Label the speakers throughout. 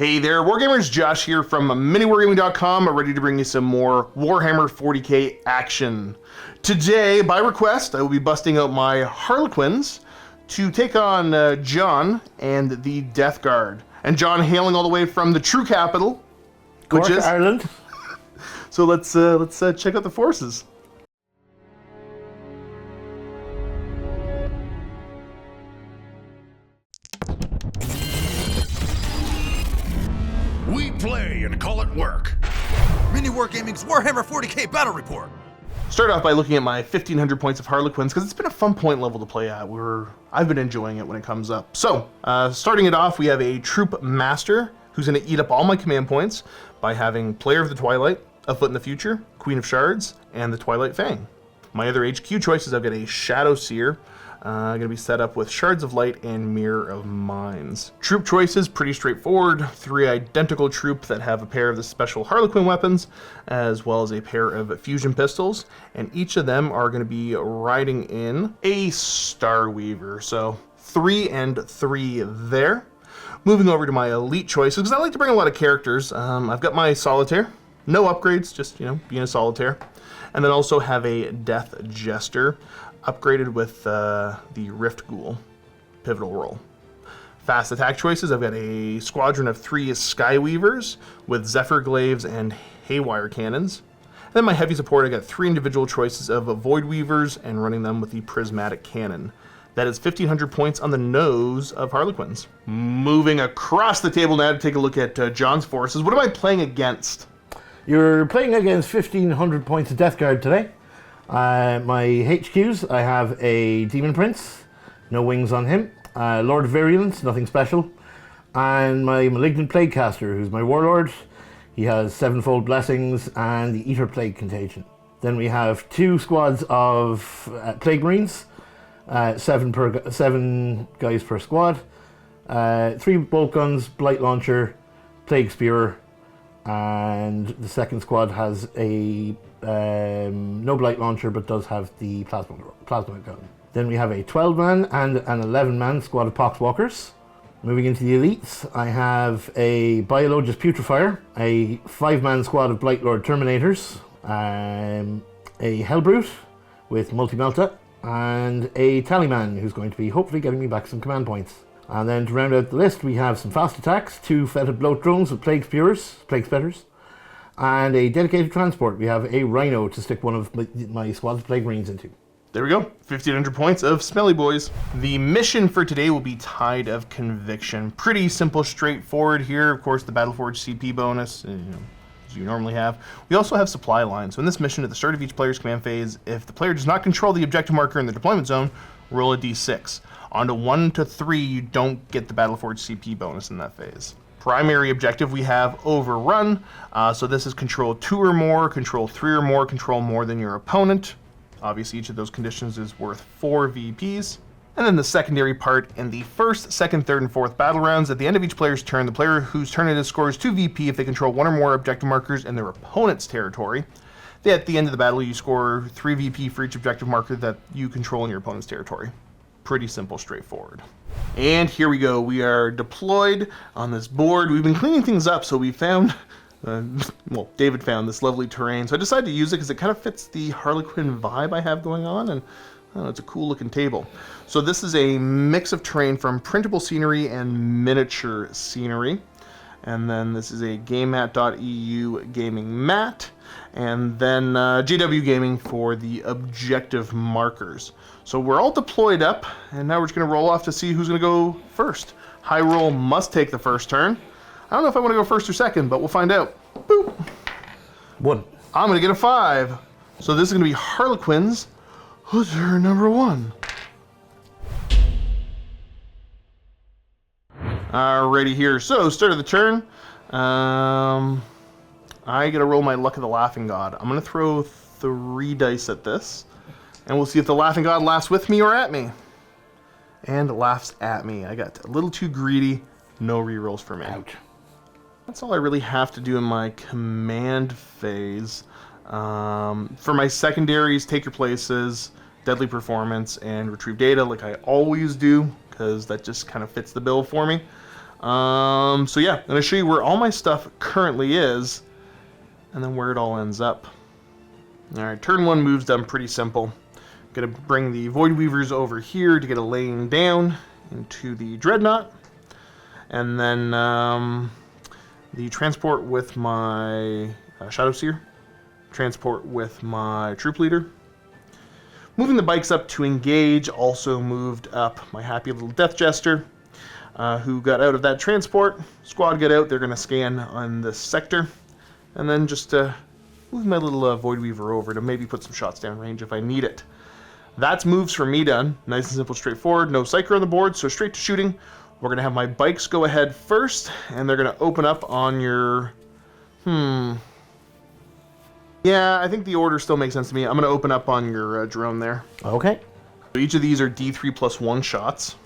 Speaker 1: Hey there, Wargamers, Josh here from MiniWarGaming.com, ready to bring you some more Warhammer 40k action. Today, by request, I will be busting out my Harlequins to take on Jon and the Death Guard. And Jon hailing all the way from the true capital,
Speaker 2: Cork, which is Ireland.
Speaker 1: So let's check out the forces.
Speaker 3: We play and call it work.
Speaker 4: MiniWarGaming's Warhammer 40k Battle Report.
Speaker 1: Start off by looking at my 1,500 points of Harlequins, because it's been a fun point level to play at. I've been enjoying it when it comes up. So, starting it off, we have a Troop Master, who's going to eat up all my command points by having Player of the Twilight, A Foot in the Future, Queen of Shards, and the Twilight Fang. My other HQ choices, I've got a Shadow Seer, going to be set up with Shards of Light and Mirror of Minds. Troop choices, pretty straightforward. 3 identical troops that have a pair of the special Harlequin weapons, as well as a pair of fusion pistols, and each of them are going to be riding in a Starweaver. So 3 and 3 there. Moving over to my elite choices, because I like to bring a lot of characters. I've got my Solitaire, no upgrades, just being a Solitaire, and then also have a Death Jester, upgraded with the Rift Ghoul pivotal role. Fast attack choices, I've got a squadron of 3 Skyweavers with Zephyr Glaives and Haywire Cannons. And then my heavy support, I got 3 individual choices of Void Weavers and running them with the Prismatic Cannon. That is 1,500 points on the nose of Harlequins. Moving across the table now to take a look at Jon's forces. What am I playing against?
Speaker 2: You're playing against 1,500 points of Death Guard today. My HQs, I have a Demon Prince, no wings on him, Lord of Virulence, nothing special, and my Malignant Plaguecaster, who's my Warlord. He has 7-fold Blessings and the Eater Plague Contagion. Then we have 2 squads of Plague Marines, 7 guys per squad, 3 Bolt Guns, Blight Launcher, Plague Spear, and the second squad has a no Blight Launcher, but does have the plasma gun. Then we have a 12-man and an 11-man squad of Poxwalkers. Moving into the elites, I have a Biologist Putrefier, a 5-man squad of Blightlord Terminators, a Hellbrute with Multi-Melta, and a Tallyman, who's going to be hopefully getting me back some command points. And then to round out the list, we have some fast attacks, 2 Fetid Bloat Drones with Plague Spetters, and a dedicated transport. We have a Rhino to stick one of my squad's of Plague Marines into.
Speaker 1: There we go, 1,500 points of Smelly Boys. The mission for today will be Tide of Conviction. Pretty simple, straightforward here. Of course, the Battleforge CP bonus, as you normally have. We also have supply lines. So in this mission, at the start of each player's command phase, if the player does not control the objective marker in the deployment zone, roll a d6. On to 1 to 3, you don't get the Battleforge CP bonus in that phase. Primary objective, we have Overrun. So this is control 2 or more, control 3 or more, control more than your opponent. Obviously, each of those conditions is worth 4 VPs. And then the secondary part, in the first, second, third, and fourth battle rounds, at the end of each player's turn, the player whose turn it is scores 2 VP if they control 1 or more objective markers in their opponent's territory. At the end of the battle, you score 3 VP for each objective marker that you control in your opponent's territory. Pretty simple, straightforward. And here we go. We are deployed on this board. We've been cleaning things up, so we found, David found this lovely terrain. So I decided to use it because it kind of fits the Harlequin vibe I have going on, and it's a cool looking table. So this is a mix of terrain from printable scenery and miniature scenery. And then this is a GameMat.eu gaming mat. And then JW Gaming for the objective markers. So we're all deployed up, and now we're just going to roll off to see who's going to go first. High roll must take the first turn. I don't know if I want to go first or second, but we'll find out. Boop.
Speaker 2: 1.
Speaker 1: I'm going to get a 5. So this is going to be Harlequins. Who's their number 1? Alrighty here. So start of the turn. I gotta roll my Luck of the Laughing God. I'm gonna throw 3 dice at this, and we'll see if the Laughing God laughs with me or at me. And laughs at me. I got a little too greedy. No rerolls for me.
Speaker 2: Ouch.
Speaker 1: That's all I really have to do in my command phase. For my secondaries, take your places, Deadly Performance, and retrieve data like I always do, because that just kind of fits the bill for me. So yeah, I'm going to show you where all my stuff currently is, and then where it all ends up. Alright, turn 1 move's done pretty simple. Gonna bring the Void Weavers over here to get a laying down into the Dreadnought. And then the transport with my Shadow Seer. Transport with my Troop Leader. Moving the bikes up to engage, also moved up my happy little Death Jester, who got out of that transport. Squad get out, they're gonna scan on this sector. And then just move my little Void Weaver over to maybe put some shots down range if I need it. That's moves for me done. Nice and simple, straightforward. No Psyker on the board, so straight to shooting. We're going to have my bikes go ahead first, and they're going to open up on your... Yeah, I think the order still makes sense to me. I'm going to open up on your drone there.
Speaker 2: Okay.
Speaker 1: So each of these are D3 plus 1 shots.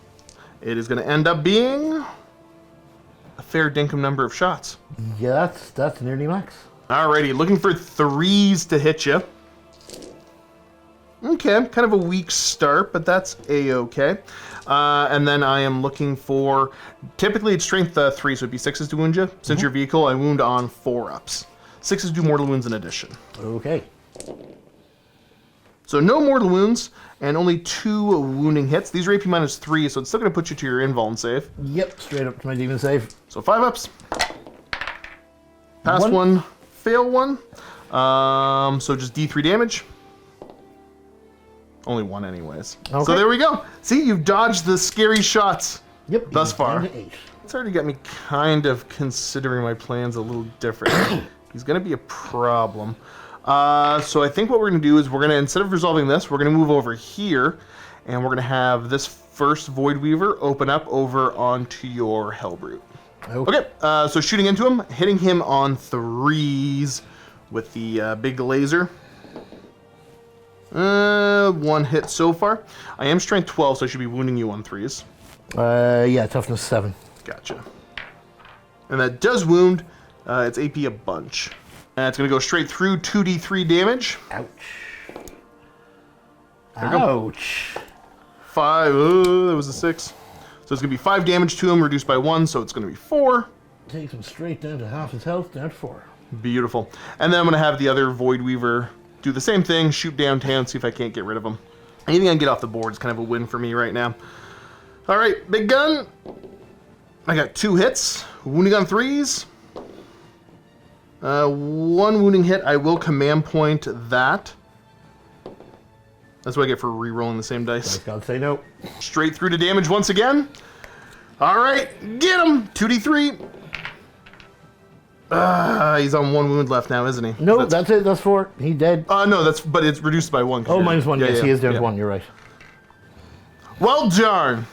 Speaker 1: It is going to end up being a fair dinkum number of shots.
Speaker 2: Yeah, that's nearly max.
Speaker 1: Alrighty, looking for 3s to hit you. Okay, kind of a weak start, but that's a-okay. And then I am looking for, typically it's strength 3, so it'd be 6s to wound you. Since your vehicle, I wound on 4-ups. 6s do mortal wounds in addition.
Speaker 2: Okay.
Speaker 1: So no mortal wounds, and only 2 wounding hits. These are AP minus 3, so it's still going to put you to your invuln save.
Speaker 2: Yep, straight up to my demon save.
Speaker 1: So 5-ups. Pass 1, fail 1. So just D3 damage. Only 1 anyways. Okay. So there we go. See, you've dodged the scary shots.
Speaker 2: Yep.
Speaker 1: Thus far.
Speaker 2: 8.
Speaker 1: It's already got me kind of considering my plans a little different. He's going to be a problem. So I think what we're going to do is we're going to, instead of resolving this, we're going to move over here, and we're going to have this first Void Weaver open up over onto your Hellbrute. Okay, so shooting into him, hitting him on 3s with the big laser. 1 hit so far. I am strength 12, so I should be wounding you on 3s.
Speaker 2: Yeah, toughness 7.
Speaker 1: Gotcha. And that does wound. It's AP a bunch. And it's going to go straight through 2d3 damage.
Speaker 2: Ouch. Ouch.
Speaker 1: 5. Oh, that was a 6. So it's going to be 5 damage to him, reduced by 1, so it's going to be 4.
Speaker 2: Takes him straight down to half his health, down to 4.
Speaker 1: Beautiful. And then I'm going to have the other Void Weaver do the same thing, shoot downtown, see if I can't get rid of him. Anything I can get off the board is kind of a win for me right now. All right, big gun. I got 2 hits, wounding on 3s. 1 wounding hit, I will command point that. That's what I get for re-rolling the same dice.
Speaker 2: Gotta say no.
Speaker 1: Straight through to damage once again. All right, get him, 2d3. He's on 1 wound left now, isn't he?
Speaker 2: No, that's it. That's 4. He's dead.
Speaker 1: No, but it's reduced by 1.
Speaker 2: Oh, minus 1. Yes, he is down to 1. You're right.
Speaker 1: Well, darn.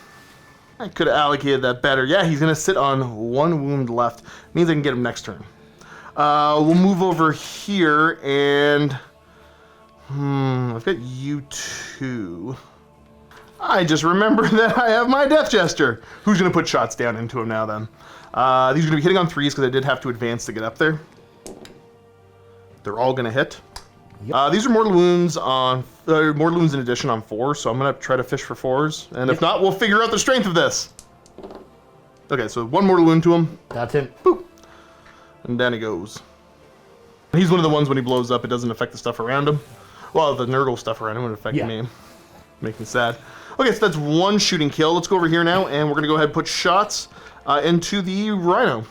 Speaker 1: I could have allocated that better. Yeah, he's going to sit on 1 wound left. Means I can get him next turn. We'll move over here, and... I've got you 2. I just remembered that I have my Death Jester. Who's going to put shots down into him now, then? These are going to be hitting on 3s because I did have to advance to get up there. They're all going to hit. Yep. These are mortal wounds in addition on 4, so I'm going to try to fish for 4s. And if not, we'll figure out the strength of this. Okay, so 1 mortal wound to him.
Speaker 2: That's him.
Speaker 1: Boop. And down he goes. He's one of the ones when he blows up, it doesn't affect the stuff around him. Well, the Nurgle stuff around him would affect me. Make me sad. Okay, so that's 1 shooting kill. Let's go over here now, and we're going to go ahead and put shots into the Rhino. All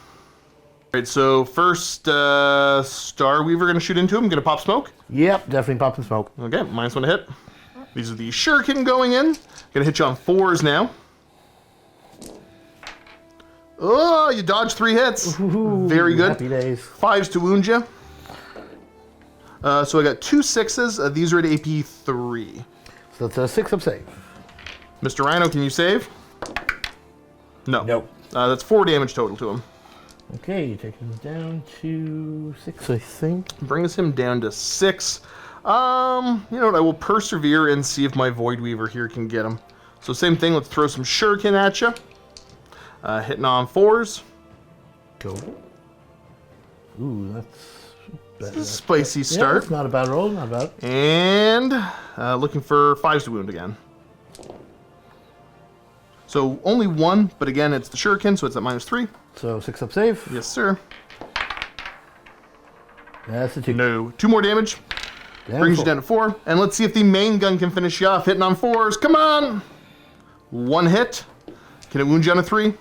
Speaker 1: right, so first Star Weaver going to shoot into him. Going to pop smoke.
Speaker 2: Yep, definitely popping smoke.
Speaker 1: Okay, -1 to hit. These are the Shuriken going in. Going to hit you on 4s now. Oh, you dodged 3 hits.
Speaker 2: Ooh,
Speaker 1: very good.
Speaker 2: Happy days.
Speaker 1: 5s to wound you. So I got 2 6s. These are at AP 3.
Speaker 2: So it's a 6-up save.
Speaker 1: Mr. Rhino, can you save? No.
Speaker 2: Nope.
Speaker 1: That's 4 damage total to him.
Speaker 2: Okay, taking him down to 6, I think.
Speaker 1: Brings him down to 6. You know what? I will persevere and see if my Void Weaver here can get him. So same thing. Let's throw some Shuriken at you. Hitting on 4s.
Speaker 2: Go. Ooh, that's
Speaker 1: a spicy start.
Speaker 2: Yeah, that's not a bad roll. Not bad.
Speaker 1: And looking for 5s to wound again. So only one, but again, it's the shuriken, so it's at -3.
Speaker 2: So 6 up save.
Speaker 1: Yes, sir.
Speaker 2: That's a 2.
Speaker 1: No. 2 more damage.
Speaker 2: Down
Speaker 1: Brings
Speaker 2: 4.
Speaker 1: you down to 4. And let's see if the main gun can finish you off. Hitting on 4s. Come on! 1 hit. Can it wound you on a 3?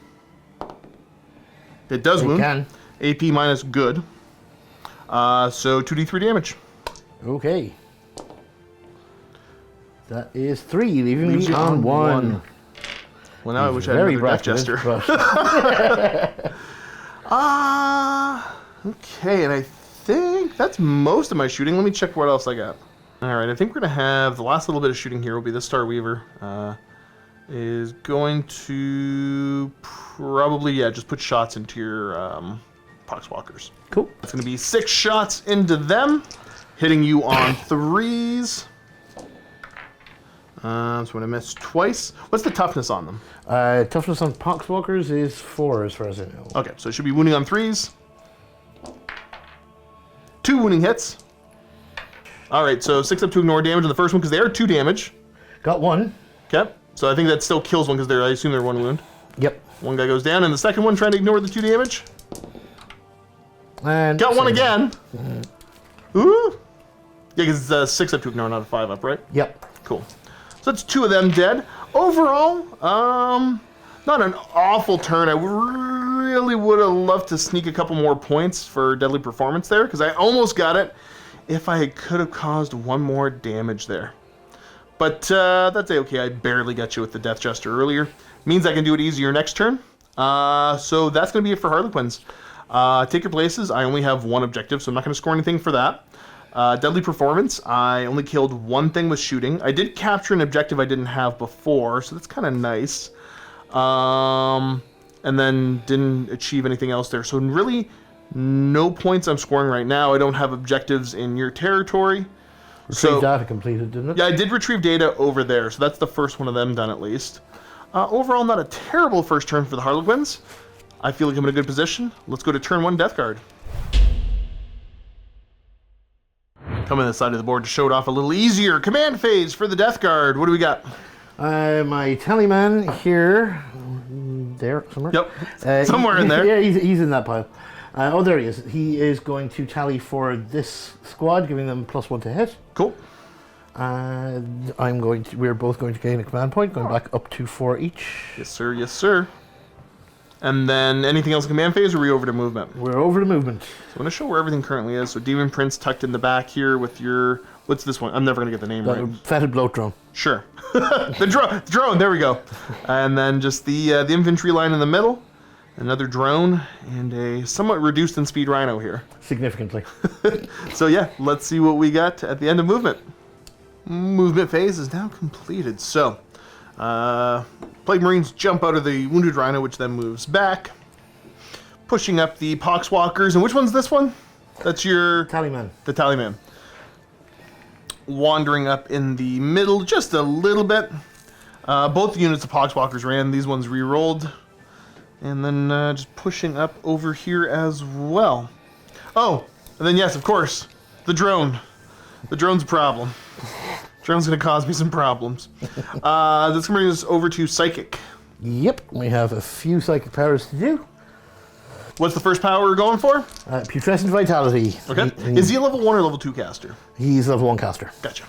Speaker 1: It does
Speaker 2: It
Speaker 1: wound.
Speaker 2: can.
Speaker 1: AP minus good. So 2d3 damage.
Speaker 2: Okay. That is 3, leaving
Speaker 1: Leaves
Speaker 2: me
Speaker 1: you
Speaker 2: on
Speaker 1: on
Speaker 2: 1.
Speaker 1: Well, now I wish I had
Speaker 2: Very
Speaker 1: another Death
Speaker 2: bracketed,
Speaker 1: Jester.
Speaker 2: but
Speaker 1: Okay, and I think that's most of my shooting. Let me check what else I got. All right, I think we're going to have the last little bit of shooting here will be the Star Weaver. Is going to probably, just put shots into your Poxwalkers.
Speaker 2: cool.
Speaker 1: It's going to be 6 shots into them, hitting you on 3s. So I'm going to miss twice. What's the toughness on them?
Speaker 2: Toughness on Poxwalkers is 4 as far as I know.
Speaker 1: Okay, so it should be wounding on 3s. 2 wounding hits. All right, so 6 up to ignore damage on the first one because they are 2 damage.
Speaker 2: Got 1.
Speaker 1: Okay, so I think that still kills one because I assume they're 1 wound.
Speaker 2: Yep.
Speaker 1: One guy goes down, and the second one trying to ignore the 2 damage.
Speaker 2: And
Speaker 1: Got 1 again. Ooh. Yeah, because it's 6 up to ignore, not a 5 up, right?
Speaker 2: Yep.
Speaker 1: Cool. So that's 2 of them dead. Overall, not an awful turn. I really would have loved to sneak a couple more points for deadly performance there, because I almost got it if I could have caused 1 more damage there. But that's okay. I barely got you with the Death Jester earlier. Means I can do it easier next turn. So that's going to be it for Harlequins. Take your places. I only have 1 objective, so I'm not going to score anything for that. Deadly performance, I only killed 1 thing with shooting. I did capture an objective I didn't have before, so that's kind of nice. And then didn't achieve anything else there. So really, no points I'm scoring right now. I don't have objectives in your territory.
Speaker 2: Retrieve data completed, didn't it?
Speaker 1: Yeah, I did retrieve data over there, so that's the first one of them done at least. Overall, not a terrible first turn for the Harlequins. I feel like I'm in a good position. Let's go to turn 1 Death Guard. Coming to the side of the board to show it off a little easier. Command phase for the Death Guard. What do we got?
Speaker 2: My tallyman here, there somewhere.
Speaker 1: Yep, somewhere in there.
Speaker 2: Yeah, he's in that pile. Oh, there he is. He is going to tally for this squad, giving them +1 to hit.
Speaker 1: Cool.
Speaker 2: And we're both going to gain a command point, going back up to 4 each.
Speaker 1: Yes, sir. Yes, sir. And then anything else in command phase, or are we over to movement?
Speaker 2: We're over to movement.
Speaker 1: So I'm going to show where everything currently is. So Demon Prince tucked in the back here with your... What's this one? I'm never going to get the name right.
Speaker 2: Fetid bloat drone.
Speaker 1: Sure. the drone, there we go. And then just the infantry line in the middle. Another drone, and a somewhat reduced in speed rhino here.
Speaker 2: Significantly.
Speaker 1: So yeah, let's see what we got at the end of movement. Movement phase is now completed. So, Plague Marines jump out of the wounded rhino, which then moves back. Pushing up the Poxwalkers, and which one's this one? That's your...
Speaker 2: Tallyman.
Speaker 1: The Tallyman. Wandering up in the middle just a little bit. Both units of Poxwalkers ran. These ones re-rolled. And then just pushing up over here as well. Oh, and then yes, of course, the drone. The drone's a problem. Drone's going to cause me some problems. That's going to bring us over to Psychic.
Speaker 2: Yep, we have a few psychic powers to do.
Speaker 1: What's the first power we're going for?
Speaker 2: Putrescent Vitality.
Speaker 1: Okay. Is he a level 1 or level 2 caster?
Speaker 2: He's level 1 caster.
Speaker 1: Gotcha.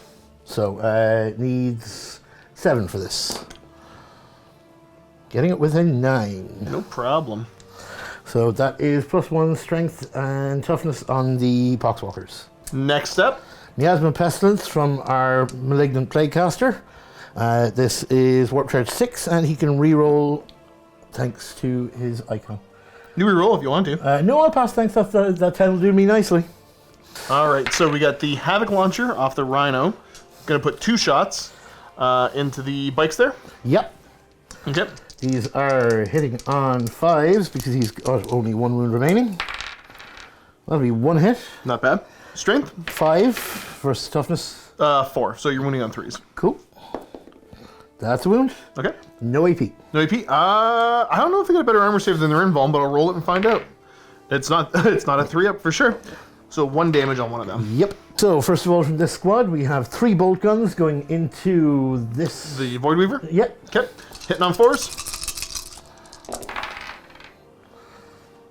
Speaker 2: So, needs 7 for this. Getting it with a 9.
Speaker 1: No problem.
Speaker 2: So that is +1 strength and toughness on the Poxwalkers.
Speaker 1: Next up.
Speaker 2: Miasma Pestilence from our Malignant Plaguecaster. This is Warp Charge 6, and he can reroll thanks to his icon.
Speaker 1: You reroll if you want to.
Speaker 2: No, I'll pass thanks. That 10 will do me nicely.
Speaker 1: Alright, so we got the Havoc Launcher off the Rhino. Gonna put 2 shots into the bikes there.
Speaker 2: Yep.
Speaker 1: Okay.
Speaker 2: These are hitting on 5s because he's got only 1 wound remaining. That'll be 1 hit.
Speaker 1: Not bad. Strength?
Speaker 2: 5 versus toughness.
Speaker 1: 4, so you're wounding on 3s.
Speaker 2: Cool. That's a wound.
Speaker 1: Okay.
Speaker 2: No AP.
Speaker 1: No AP. I don't know if they got a better armor save than their invuln, but I'll roll it and find out. It's not it's not a 3-up for sure. So 1 damage on one of them.
Speaker 2: Yep. So first of all, from this squad, we have 3 bolt guns going into this.
Speaker 1: The Void Weaver?
Speaker 2: Yep.
Speaker 1: Okay. Hitting on 4s.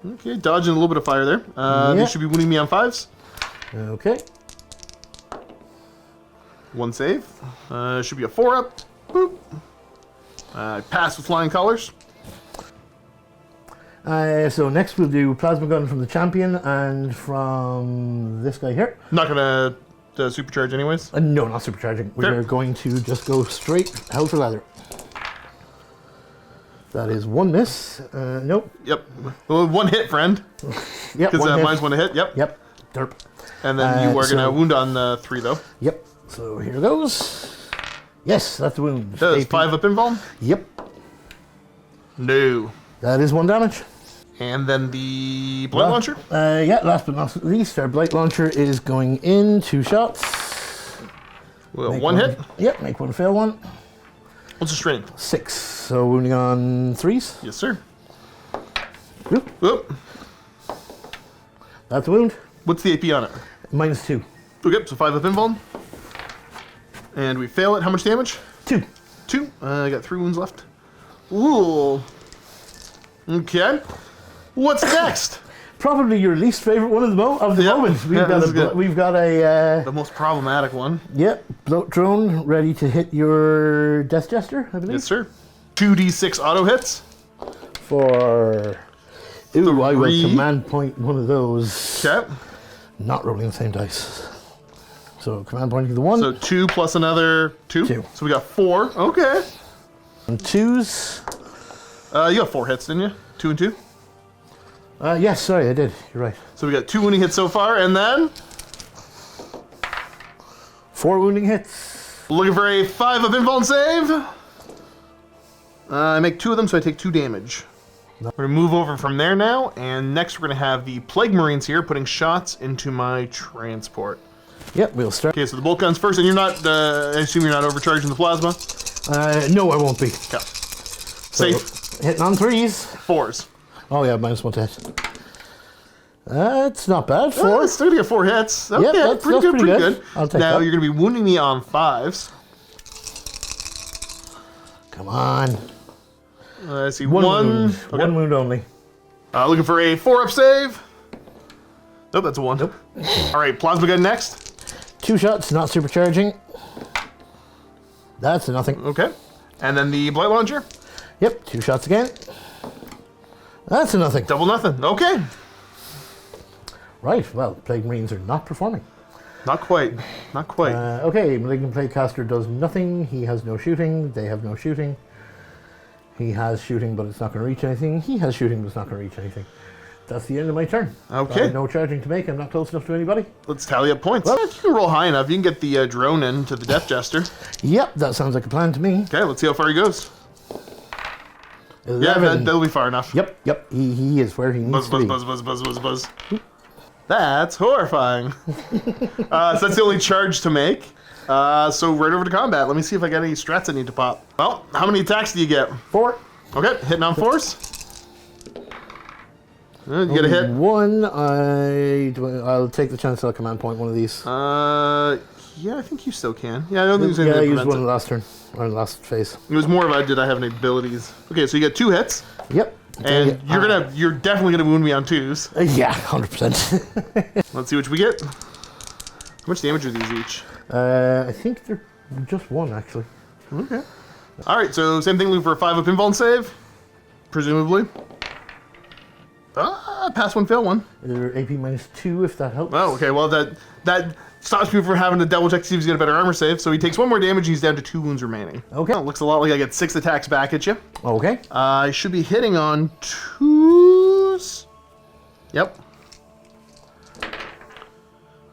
Speaker 1: Okay, dodging a little bit of fire there. They should be wounding me on 5s.
Speaker 2: Okay.
Speaker 1: 1 save. Should be a 4-up. Boop. Pass with flying colors.
Speaker 2: So next we'll do plasma gun from the champion and from this guy here.
Speaker 1: Not gonna supercharge anyways.
Speaker 2: No, not supercharging. We're going to just go straight hell for leather. That is 1 miss. Nope.
Speaker 1: Yep. Well, 1 hit, friend.
Speaker 2: Yep.
Speaker 1: Because mine's 1 hit. Yep.
Speaker 2: Yep. Derp.
Speaker 1: And then you are gonna wound on 3 though.
Speaker 2: Yep. So here goes. Yes, that's a wound.
Speaker 1: Does 5 up invuln?
Speaker 2: Yep.
Speaker 1: No.
Speaker 2: That is 1 damage.
Speaker 1: And then the blight launcher?
Speaker 2: Yeah, last but not least, our blight launcher is going in 2 shots.
Speaker 1: Well, 1 hit?
Speaker 2: Yep, make 1 fail 1.
Speaker 1: What's the strength?
Speaker 2: 6. So wounding on 3s.
Speaker 1: Yes, sir.
Speaker 2: Whoop.
Speaker 1: Whoop.
Speaker 2: That's a wound.
Speaker 1: What's the AP on it?
Speaker 2: -2.
Speaker 1: Okay, so 5 up invuln. And we fail it. How much damage?
Speaker 2: 2.
Speaker 1: 2. I got 3 wounds left. Ooh. Okay. What's next?
Speaker 2: Probably your least favorite one of the moment. We've got a
Speaker 1: the most problematic one.
Speaker 2: Yep, bloat drone ready to hit your Death Jester, I believe.
Speaker 1: Yes, sir. 2d6 auto hits.
Speaker 2: For ooh, I will
Speaker 1: 3.
Speaker 2: command point one of those.
Speaker 1: Okay.
Speaker 2: Not rolling the same dice. So command pointing the 1.
Speaker 1: So 2 plus another 2.
Speaker 2: 2.
Speaker 1: So we got 4. Okay.
Speaker 2: And 2s.
Speaker 1: You got 4 hits, didn't you? 2 and 2.
Speaker 2: Yes, sorry, I did. You're right.
Speaker 1: So we got 2 wounding hits so far, and then
Speaker 2: 4 wounding hits.
Speaker 1: looking for a 5 of invuln save. I make 2 of them, so I take 2 damage. We're gonna move over from there now, and next we're gonna have the Plague Marines here putting shots into my transport.
Speaker 2: Yep, we'll start.
Speaker 1: Okay, so the bolt guns first, and you're not. I assume you're not overcharging the plasma.
Speaker 2: No, I won't be.
Speaker 1: Okay. Safe.
Speaker 2: Hitting on 3s.
Speaker 1: 4s.
Speaker 2: Oh yeah, -1 to hit. That's not bad. 4.
Speaker 1: Still gonna get 4 hits. Okay,
Speaker 2: that's
Speaker 1: pretty good.
Speaker 2: I'll take
Speaker 1: now
Speaker 2: that.
Speaker 1: you're gonna be wounding me on 5s.
Speaker 2: Come on.
Speaker 1: I see
Speaker 2: One
Speaker 1: one.
Speaker 2: wound.
Speaker 1: Okay.
Speaker 2: 1 wound only.
Speaker 1: Looking for a 4-up save. Nope, that's a 1.
Speaker 2: Nope.
Speaker 1: All right, plasma gun next.
Speaker 2: 2 shots, not supercharging. That's a nothing.
Speaker 1: Okay, and then the blight launcher.
Speaker 2: Yep, 2 shots again. That's a nothing.
Speaker 1: Double nothing. Okay.
Speaker 2: Right, well, Plague Marines are not performing.
Speaker 1: Not quite. Not quite.
Speaker 2: Okay, Malignant Plague Caster does nothing. He has no shooting. They have no shooting. He has shooting, but it's not going to reach anything. He has shooting, but it's not going to reach anything. That's the end of my turn.
Speaker 1: Okay.
Speaker 2: No charging to make. I'm not close enough to anybody.
Speaker 1: Let's tally up points. Well, if you can roll high enough, you can get the drone into the Death Jester.
Speaker 2: Yep, that sounds like a plan to me.
Speaker 1: Okay, let's see how far he goes.
Speaker 2: 11.
Speaker 1: Yeah, that'll be far enough.
Speaker 2: Yep. He is where he needs to be.
Speaker 1: Buzz. That's horrifying. So that's the only charge to make. So right over to combat. Let me see if I got any strats I need to pop. Well, how many attacks do you get?
Speaker 2: 4.
Speaker 1: Okay, hitting on 4s. You get a hit.
Speaker 2: 1. I'll take the chance I'll command point one of these.
Speaker 1: Yeah, I think you still can. Yeah, I don't think there's anything
Speaker 2: I
Speaker 1: that
Speaker 2: used
Speaker 1: prevents
Speaker 2: one
Speaker 1: it.
Speaker 2: last turn, or last phase.
Speaker 1: It was more about did I have any abilities. Okay, so you get 2 hits.
Speaker 2: Yep.
Speaker 1: And you're definitely gonna wound me on 2s.
Speaker 2: Yeah, 100%.
Speaker 1: Let's see what we get. How much damage are these each?
Speaker 2: I think they're just 1 actually.
Speaker 1: Okay. All right, so same thing. Looking for a 5-up invuln save, presumably. Pass 1, fail 1.
Speaker 2: They're AP -2 if that helps.
Speaker 1: Oh, okay. Well, that stops me from having to double check to see if he's got a better armor save. So he takes 1 more damage. He's down to 2 wounds remaining.
Speaker 2: Okay.
Speaker 1: Well, it looks a lot like I get 6 attacks back at you.
Speaker 2: Okay.
Speaker 1: I should be hitting on 2s. Yep.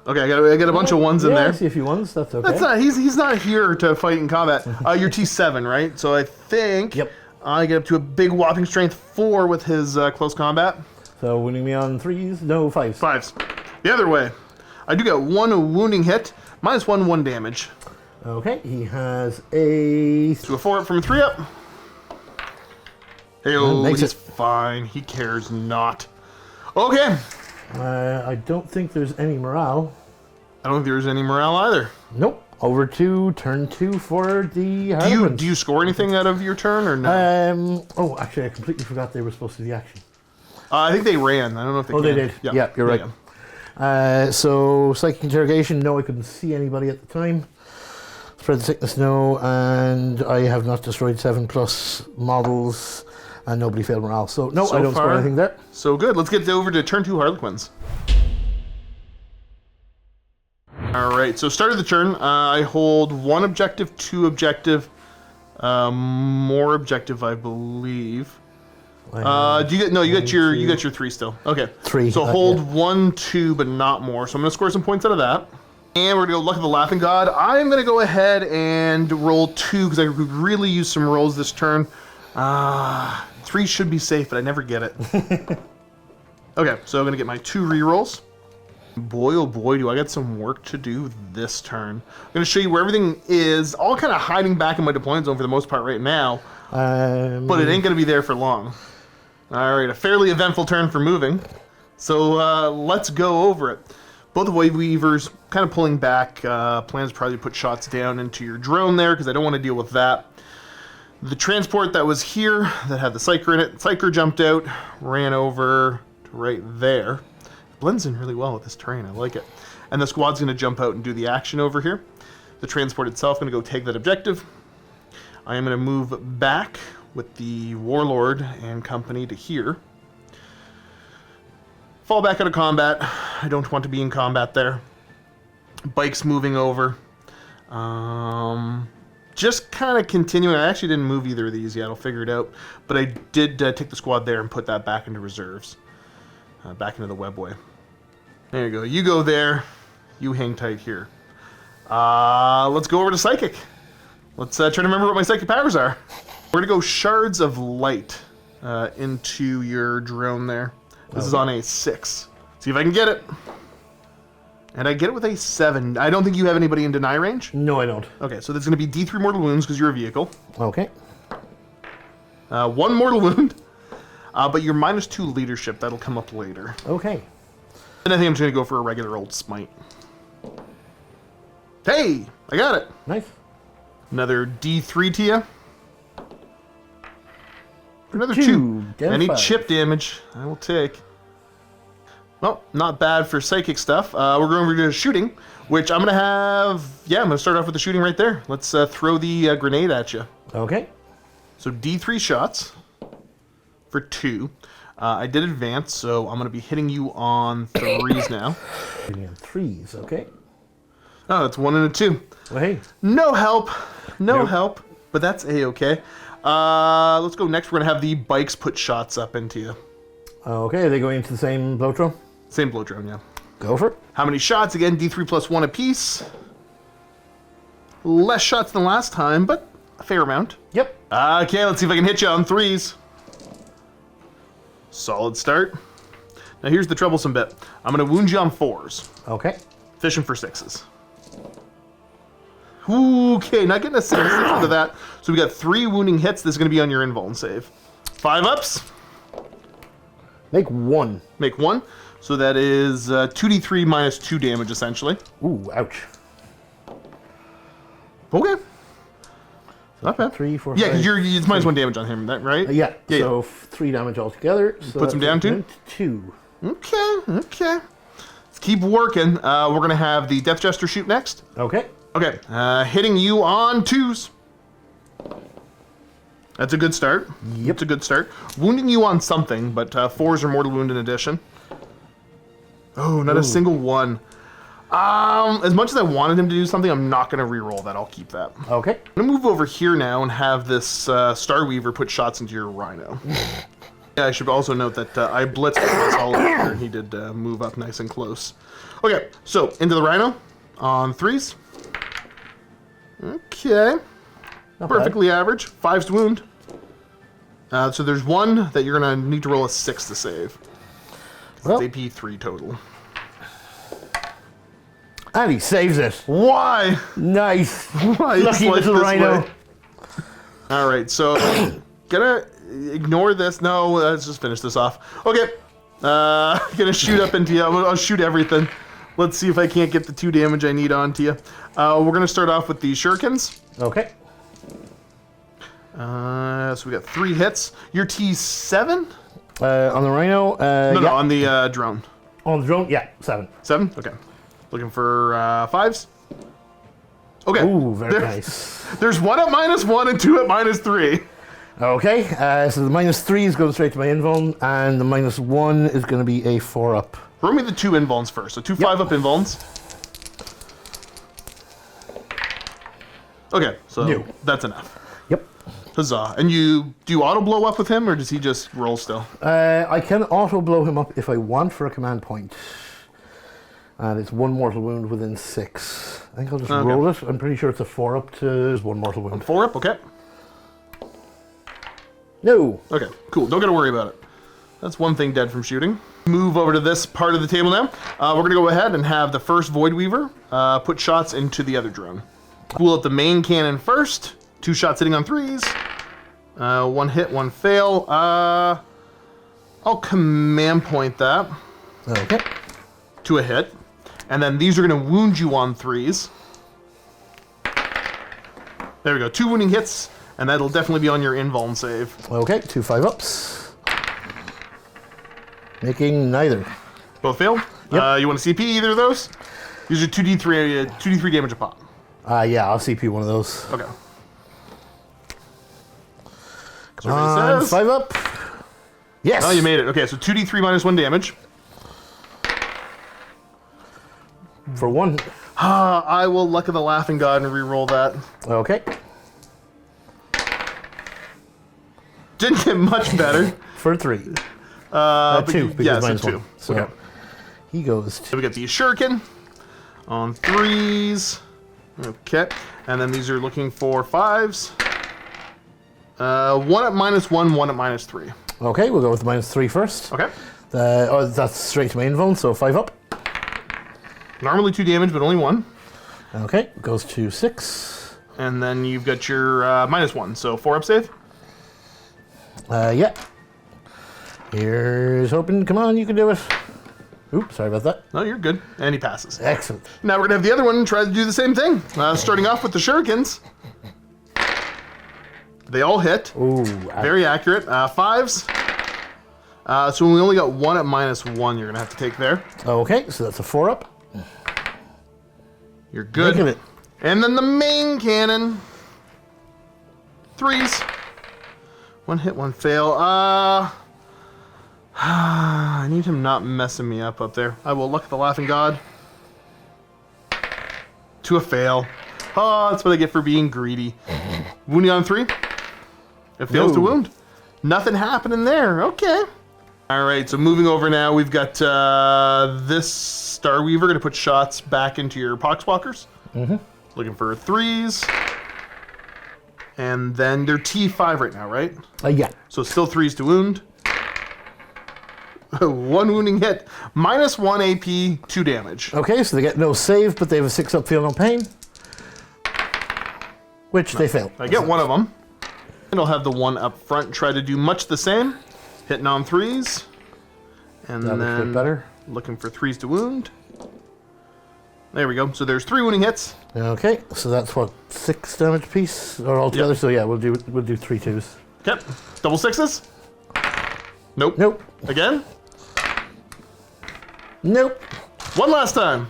Speaker 1: Okay, I got a bunch of 1s in there.
Speaker 2: I see a few 1s. That's okay.
Speaker 1: That's not. He's not here to fight in combat. You're T7, right? So I think.
Speaker 2: Yep.
Speaker 1: I get up to a big whopping strength 4 with his close combat.
Speaker 2: So winning me on 3s? No, 5s.
Speaker 1: 5s. The other way. I do get 1 wounding hit. -1 damage.
Speaker 2: Okay, he has a...
Speaker 1: To a 4-up from a 3-up. Hey-oh,
Speaker 2: Makes
Speaker 1: he's
Speaker 2: it.
Speaker 1: fine. He cares not. Okay.
Speaker 2: I don't think there's any morale.
Speaker 1: I don't think there's any morale either.
Speaker 2: Nope. Over to turn 2 for the Harlequins.
Speaker 1: Do you score anything out of your turn or no?
Speaker 2: Oh, actually, I completely forgot they were supposed to do the action.
Speaker 1: I think they ran. I don't know if they
Speaker 2: Oh,
Speaker 1: can.
Speaker 2: they did. Yeah, you're right. So, psychic interrogation. No, I couldn't see anybody at the time. Spread the sickness. No, and I have not destroyed 7+ models, and nobody failed morale. So no, I don't score anything there.
Speaker 1: So good. Let's get over to turn 2 Harlequins. All right. So start of the turn. I hold 1 objective, 2 objective, more objective, I believe. Do you get you got your 3 still. Okay.
Speaker 2: 3.
Speaker 1: So hold 1, 2, but not more. So I'm gonna score some points out of that. And we're gonna go Luck of the Laughing God. I'm gonna go ahead and roll 2 because I could really use some rolls this turn. 3 should be safe, but I never get it. Okay, so I'm gonna get my 2 rerolls. Boy, oh boy, do I got some work to do this turn. I'm gonna show you where everything is, all kind of hiding back in my deployment zone for the most part right now. But it ain't gonna be there for long. All right, a fairly eventful turn for moving. So let's go over it. Both the Wave Weavers kind of pulling back. Plans probably to put shots down into your drone there because I don't want to deal with that. The transport that was here that had the Psyker in it, Psyker jumped out, ran over to right there. It blends in really well with this terrain, I like it. And the squad's going to jump out and do the action over here. The transport itself going to go take that objective. I am going to move back with the Warlord and company to here. Fall back out of combat. I don't want to be in combat there. Bikes moving over. Just kind of continuing. I actually didn't move either of these yet. I'll figure it out. But I did take the squad there and put that back into reserves. Back into the webway. There you go. You go there. You hang tight here. Let's go over to Psychic. Let's try to remember what my Psychic powers are. We're going to go Shards of Light into your drone there. This is on a 6. See if I can get it. And I get it with a 7. I don't think you have anybody in deny range?
Speaker 2: No, I don't.
Speaker 1: Okay, so there's going to be D3 mortal wounds because you're a vehicle.
Speaker 2: Okay.
Speaker 1: 1 mortal wound. But your -2 leadership, that'll come up later.
Speaker 2: Okay.
Speaker 1: And I think I'm just going to go for a regular old smite. Hey! I got it!
Speaker 2: Nice.
Speaker 1: Another D3 to you. Another
Speaker 2: 2.
Speaker 1: 2. Any
Speaker 2: 5.
Speaker 1: chip damage, I will take. Well, not bad for psychic stuff. We're going over to shooting, which I'm going to have... Yeah, I'm going to start off with the shooting right there. Let's throw the grenade at you.
Speaker 2: Okay.
Speaker 1: So D3 shots for 2. I did advance, so I'm going to be hitting you on 3s now.
Speaker 2: Hitting on 3s, okay.
Speaker 1: Oh, it's 1 and a 2.
Speaker 2: Well, hey.
Speaker 1: No help. No
Speaker 2: Nope.
Speaker 1: help. But that's A-okay. Let's go next. We're going to have the bikes put shots up into you.
Speaker 2: Okay, are they going into the same blow drone?
Speaker 1: Same blow drone, yeah.
Speaker 2: Go for it.
Speaker 1: How many shots? Again, D3 plus 1 apiece. Less shots than last time, but a fair amount.
Speaker 2: Yep.
Speaker 1: Okay, let's see if I can hit you on 3s. Solid start. Now here's the troublesome bit. I'm going to wound you on 4s.
Speaker 2: Okay.
Speaker 1: Fishing for 6s. Okay, not getting a 6 into that. So we got 3 wounding hits. This is going to be on your invuln save. 5 ups.
Speaker 2: Make 1.
Speaker 1: Make 1. So that is 2d3 minus 2 damage, essentially.
Speaker 2: Ooh, ouch.
Speaker 1: Okay. Not bad.
Speaker 2: 3, 4,
Speaker 1: Yeah,
Speaker 2: 5,
Speaker 1: because it's minus 1 damage on him, that right?
Speaker 2: Yeah,
Speaker 1: Yeah.
Speaker 2: so 3 damage altogether. So
Speaker 1: Puts him down to?
Speaker 2: 2.
Speaker 1: Okay. Let's keep working. We're going to have the Death Jester shoot next.
Speaker 2: Okay.
Speaker 1: Okay, hitting you on 2s. That's a good start.
Speaker 2: Yep.
Speaker 1: It's a good start. Wounding you on something, but 4s are mortal wound in addition. Oh, not a single one. As much as I wanted him to do something, I'm not going to reroll that. I'll keep that.
Speaker 2: Okay.
Speaker 1: I'm going to move over here now and have this Starweaver put shots into your Rhino. Yeah, I should also note that I blitzed this Harlequin and he did move up nice and close. Okay, so into the Rhino on 3s. Okay.
Speaker 2: Not
Speaker 1: Perfectly average. 5's wound. So there's 1 that you're going to need to roll a 6 to save.
Speaker 2: Well.
Speaker 1: It's AP 3 total.
Speaker 2: And he saves it.
Speaker 1: Why?
Speaker 2: Nice.
Speaker 1: Why?
Speaker 2: Lucky little Rhino.
Speaker 1: All right, so gonna ignore this. No, let's just finish this off. Okay, gonna shoot up into you. I'll shoot everything. Let's see if I can't get the 2 damage I need onto you. We're gonna start off with the shurikens.
Speaker 2: Okay.
Speaker 1: So we got 3 hits. Your T7.
Speaker 2: On the Rhino,
Speaker 1: No,
Speaker 2: yeah.
Speaker 1: on the drone.
Speaker 2: On the drone, yeah, 7.
Speaker 1: 7? Okay. Looking for 5s? Okay.
Speaker 2: Ooh, very nice.
Speaker 1: There's 1 at -1 and 2 at -3.
Speaker 2: Okay, so the -3 is going straight to my invuln, and the -1 is going to be a 4-up.
Speaker 1: Roll me the 2 invulns first. So 2 5-up invulns. Okay, so
Speaker 2: No.
Speaker 1: that's enough.
Speaker 2: Yep.
Speaker 1: Huzzah. And do you auto blow up with him, or does he just roll still?
Speaker 2: I can auto blow him up if I want for a command point. And it's 1 mortal wound within 6. I think I'll just roll it. I'm pretty sure it's a 4-up to 1 mortal wound.
Speaker 1: 4-up, okay.
Speaker 2: No.
Speaker 1: Okay, cool. Don't gotta worry about it. That's one thing dead from shooting. Move over to this part of the table now. We're gonna go ahead and have the first Void Weaver put shots into the other drone. Cool up the main cannon first. 2 shots hitting on 3s. 1 hit, 1 fail. I'll command point that
Speaker 2: Okay.
Speaker 1: to a hit. And then these are gonna wound you on 3s. There we go, 2 wounding hits, and that'll definitely be on your invuln save.
Speaker 2: Okay, 2 5-ups. Making neither.
Speaker 1: Both failed?
Speaker 2: Yep.
Speaker 1: You want to CP either of those? These are 2d3 damage a pop.
Speaker 2: Yeah, I'll CP one of those.
Speaker 1: Okay.
Speaker 2: Come on, 5-up. Yes.
Speaker 1: Oh, you made it. Okay, so 2d3 -1 damage.
Speaker 2: For 1.
Speaker 1: I will Luck of the Laughing God and re-roll that.
Speaker 2: Okay.
Speaker 1: Didn't get much better.
Speaker 2: For 3.
Speaker 1: But
Speaker 2: 2, because
Speaker 1: yeah, so
Speaker 2: mine's
Speaker 1: 2.
Speaker 2: 1. So
Speaker 1: Okay.
Speaker 2: he goes
Speaker 1: So we got the Shuriken on 3s. Okay. And then these are looking for 5s. 1 at -1, 1 at -3.
Speaker 2: Okay, we'll go with the -3 first.
Speaker 1: Okay.
Speaker 2: That's straight to my invuln, so 5-up.
Speaker 1: Normally 2 damage, but only 1.
Speaker 2: Okay, goes to 6.
Speaker 1: And then you've got your -1, so 4-up save.
Speaker 2: Yeah. Here's hoping. Come on, you can do it. Oops, sorry about that.
Speaker 1: No, you're good. And he passes.
Speaker 2: Excellent.
Speaker 1: Now we're going to have the other one try to do the same thing. Starting off with the Shurikens. They all hit.
Speaker 2: Ooh.
Speaker 1: Very accurate. 5s. So we only got 1 at -1 you're going to have to take there.
Speaker 2: Okay, so that's a 4-up.
Speaker 1: You're good.
Speaker 2: Making it.
Speaker 1: And then the main cannon. 3s. 1 hit, 1 fail. I need him not messing me up there. I will Luck the Laughing God. To a fail. Oh, that's what I get for being greedy. Wounding on 3. It fails to
Speaker 2: No.
Speaker 1: wound. Nothing happening there. Okay. All right, so moving over now, we've got this Star Weaver going to put shots back into your Poxwalkers. Looking for 3s. And then they're T5 right now, right?
Speaker 2: Yeah.
Speaker 1: So still 3s to wound. 1 wounding hit. -1 AP, 2 damage.
Speaker 2: Okay, so they get no save, but they have a 6-up feel no pain. Which they fail.
Speaker 1: I get one of them. And I'll have the one up front try to do much the same. Hitting on 3s. And
Speaker 2: That looks a bit
Speaker 1: then
Speaker 2: better.
Speaker 1: looking for 3s to wound. There we go. So there's 3 wounding hits.
Speaker 2: Okay, so that's what, 6 damage piece or altogether.
Speaker 1: Yep.
Speaker 2: So yeah, we'll do 3 2s.
Speaker 1: Okay. Double 6s. Nope.
Speaker 2: Nope.
Speaker 1: Again.
Speaker 2: Nope.
Speaker 1: One last time.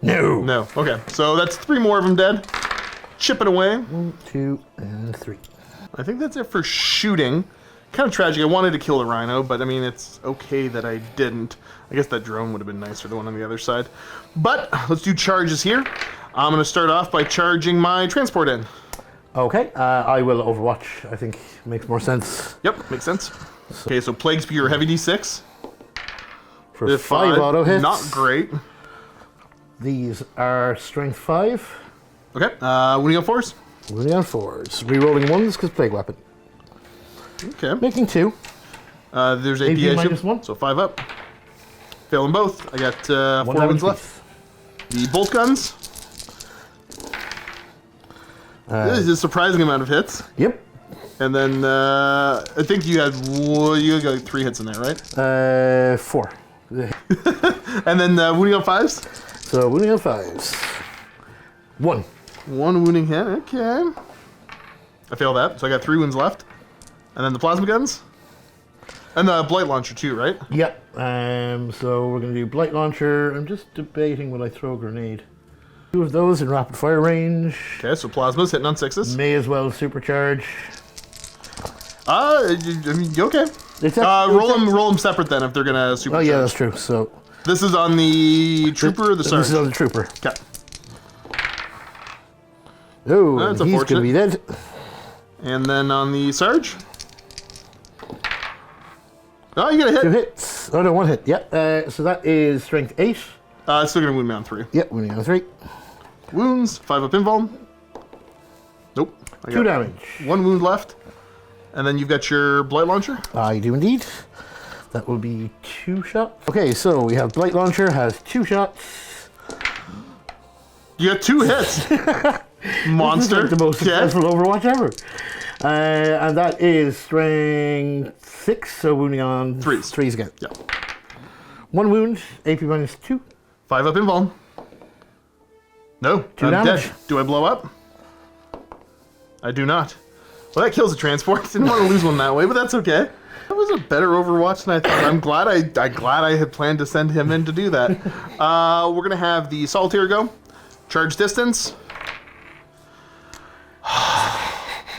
Speaker 2: No.
Speaker 1: No. Okay. So that's 3 more of them dead. Chipping away.
Speaker 2: 1, 2, and 3.
Speaker 1: I think that's it for shooting. Kind of tragic. I wanted to kill the Rhino, but I mean, it's okay that I didn't. I guess that drone would have been nicer, the one on the other side. But let's do charges here. I'm going to start off by charging my transport in.
Speaker 2: Okay, I will Overwatch. I think makes more sense.
Speaker 1: Yep, makes sense. Okay, so Plague Spear Heavy D6.
Speaker 2: For
Speaker 1: If
Speaker 2: 5 auto hits.
Speaker 1: Not great.
Speaker 2: These are Strength 5.
Speaker 1: Okay, wounding on 4s.
Speaker 2: Wounding on 4s. Rerolling 1s because Plague Weapon.
Speaker 1: Okay.
Speaker 2: Making 2.
Speaker 1: There's AP
Speaker 2: AP
Speaker 1: issue,
Speaker 2: -1.
Speaker 1: so 5 up. Failing both. I got 4
Speaker 2: 1
Speaker 1: wounds
Speaker 2: damage
Speaker 1: left. The bolt guns. This is a surprising amount of hits.
Speaker 2: Yep.
Speaker 1: And then I think you got like 3 hits in there, right?
Speaker 2: 4.
Speaker 1: And then wounding on 5s.
Speaker 2: So wounding on 5s. 1.
Speaker 1: 1 wounding hit. Okay. I failed that, so I got 3 wounds left. And then the plasma guns. And the blight launcher too, right?
Speaker 2: Yep. So we're going to do Blight Launcher. I'm just debating will I throw a grenade. 2 of those in rapid fire range.
Speaker 1: Okay, so plasma's hitting on 6s.
Speaker 2: May as well supercharge.
Speaker 1: I mean, okay. Roll them separate then if they're gonna supercharge.
Speaker 2: Oh yeah, that's true. So
Speaker 1: this is on the trooper or the sergeant?
Speaker 2: This is on the trooper.
Speaker 1: Okay.
Speaker 2: Oh,
Speaker 1: That's
Speaker 2: he's
Speaker 1: unfortunate.
Speaker 2: gonna be dead.
Speaker 1: And then on the Sarge. Oh, you got a hit.
Speaker 2: 2 hits. Oh no, 1 hit. Yep. So that is strength 8.
Speaker 1: It's still gonna wound me on 3.
Speaker 2: Yep, wounding on 3.
Speaker 1: Wounds, 5 up invuln. Nope. I
Speaker 2: 2
Speaker 1: got
Speaker 2: damage.
Speaker 1: 1 wound left. And then you've got your blight launcher.
Speaker 2: I do indeed. That will be 2 shots. Okay, so we have Blight Launcher has 2 shots.
Speaker 1: You got 2 hits. Monster.
Speaker 2: This is like the most
Speaker 1: Okay.
Speaker 2: successful Overwatch ever. And that is strength 6, so wounding on
Speaker 1: 3s.
Speaker 2: 3s again.
Speaker 1: Yeah.
Speaker 2: 1 wound, AP minus 2.
Speaker 1: 5 up invuln. No,
Speaker 2: 2
Speaker 1: I'm
Speaker 2: damage.
Speaker 1: dead. Do I blow up? I do not. Well, that kills the transport. Didn't want to lose one that way, but that's okay. That was a better Overwatch than I thought. I'm glad I had planned to send him in to do that. We're gonna have the Solitaire go. Charge distance.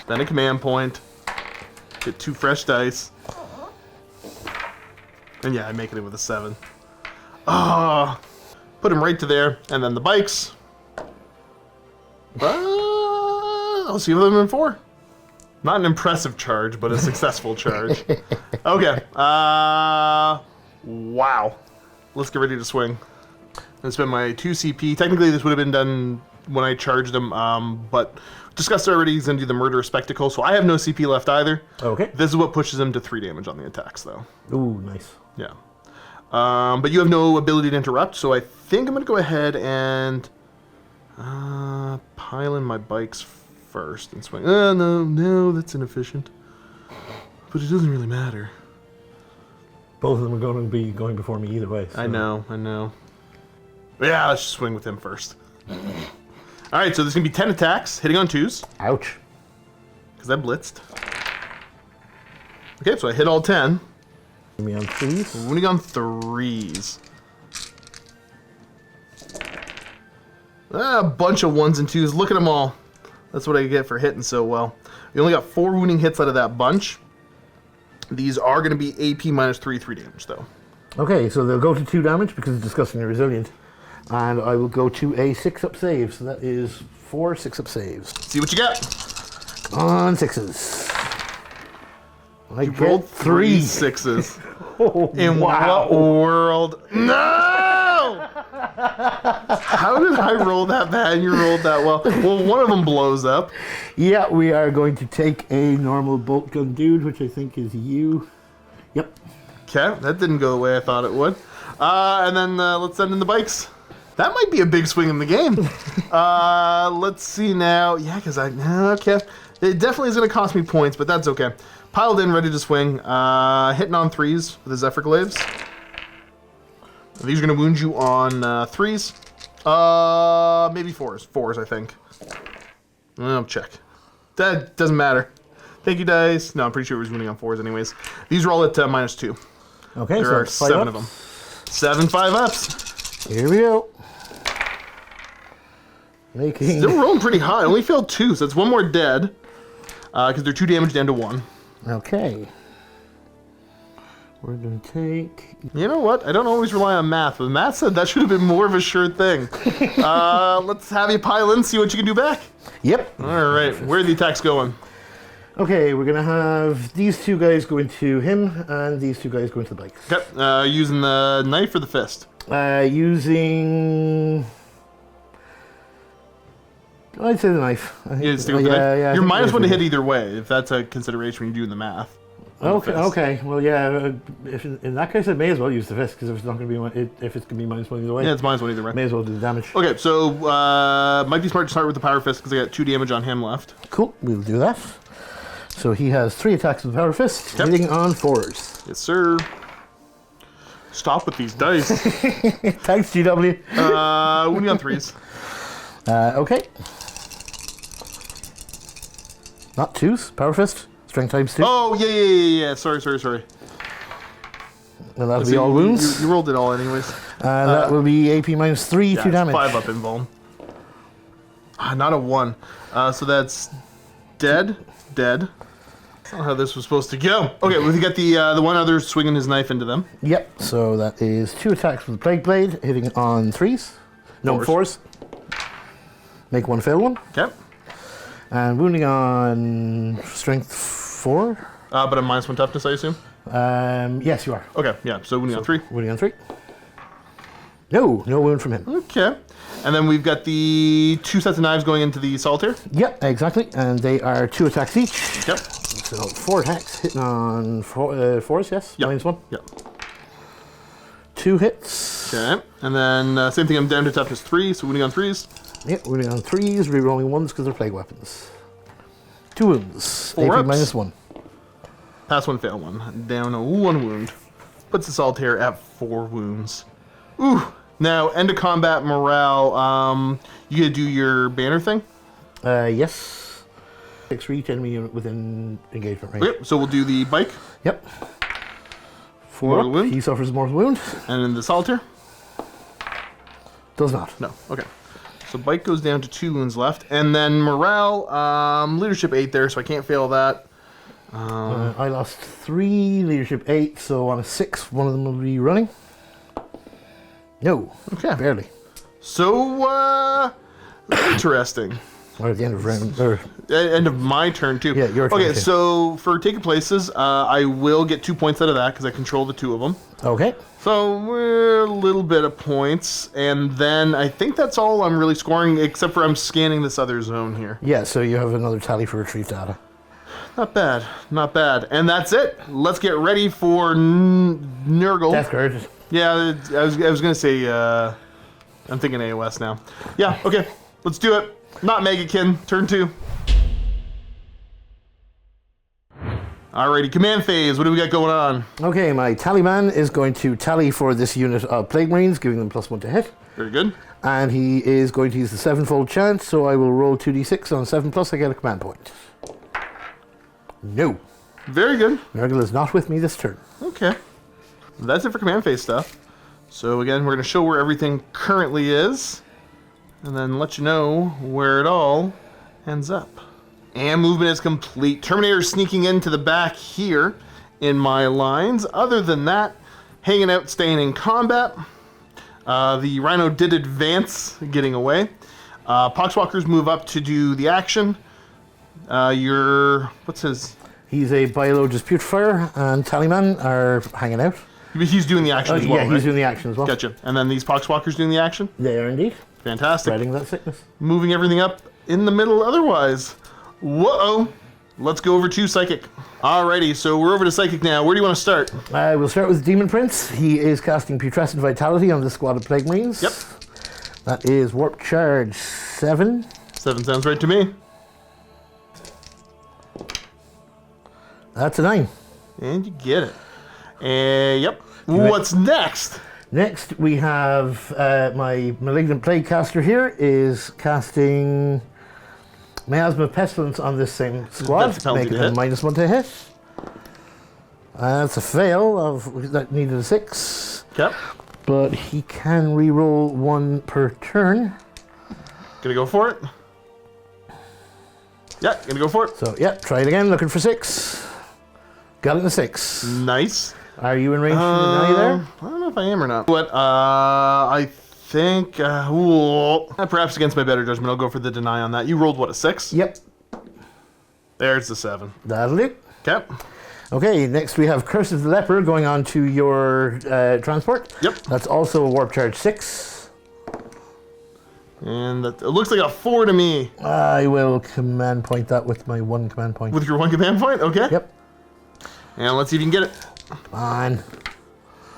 Speaker 1: Then a command point. Get 2 fresh dice. And yeah, I make it with a 7. Put him right to there, and then the bikes. I'll see them in 4. Not an impressive charge, but a successful charge. Okay. Wow. Let's get ready to swing. I spend my 2 CP. Technically, this would have been done when I charged him, but discussed already. He's going to do the Murder Spectacle, so I have no CP left either.
Speaker 2: Okay.
Speaker 1: This is what pushes him to 3 damage on the attacks, though.
Speaker 2: Ooh, nice.
Speaker 1: Yeah. But you have no ability to interrupt, so I think I'm going to go ahead and pile in my bikes first and swing. No, that's inefficient. But it doesn't really matter.
Speaker 2: Both of them are going to be going before me either way. So.
Speaker 1: I know. Yeah, let's just swing with him first. Alright, so there's going to be 10 attacks, hitting on 2s.
Speaker 2: Ouch.
Speaker 1: Because I blitzed. Okay, so I hit all 10.
Speaker 2: Me on 3s.
Speaker 1: Wounding on 3s. A bunch of 1s and 2s. Look at them all. That's what I get for hitting so well. We only got 4 wounding hits out of that bunch. These are going to be AP minus 3 damage, though.
Speaker 2: Okay, so they'll go to 2 damage because it's disgustingly resilient. And I will go to a 6-up save. So that is 4 6-up saves.
Speaker 1: See what you got.
Speaker 2: On 6s. I
Speaker 1: You rolled 3 6s.
Speaker 2: Oh,
Speaker 1: In
Speaker 2: wow.
Speaker 1: what world? No! How did I roll that bad and you rolled that well? Well, one of them blows up.
Speaker 2: Yeah, we are going to take a normal bolt gun dude, which I think is you. Yep.
Speaker 1: Okay, that didn't go the way I thought it would. And then let's send in the bikes. That might be a big swing in the game. Let's see now. Yeah, because okay. It definitely is going to cost me points, but that's okay. Piled in, ready to swing. Hitting on 3s with the Zephyr Glaives. These are going to wound you on 3s. Maybe 4s. 4s, I think. I'll check. That doesn't matter. Thank you, dice. No, I'm pretty sure it was wounding on 4s anyways. These are all at minus 2.
Speaker 2: Okay,
Speaker 1: There
Speaker 2: so
Speaker 1: are 7 of
Speaker 2: ups.
Speaker 1: them. 7 5-ups.
Speaker 2: Here we go. Making.
Speaker 1: Still rolling pretty high. I only failed 2, so it's 1 more dead. Because they're 2 damage down to 1.
Speaker 2: Okay. We're going to take.
Speaker 1: You know what? I don't always rely on math, but Matt said that should have been more of a sure thing. Let's have you pile in, see what you can do back.
Speaker 2: Yep.
Speaker 1: All right, where are the attacks going?
Speaker 2: Okay, we're going to have these 2 guys going to him, and these 2 guys going to the bikes.
Speaker 1: Okay, using the knife or the fist?
Speaker 2: Using. I'd say the knife. I think,
Speaker 1: Yeah, stick with the knife.
Speaker 2: I
Speaker 1: You're
Speaker 2: think
Speaker 1: minus
Speaker 2: the
Speaker 1: 1 to
Speaker 2: knife
Speaker 1: hit either way, if that's a consideration when you're doing the math.
Speaker 2: Okay. Okay. Well, yeah. If in that case, I may as well use the fist because if it's not going to be if it's going to be minus 1 either way.
Speaker 1: Yeah, it's minus 1 either way.
Speaker 2: May as well do the damage.
Speaker 1: Okay, so might be smart to start with the power fist because I got 2 damage on him left.
Speaker 2: Cool. We'll do that. So he has 3 attacks with power fist,
Speaker 1: Yep.
Speaker 2: hitting on 4s.
Speaker 1: Yes, sir. Stop with these dice.
Speaker 2: Thanks, GW.
Speaker 1: Wounding on 3s.
Speaker 2: Okay. Not 2s. Power fist. Strength times 2.
Speaker 1: Oh, yeah. Sorry.
Speaker 2: And that'll
Speaker 1: So
Speaker 2: be all wounds.
Speaker 1: You rolled it all anyways.
Speaker 2: That will be AP minus 3
Speaker 1: Yeah,
Speaker 2: to damage.
Speaker 1: 5 up in vuln. Not a 1. So that's dead. Dead. That's not how this was supposed to go. Okay, we got the one other swinging his knife into them.
Speaker 2: Yep, so that is 2 attacks with the Plague Blade, hitting on 3s. No, 4s. Make 1 fail one.
Speaker 1: Okay.
Speaker 2: And wounding on strength 4.
Speaker 1: But a -1 toughness, I assume?
Speaker 2: Yes, you are.
Speaker 1: Okay, yeah, so wounding on 3.
Speaker 2: Wounding on 3. No wound from him.
Speaker 1: Okay. And then we've got the 2 sets of knives going into the solitaire.
Speaker 2: Yep, exactly. And they are 2 attacks each.
Speaker 1: Yep.
Speaker 2: So 4 attacks, hitting on 4s, yes?
Speaker 1: Yep.
Speaker 2: -1.
Speaker 1: Yep.
Speaker 2: 2 hits.
Speaker 1: Okay. And then same thing, I'm down to toughness 3, so wounding on 3s.
Speaker 2: Yep, wounding on 3s, rerolling 1s because they're plague weapons. 2 wounds.
Speaker 1: 4
Speaker 2: AP
Speaker 1: ups.
Speaker 2: minus 1.
Speaker 1: Pass 1, fail 1. Down to 1 wound. Puts the solitaire at 4 wounds. Ooh. Now, end of combat morale. You gonna do your banner thing?
Speaker 2: Yes. 6 for each enemy unit within engagement range.
Speaker 1: Okay, so we'll do the bike.
Speaker 2: Yep. 4
Speaker 1: Mortal
Speaker 2: up.
Speaker 1: wound.
Speaker 2: He suffers a mortal wound.
Speaker 1: And then the solitaire?
Speaker 2: Does not.
Speaker 1: No. Okay. So bike goes down to 2 wounds left. And then morale, leadership 8 there, so I can't fail that.
Speaker 2: I lost 3, leadership 8, so on a 6, one of them will be running. No.
Speaker 1: Okay.
Speaker 2: Barely.
Speaker 1: So, interesting.
Speaker 2: Or at the end of round. Or,
Speaker 1: End of my turn, too.
Speaker 2: Yeah, your turn,
Speaker 1: Okay,
Speaker 2: too.
Speaker 1: so for taking places, I will get 2 points out of that because I control the 2 of them.
Speaker 2: okay.
Speaker 1: So we're a little bit of points, and then I think that's all I'm really scoring, except for I'm scanning this other zone here.
Speaker 2: Yeah, so you have another tally for retrieve data.
Speaker 1: Not bad, not bad. And that's it. Let's get ready for Nurgle.
Speaker 2: Death Guard.
Speaker 1: Yeah, I was gonna say, I'm thinking AOS now. Yeah, okay, let's do it. Not Megakin, turn 2. Alrighty, command phase, what do we got going on?
Speaker 2: Okay, my tallyman is going to tally for this unit of Plague Marines, giving them +1 to hit.
Speaker 1: Very good.
Speaker 2: And he is going to use the 7-fold chance, so I will roll 2d6 on 7 plus, I get a command point. No.
Speaker 1: Very good.
Speaker 2: Nurgle is not with me this turn.
Speaker 1: Okay. That's it for command phase stuff. So again, we're going to show where everything currently is, and then let you know where it all ends up. And movement is complete. Terminator sneaking into the back here in my lines. Other than that, hanging out, staying in combat. The Rhino did advance, getting away. Poxwalkers move up to do the action. What's his?
Speaker 2: He's a Biologist Putrefier, and Tallyman are hanging out.
Speaker 1: He's doing the action as well,
Speaker 2: Yeah, he's
Speaker 1: right?
Speaker 2: doing the action as well.
Speaker 1: Gotcha. And then these Poxwalkers doing the action?
Speaker 2: They are indeed.
Speaker 1: Fantastic.
Speaker 2: Spreading that sickness.
Speaker 1: Moving everything up in the middle otherwise. Whoa! Let's go over to Psychic. Alrighty, so we're over to Psychic now. Where do you want to start?
Speaker 2: We'll start with Demon Prince. He is casting Putrescent Vitality on the squad of Plague Marines.
Speaker 1: Yep.
Speaker 2: That is Warp Charge 7.
Speaker 1: 7 sounds right to me.
Speaker 2: That's a 9.
Speaker 1: And you get it. Yep. What's next?
Speaker 2: Next, we have my Malignant Plague Caster here is casting Miasma Pestilence on this same squad,
Speaker 1: That's a penalty
Speaker 2: making
Speaker 1: to
Speaker 2: him
Speaker 1: hit.
Speaker 2: -1 to hit. That's a fail of that needed a 6,
Speaker 1: Okay.
Speaker 2: but he can re-roll 1 per turn.
Speaker 1: Gonna go for it. Yeah, gonna go for it.
Speaker 2: So yeah, try it again. Looking for 6. Got it in a 6.
Speaker 1: Nice.
Speaker 2: Are you in range for the eye there?
Speaker 1: I don't know if I am or not. But I think, perhaps against my better judgment, I'll go for the deny on that. You rolled, what, a 6?
Speaker 2: Yep,
Speaker 1: There's the 7.
Speaker 2: that'll do.
Speaker 1: Okay.
Speaker 2: Okay, next we have Curse of the Leper going on to your transport.
Speaker 1: Yep.
Speaker 2: That's also a Warp Charge 6.
Speaker 1: And that, it looks like a 4 to me.
Speaker 2: I will command point that with my 1 command point.
Speaker 1: With your 1 command point? Okay.
Speaker 2: Yep.
Speaker 1: And let's see if you can get it.
Speaker 2: On.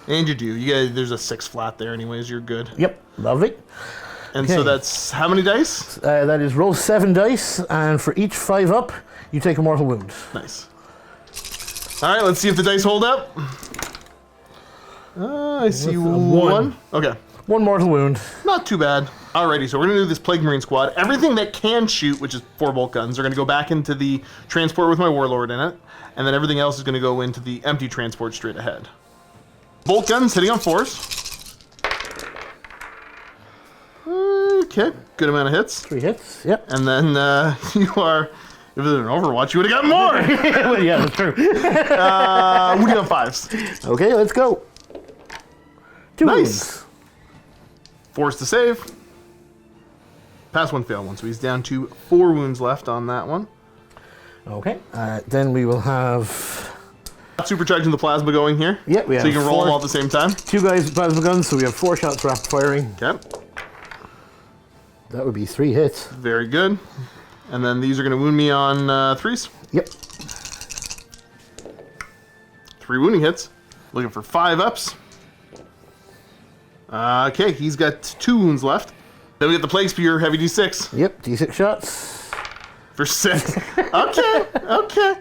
Speaker 1: And you do. You get, there's a 6 flat there anyways. You're good.
Speaker 2: Yep, lovely.
Speaker 1: And
Speaker 2: Okay.
Speaker 1: so that's how many dice?
Speaker 2: That is roll 7 dice, and for each 5 up, you take a mortal wound.
Speaker 1: Nice. All right, let's see if the dice hold up. I see
Speaker 2: What's a
Speaker 1: 1. Okay.
Speaker 2: 1 mortal wound.
Speaker 1: Not too bad. Alrighty, so we're gonna do this Plague Marine squad. Everything that can shoot, which is 4 bolt guns, are gonna go back into the transport with my Warlord in it, and then everything else is gonna go into the empty transport straight ahead. Bolt guns hitting on 4s. Okay, good amount of hits.
Speaker 2: 3 hits. Yep.
Speaker 1: And then you are, if it was an Overwatch, you would have got more.
Speaker 2: Well, yeah, that's true.
Speaker 1: Wounding on 5s.
Speaker 2: Okay, let's go. 2
Speaker 1: Nice.
Speaker 2: wounds.
Speaker 1: Forced to save. Pass 1, fail 1. So he's down to 4 wounds left on that one.
Speaker 2: Okay. Then we will have.
Speaker 1: Supercharging the plasma going here.
Speaker 2: Yep, we have
Speaker 1: so you can roll
Speaker 2: 4
Speaker 1: them all at the same time.
Speaker 2: 2 guys with plasma guns, so we have 4 shots rapid firing.
Speaker 1: Okay.
Speaker 2: That would be 3 hits.
Speaker 1: Very good. And then these are going to wound me on 3s.
Speaker 2: Yep.
Speaker 1: 3 wounding hits. Looking for 5 ups. Okay, he's got 2 wounds left. Then we get the Plague Spear, heavy D6.
Speaker 2: Yep, D6 shots.
Speaker 1: For 6. Okay, okay.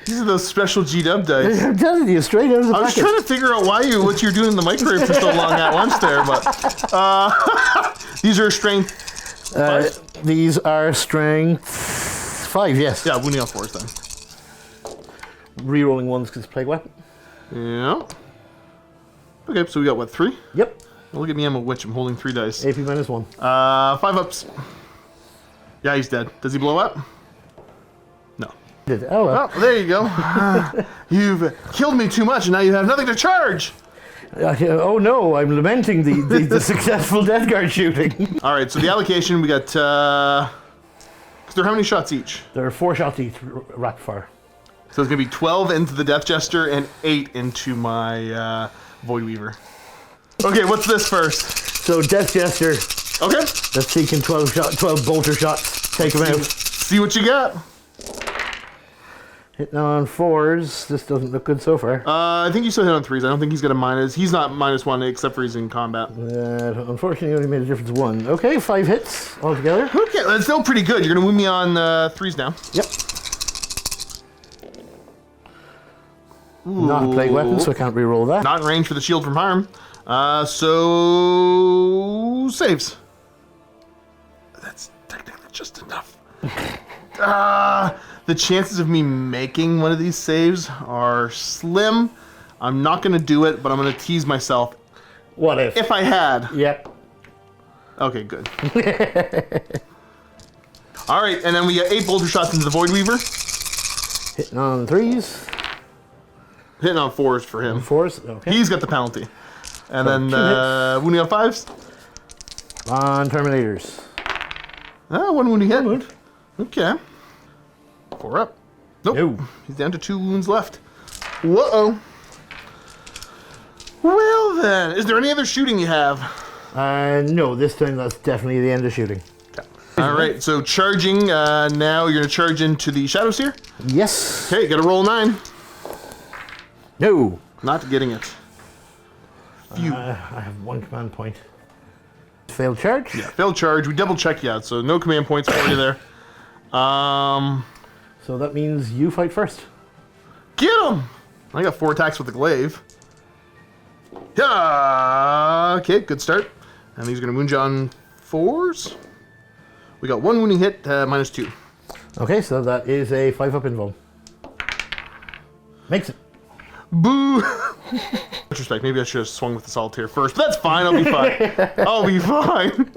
Speaker 1: These are those special G-Dub dice.
Speaker 2: I'm telling you, straight out of the
Speaker 1: I was
Speaker 2: packet.
Speaker 1: trying to figure out what you're doing in the microwave for so long at lunch there, but these are strength 5.
Speaker 2: These are strength 5, yes.
Speaker 1: Yeah, wounding on 4s then.
Speaker 2: Rerolling 1s because it's plague weapon.
Speaker 1: Yeah. Okay, so we got what, 3?
Speaker 2: Yep.
Speaker 1: Look at me, I'm a witch. I'm holding 3 dice.
Speaker 2: AP minus 1.
Speaker 1: 5 ups. Yeah, he's dead. Does he blow up? No.
Speaker 2: Oh, well.
Speaker 1: Oh, there you go. You've killed me too much, and now you have nothing to charge.
Speaker 2: Oh no, I'm lamenting the successful Death Guard shooting.
Speaker 1: All right, so the allocation, we got... they're how many shots each?
Speaker 2: There are 4 shots each, rapid fire.
Speaker 1: So it's going to be 12 into the Death Jester and 8 into my Void Weaver. Okay, what's this first?
Speaker 2: So Death Jester,
Speaker 1: Okay.
Speaker 2: that's seeking 12 bolter shots. Take him out.
Speaker 1: See what you got.
Speaker 2: Hitting on 4s. This doesn't look good so far.
Speaker 1: I think you still hit on 3s. I don't think he's got a minus. He's not -1 except for he's in combat.
Speaker 2: Unfortunately, only made a difference of 1. Okay, 5 hits altogether.
Speaker 1: Okay, that's still pretty good. You're going to wound me on 3s now.
Speaker 2: Yep. Not a plague weapon, so I can't re-roll that.
Speaker 1: Not in range for the shield from harm. So saves. That's technically just enough. The chances of me making one of these saves are slim. I'm not going to do it, but I'm going to tease myself.
Speaker 2: What if?
Speaker 1: If I had.
Speaker 2: Yep.
Speaker 1: Okay, good. All right, and then we get 8 bolter shots into the Void Weaver.
Speaker 2: Hitting on 3s.
Speaker 1: Hitting on 4s for him.
Speaker 2: 4s, okay.
Speaker 1: He's got the penalty. And then
Speaker 2: 2 hits.
Speaker 1: wounding on 5s.
Speaker 2: On Terminators.
Speaker 1: 1 wounding hit.
Speaker 2: wound.
Speaker 1: Okay. 4 up. Nope.
Speaker 2: No.
Speaker 1: He's down to 2 wounds left. Whoa. Well then, is there any other shooting you have?
Speaker 2: No, this time that's definitely the end of shooting.
Speaker 1: All right, so charging. Now you're going to charge into the Shadow Seer.
Speaker 2: Yes.
Speaker 1: Okay, got to roll 9.
Speaker 2: No.
Speaker 1: Not getting it. Phew.
Speaker 2: I have 1 command point. Failed charge?
Speaker 1: Yeah, failed charge. We double check you out, so no command points for you there.
Speaker 2: So that means you fight first.
Speaker 1: Get him! I got 4 attacks with the glaive. Yeah. Okay, good start. And these are going to wound you on 4s. We got 1 wounding hit, -2.
Speaker 2: Okay, so that is a 5-up invuln. Makes it.
Speaker 1: Boo! Retrospect, maybe I should have swung with the Solitaire first, but that's fine, I'll be fine. I'll be fine.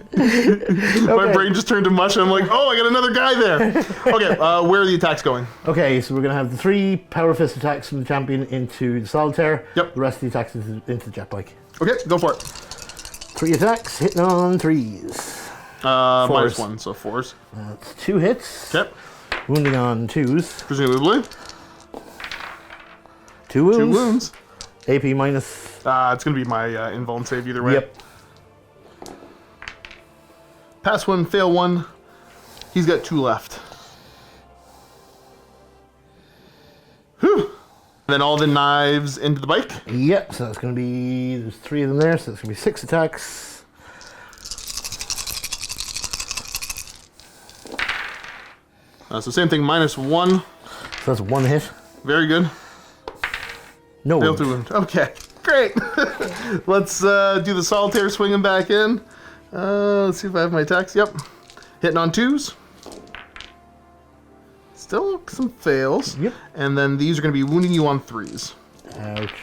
Speaker 1: My brain just turned to mush and I'm like, oh, I got another guy there. Okay, where are the attacks going?
Speaker 2: Okay, so we're going to have the 3 Power Fist attacks from the champion into the Solitaire.
Speaker 1: Yep.
Speaker 2: The rest of the attacks into the jet bike.
Speaker 1: Okay, go for it.
Speaker 2: 3 attacks, hitting on 3s.
Speaker 1: -1, so 4s.
Speaker 2: That's 2 hits.
Speaker 1: Okay,
Speaker 2: Wounding on 2s.
Speaker 1: presumably.
Speaker 2: 2 wounds.
Speaker 1: 2 wounds.
Speaker 2: AP minus.
Speaker 1: It's going to be my invuln save either way.
Speaker 2: Yep.
Speaker 1: Pass 1, fail 1. He's got 2 left. Whew. Then all the knives into the bike.
Speaker 2: Yep, so that's going to be. There's 3 of them there, so that's going to be 6 attacks.
Speaker 1: So same thing, -1.
Speaker 2: So that's 1 hit.
Speaker 1: Very good.
Speaker 2: No
Speaker 1: Fail
Speaker 2: wound.
Speaker 1: to wound. Okay, great. Let's do the Solitaire swinging back in. Let's see if I have my attacks. Yep. Hitting on 2s. Still some fails.
Speaker 2: Yep.
Speaker 1: And then these are going to be wounding you on 3s.
Speaker 2: Ouch.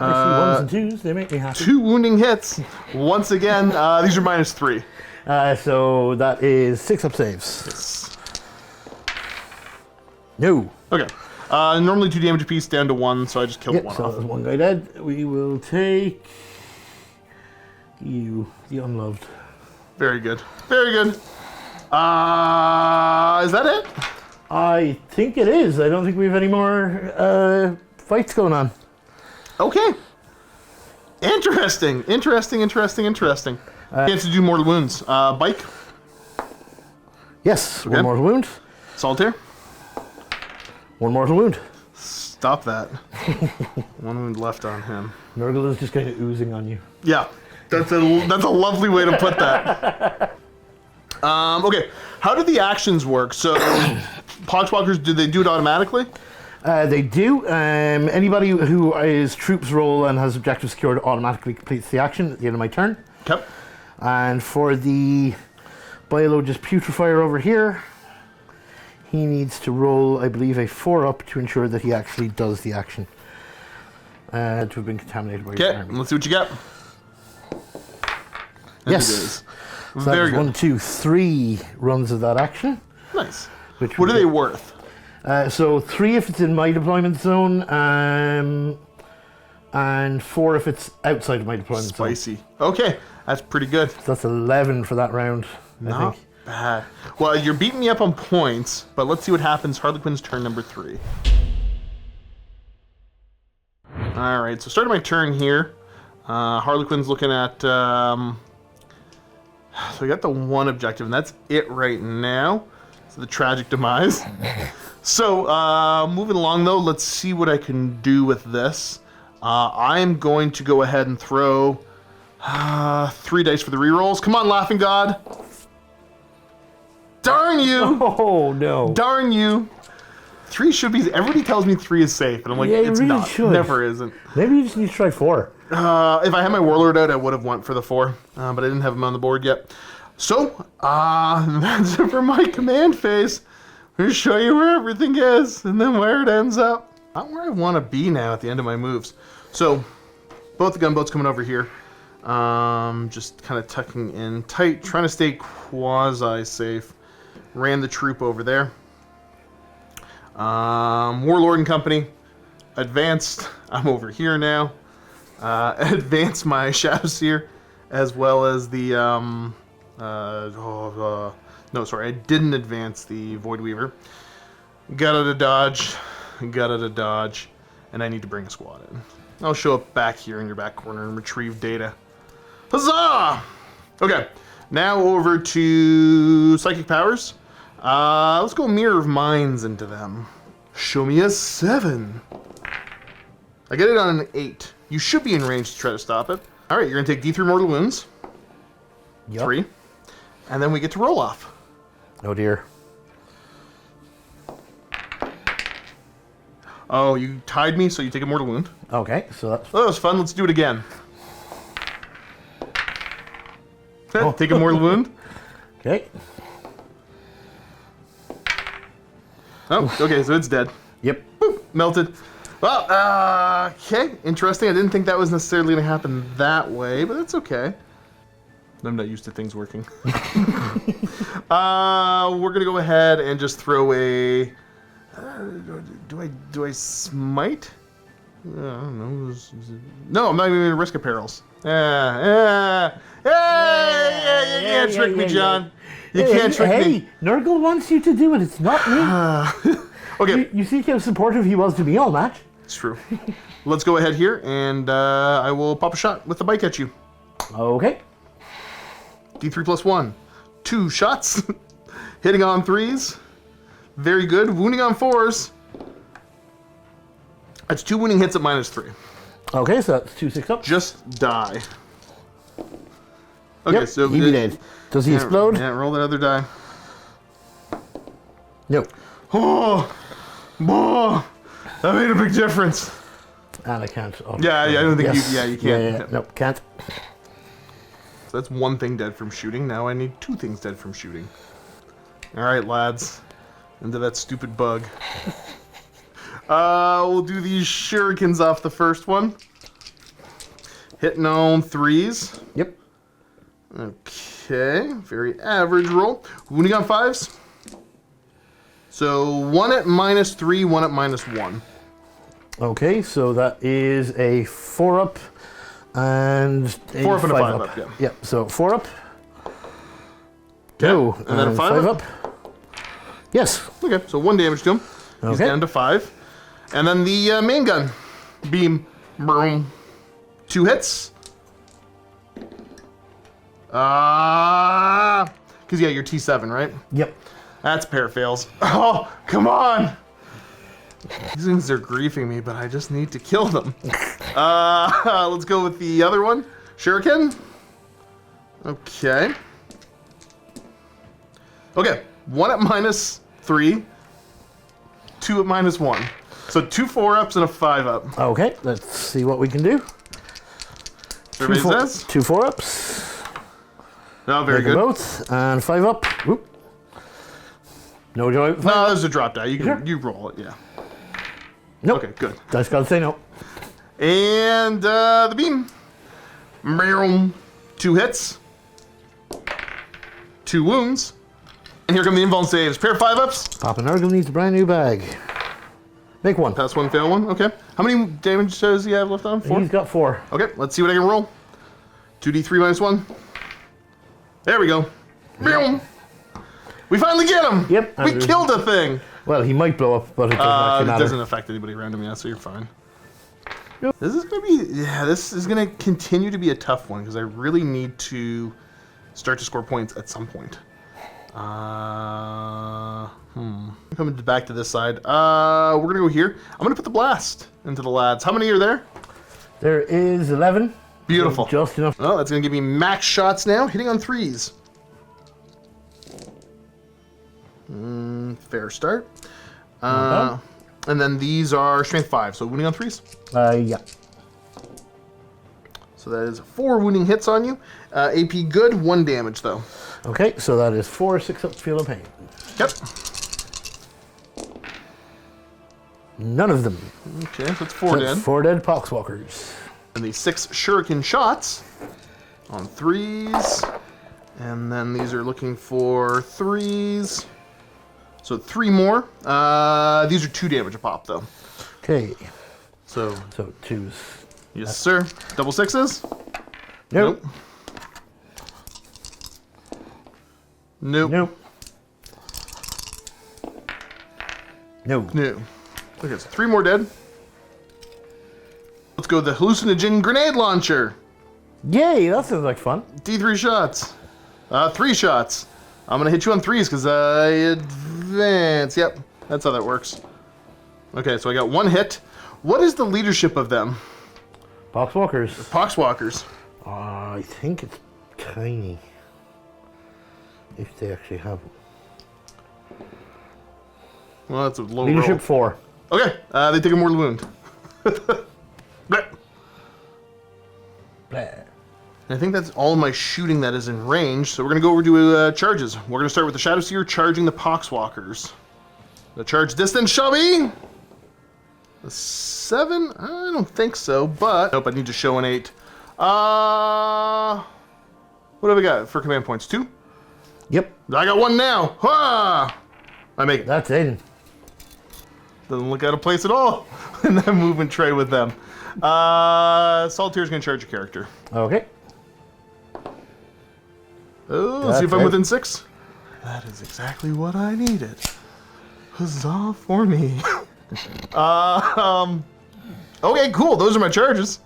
Speaker 2: I see ones and twos. They make me happy.
Speaker 1: 2 wounding hits. Once again, these are -3.
Speaker 2: So that is 6 up saves.
Speaker 1: Yes.
Speaker 2: No.
Speaker 1: Okay. Normally 2 damage apiece, down to 1, so I just killed
Speaker 2: Yep,
Speaker 1: one
Speaker 2: so
Speaker 1: off.
Speaker 2: there's one guy dead. We will take you, the unloved.
Speaker 1: Very good. Very good. Is that it?
Speaker 2: I think it is. I don't think we have any more fights going on.
Speaker 1: Okay. Interesting. Chance to do mortal wounds. Bike.
Speaker 2: Yes,
Speaker 1: Okay.
Speaker 2: one mortal wound.
Speaker 1: Solitaire.
Speaker 2: One mortal wound.
Speaker 1: Stop that. 1 wound left on him.
Speaker 2: Nurgle is just kind of oozing on you.
Speaker 1: Yeah. That's a lovely way to put that. Okay. How do the actions work? So, Poxwalkers, do they do it automatically?
Speaker 2: They do. Anybody who is troops roll and has objective secured automatically completes the action at the end of my turn.
Speaker 1: Okay.
Speaker 2: And for the Biologist Putrefier over here, he needs to roll, I believe, a 4-up to ensure that he actually does the action. To have been contaminated by your
Speaker 1: Okay.
Speaker 2: army.
Speaker 1: Let's see what you got. And
Speaker 2: Yes.
Speaker 1: it is.
Speaker 2: So
Speaker 1: Very
Speaker 2: that's
Speaker 1: good.
Speaker 2: 1, 2, 3 runs of that action.
Speaker 1: Nice.
Speaker 2: Which
Speaker 1: What
Speaker 2: we
Speaker 1: are they
Speaker 2: get.
Speaker 1: worth?
Speaker 2: So 3 if it's in my deployment zone, and 4 if it's outside of my deployment zone.
Speaker 1: Spicy. Okay. That's pretty good.
Speaker 2: So that's 11 for that round, I
Speaker 1: Not
Speaker 2: think.
Speaker 1: bad. Well, you're beating me up on points, but let's see what happens. Harlequin's turn number 3. All right, so starting my turn here. Harlequin's looking at... so we got the 1 objective, and that's it right now. So the tragic demise. So moving along, though, let's see what I can do with this. I'm going to go ahead and throw 3 dice for the rerolls. Come on, Laughing God. Darn you!
Speaker 2: Oh, no.
Speaker 1: Darn you! 3 should be. Everybody tells me 3 is safe, and I'm like,
Speaker 2: Yeah, you
Speaker 1: it's
Speaker 2: really
Speaker 1: not.
Speaker 2: should.
Speaker 1: Never isn't.
Speaker 2: Maybe you just need to try 4.
Speaker 1: If I had my Warlord out, I would have went for the 4, but I didn't have him on the board yet. So, that's it for my command phase. I'm going to show you where everything is, and then where it ends up. Not where I want to be now at the end of my moves. So, both the gunboats coming over here. Just kind of tucking in tight, trying to stay quasi-safe. Ran the troop over there. Warlord and company. Advanced. I'm over here now. Advanced my Shadow Seer, as well as the... no, sorry, I didn't advance the Void Weaver. Got out of dodge. Got out of dodge. And I need to bring a squad in. I'll show up back here in your back corner and retrieve data. Huzzah! Okay, now over to Psychic Powers. Let's go Mirror of Minds into them. Show me a 7. I get it on an 8. You should be in range to try to stop it. Alright, you're going to take D3 Mortal Wounds.
Speaker 2: Yep.
Speaker 1: 3. And then we get to roll off.
Speaker 2: Oh, dear.
Speaker 1: Oh, you tied me, so you take a Mortal Wound.
Speaker 2: Okay, so that's...
Speaker 1: Oh, that was fun. Let's do it again. Take a Mortal Wound.
Speaker 2: Okay.
Speaker 1: Oh, okay, so it's dead.
Speaker 2: Yep.
Speaker 1: Boop, melted. Well, okay, interesting. I didn't think that was necessarily going to happen that way, but that's okay. I'm not used to things working. We're going to go ahead and just throw a... do I smite? I don't know. No, I'm not even going to risk a perils. You can't trick me, John. You can't trick me.
Speaker 2: Hey, Nurgle wants you to do it. It's not me.
Speaker 1: Okay.
Speaker 2: You see how supportive he was to me all match?
Speaker 1: It's true. Let's go ahead here, and I will pop a shot with the bike at you.
Speaker 2: Okay.
Speaker 1: D3 plus 1. 2 shots. Hitting on 3s. Very good. Wounding on 4s. That's 2 wounding hits at -3.
Speaker 2: Okay, so that's 2 6 up.
Speaker 1: Just die. Okay,
Speaker 2: Yep,
Speaker 1: so...
Speaker 2: he be dead. Does he explode?
Speaker 1: Yeah, roll that other die.
Speaker 2: No.
Speaker 1: Oh! That made a big difference.
Speaker 2: And I can't. Oh,
Speaker 1: Yeah, I don't think
Speaker 2: yes.
Speaker 1: you can't.
Speaker 2: Yeah. Nope, can't.
Speaker 1: So that's 1 thing dead from shooting. Now I need 2 things dead from shooting. Alright, lads. Into that stupid bug. We'll do these shurikens off the first one. Hitting on 3s.
Speaker 2: Yep.
Speaker 1: Okay, very average roll. Wounding on 5s. So 1 at -3, 1 at -1.
Speaker 2: Okay, so that is a 4-up and a
Speaker 1: 4 up and a 5
Speaker 2: 5
Speaker 1: up, yeah.
Speaker 2: Yep, so 4-up. No,
Speaker 1: and then a 5 up?
Speaker 2: Yes.
Speaker 1: Okay, so 1 damage to him. He's
Speaker 2: Okay.
Speaker 1: down to 5. And then the main gun. Beam. Boom. 2 hits. Because, yeah, you're T7, right?
Speaker 2: Yep.
Speaker 1: That's a pair of fails. Oh, come on! These things are griefing me, but I just need to kill them. Let's go with the other one. Shuriken. Okay. Okay, 1 at -3, 2 at -1. So 2 4-ups and a 5-up.
Speaker 2: Okay, let's see what we can do.
Speaker 1: Everybody says?
Speaker 2: 2 4-ups.
Speaker 1: No, very
Speaker 2: Make them
Speaker 1: good.
Speaker 2: both, and 5-up. Whoop. No joy.
Speaker 1: No, there's a drop die. You
Speaker 2: Sure.
Speaker 1: you roll it, yeah.
Speaker 2: Nope.
Speaker 1: Okay, good.
Speaker 2: Dice gotta say no.
Speaker 1: And the beam. 2 hits. 2 wounds. And here come the invuln saves. Pair of 5-ups.
Speaker 2: Papa Nurgle needs a brand new bag. Make 1.
Speaker 1: Pass 1, fail 1. Okay. How many damage does he have left on? 4?
Speaker 2: He's got 4.
Speaker 1: Okay, let's see what I can roll. 2d3 -1. There we go. Boom. We finally get him.
Speaker 2: Yep,
Speaker 1: We
Speaker 2: and
Speaker 1: killed a thing.
Speaker 2: Well, he might blow up, but it doesn't actually
Speaker 1: It
Speaker 2: matter.
Speaker 1: doesn't affect anybody around him yet, so you're fine.
Speaker 2: Nope.
Speaker 1: This is gonna be, this is gonna continue to be a tough one because I really need to start to score points at some point. Coming back to this side. We're gonna go here. I'm gonna put the blast into the lads. How many are there?
Speaker 2: There is 11.
Speaker 1: Beautiful.
Speaker 2: Just enough.
Speaker 1: Oh, that's gonna give me max shots now, hitting on 3s. Fair start. And then these are strength 5, so wounding on 3s.
Speaker 2: Yeah.
Speaker 1: So that is 4 wounding hits on you. AP good, 1 damage though.
Speaker 2: Okay, so that is 4 6-up feel of pain.
Speaker 1: Yep.
Speaker 2: None of them.
Speaker 1: Okay, so it's 4 dead.
Speaker 2: 4 dead poxwalkers.
Speaker 1: And the 6 shuriken shots on 3s. And then these are looking for 3s. So 3 more. These are 2 damage a pop though.
Speaker 2: Okay,
Speaker 1: So,
Speaker 2: so 2s.
Speaker 1: yes sir. Double 6s?
Speaker 2: Nope.
Speaker 1: Nope.
Speaker 2: Nope. No.
Speaker 1: No. Okay, so 3 more dead. Let's go with the hallucinogen grenade launcher.
Speaker 2: Yay, that sounds like fun.
Speaker 1: D3 shots. 3 shots. I'm gonna hit you on 3s because I advance. Yep, that's how that works. Okay, so I got 1 hit. What is the leadership of them?
Speaker 2: Poxwalkers.
Speaker 1: Poxwalkers.
Speaker 2: I think it's tiny. If they actually have them.
Speaker 1: Well, that's a low
Speaker 2: Leadership
Speaker 1: roll.
Speaker 2: 4.
Speaker 1: Okay, they take a mortal wound. Bleh.
Speaker 2: Blah.
Speaker 1: I think that's all my shooting that is in range, so we're going to go over to charges. We're going to start with the Shadow Seer charging the Poxwalkers. The charge distance shall be... a 7? I don't think so, but... Nope, I need to show an 8. What have we got for command points? 2?
Speaker 2: Yep,
Speaker 1: I got 1 now! Ha! I make it.
Speaker 2: that's Aiden.
Speaker 1: Doesn't look out of place at all in that movement tray with them. Solitaire is going to charge a character.
Speaker 2: Okay.
Speaker 1: Oh, let's see if
Speaker 2: That's
Speaker 1: I'm
Speaker 2: right.
Speaker 1: within 6. That is exactly what I needed. Huzzah for me. Okay, cool. Those are my charges.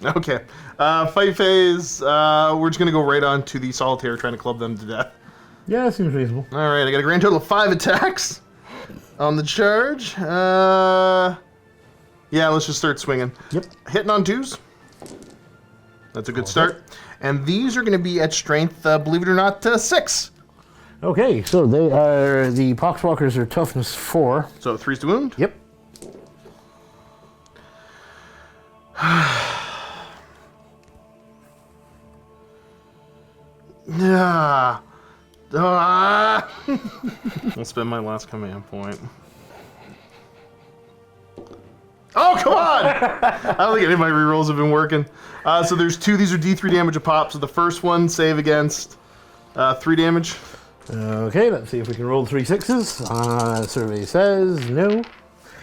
Speaker 1: Okay. Fight phase. We're just going to go right on to the Solitaire trying to club them to death.
Speaker 2: Yeah, that seems reasonable.
Speaker 1: All right, I got a grand total of 5 attacks on the charge. Yeah, let's just start swinging.
Speaker 2: Yep.
Speaker 1: Hitting on 2s. That's a good start. And these are going to be at strength, believe it or not, 6.
Speaker 2: Okay, so they are the Poxwalkers are toughness 4.
Speaker 1: So 3s to wound.
Speaker 2: Yep.
Speaker 1: Yeah. I'll spend my last command point. Oh, come on! I don't think any of my rerolls have been working. So there's 2. These are D3 damage a pop. So the first one, save against 3 damage.
Speaker 2: Okay, let's see if we can roll 3 6s. Survey says no.